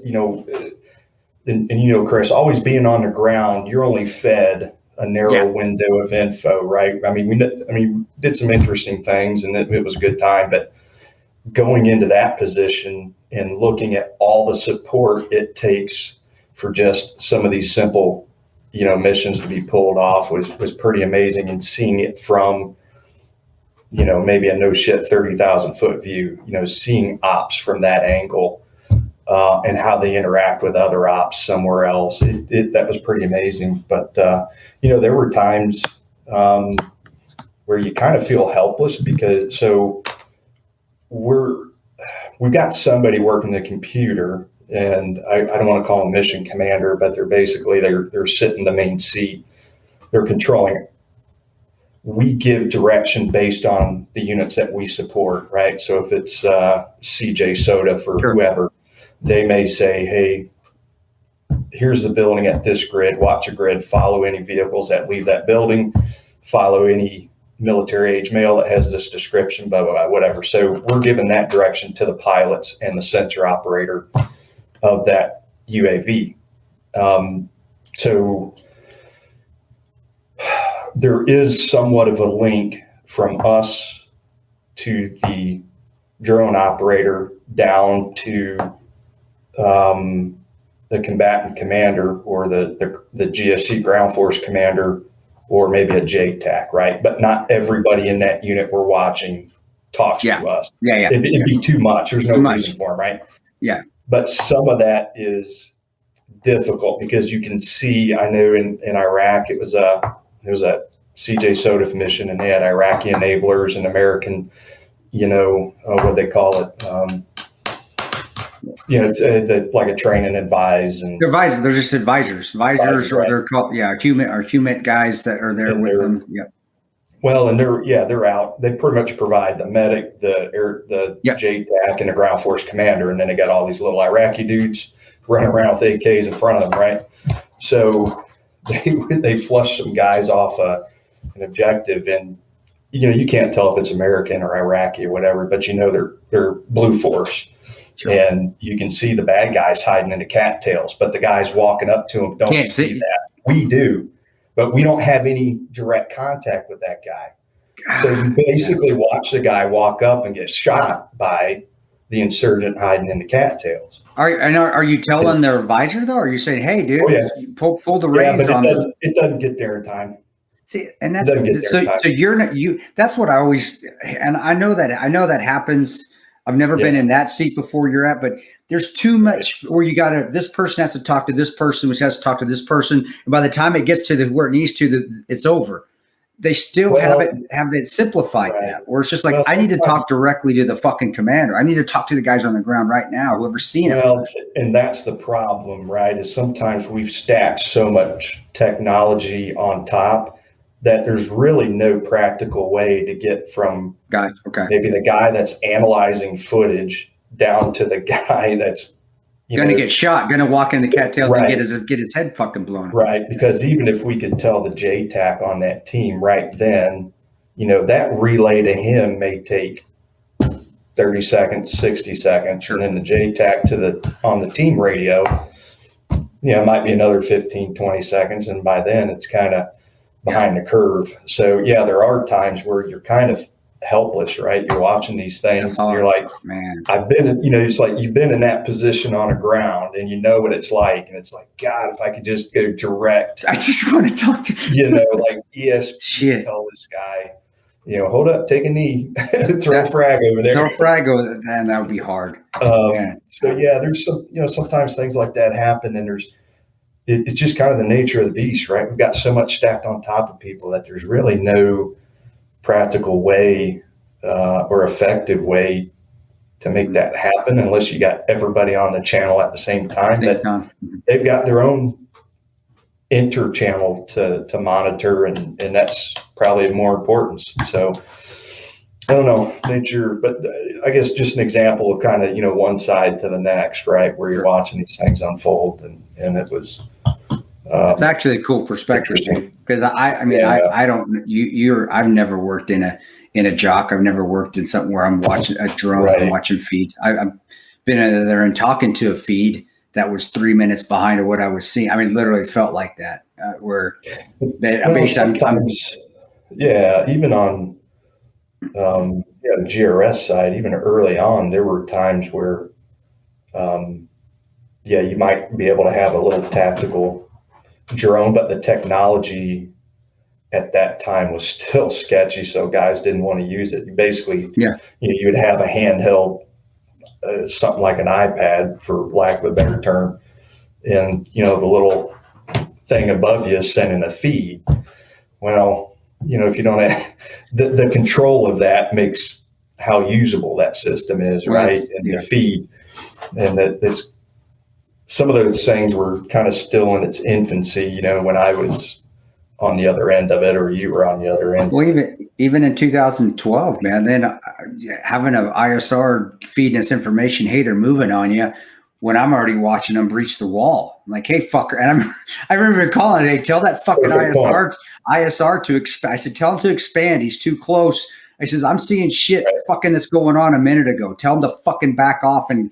Chris, always being on the ground, you're only fed a narrow window of info, right? I mean, we did some interesting things, and it was a good time, but going into that position and looking at all the support it takes for just some of these simple, missions to be pulled off was pretty amazing. And seeing it from, maybe a no shit 30,000 foot view, seeing ops from that angle, and how they interact with other ops somewhere else. That was pretty amazing. But, there were times where you kind of feel helpless because we've got somebody working the computer, and I don't want to call them mission commander, but they're sitting in the main seat. They're controlling it. We give direction based on the units that we support, right? So if it's CJ Soda for whoever, they may say, hey, here's the building at this grid, watch a grid, follow any vehicles that leave that building, follow any military age male that has this description, blah, blah, blah, whatever. So we're giving that direction to the pilots and the sensor operator of that UAV. So there is somewhat of a link from us to the drone operator down to the combatant commander or the GFC ground force commander, or maybe a JTAC, right? But not everybody in that unit we're watching talks to us. Yeah. It'd be too much. There's no reason for them, right? Yeah. but some of that is difficult because you can see, I know in Iraq, it was a CJ Sodif mission, and they had Iraqi enablers and American, what they call it. It's like a train and advise, and they're advisors. They're just advisors, right. or they're called, human guys that are there with them. Yeah. Well, and they're out. They pretty much provide the medic, the JTAC, and the ground force commander, and then they got all these little Iraqi dudes running around with AKs in front of them, right? So they flushed some guys off an objective, and you can't tell if it's American or Iraqi or whatever, but they're Blue Force. Sure. And you can see the bad guys hiding into cattails, but the guys walking up to them don't see that. We do, but we don't have any direct contact with that guy. So you basically watch the guy walk up and get shot by the insurgent hiding in the cattails. Are you telling their advisor though? Or are you saying, "Hey, dude, pull the reins but on this"? It doesn't get there in time. See, and that's so you're not you. That's what I always, and I know that happens. I've never been in that seat before you're at, but there's too much where this person has to talk to this person, which has to talk to this person. And by the time it gets to where it needs to, it's over. They still have it simplified that, where it's just like, I need to talk directly to the fucking commander. I need to talk to the guys on the ground right now, whoever's seen it. And that's the problem, right? Is sometimes we've stacked so much technology on top that there's really no practical way to get from maybe the guy that's analyzing footage down to the guy that's going to get shot, going to walk in the cattails and get his head fucking blown. Right, because even if we could tell the JTAC on that team right then, that relay to him may take 30 seconds, 60 seconds, and then the JTAC on the team radio, it might be another 15, 20 seconds, and by then it's kind of behind the curve. So there are times where you're kind of helpless, right? You're watching these things and you're like, man, I've been, it's like you've been in that position on the ground and you know what it's like. And it's like, God, if I could just go direct. I just want to talk to like ESP, tell this guy, hold up, take a knee, throw a frag over there. Throw a frag over there, man, that would be hard. So there's some, sometimes things like that happen, and it's just kind of the nature of the beast, right? We've got so much stacked on top of people that there's really no practical way or effective way to make that happen unless you got everybody on the channel at the same time. They've got their own inter-channel to monitor, and that's probably of more importance. So I don't know, nature, but I guess just an example of kind of, one side to the next, right? Where you're watching these things unfold, and it was. It's actually a cool perspective, because I don't. I've never worked in a jock. I've never worked in something where I'm watching a drone. I'm watching feeds. I've been in there and talking to a feed that was 3 minutes behind of what I was seeing. I mean, literally felt like that. Even on the GRS side, even early on, there were times where, you might be able to have a little tactical drone, but the technology at that time was still sketchy, so guys didn't want to use it. Basically, you would have a handheld, something like an iPad, for lack of a better term, and the little thing above you is sending a feed. Well, if you don't have the control of that, makes how usable that system is, right? And the feed, and that it's. Some of those things were kind of still in its infancy, when I was on the other end of it, or you were on the other end. Well, even in 2012, man, then having an ISR feeding us information, hey, they're moving on you, when I'm already watching them breach the wall. I'm like, hey, fucker. And I remember calling, hey, tell that fucking ISR to expand. I said, tell him to expand. He's too close. I says, I'm seeing shit fucking that's going on a minute ago. Tell him to fucking back off and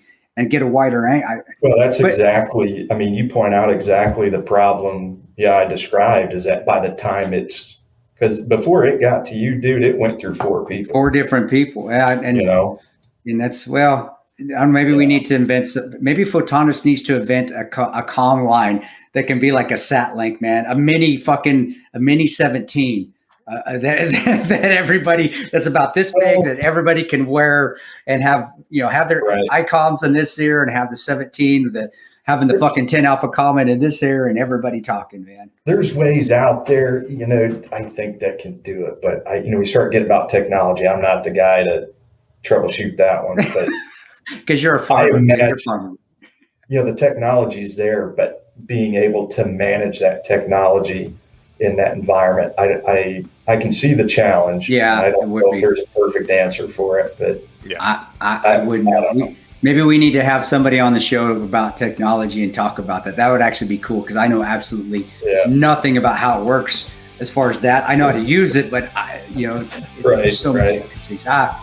get a wider angle. Exactly. I mean, you point out exactly the problem. I described is that by the time because before it got to you, dude, it went through 4 people. 4 different people. And that's, maybe we need to invent, maybe Photonus needs to invent a comm line that can be like a sat link, man, a mini 17 that everybody that's about this big that everybody can wear and have their icons in this ear and have the 17 having the fucking 10 alpha comment in this ear and everybody talking, man. There's ways out there, I think that can do it, but we start getting about technology. I'm not the guy to troubleshoot that one, but because you're a farmer. The technology's there, but being able to manage that technology in that environment, I can see the challenge. Yeah, I don't know if there's a perfect answer for it, but I wouldn't know. Maybe we need to have somebody on the show about technology and talk about that. That would actually be cool because I know absolutely nothing about how it works as far as that. I know how to use it, but there's so many differences. That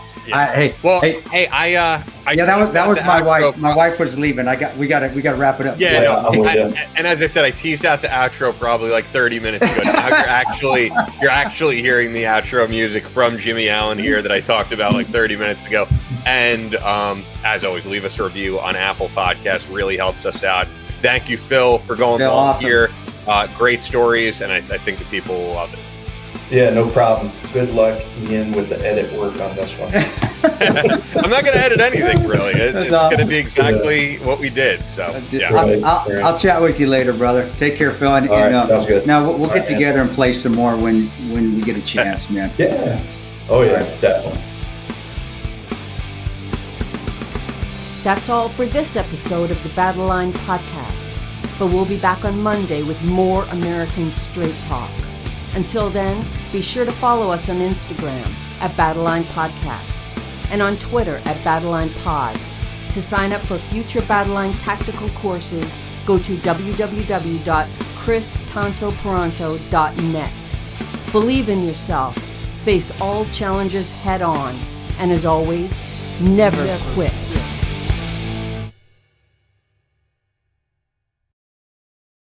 was my wife. My wife was leaving. We gotta wrap it up. And as I said, I teased out the outro probably like 30 minutes ago. Now you're actually hearing the outro music from Jimmy Allen here that I talked about like 30 minutes ago. And as always, leave us a review on Apple Podcasts. Really helps us out. Thank you, Phil, for going long here. Great stories, and I think the people will love it. Yeah, no problem. Good luck, Ian, with the edit work on this one. I'm not going to edit anything, really. It's going to be exactly what we did. So, I'll chat with you later, brother. Take care, Phil. And, sounds good. Now, we'll get together and play some more when we get a chance, man. Yeah. Oh, yeah, definitely. That's all for this episode of the Battleline Podcast. But we'll be back on Monday with more American Straight Talk. Until then, be sure to follow us on Instagram at Battleline Podcast and on Twitter at Battleline Pod. To sign up for future Battleline tactical courses, go to www.christantoperanto.net. Believe in yourself, face all challenges head on, and as always, never quit.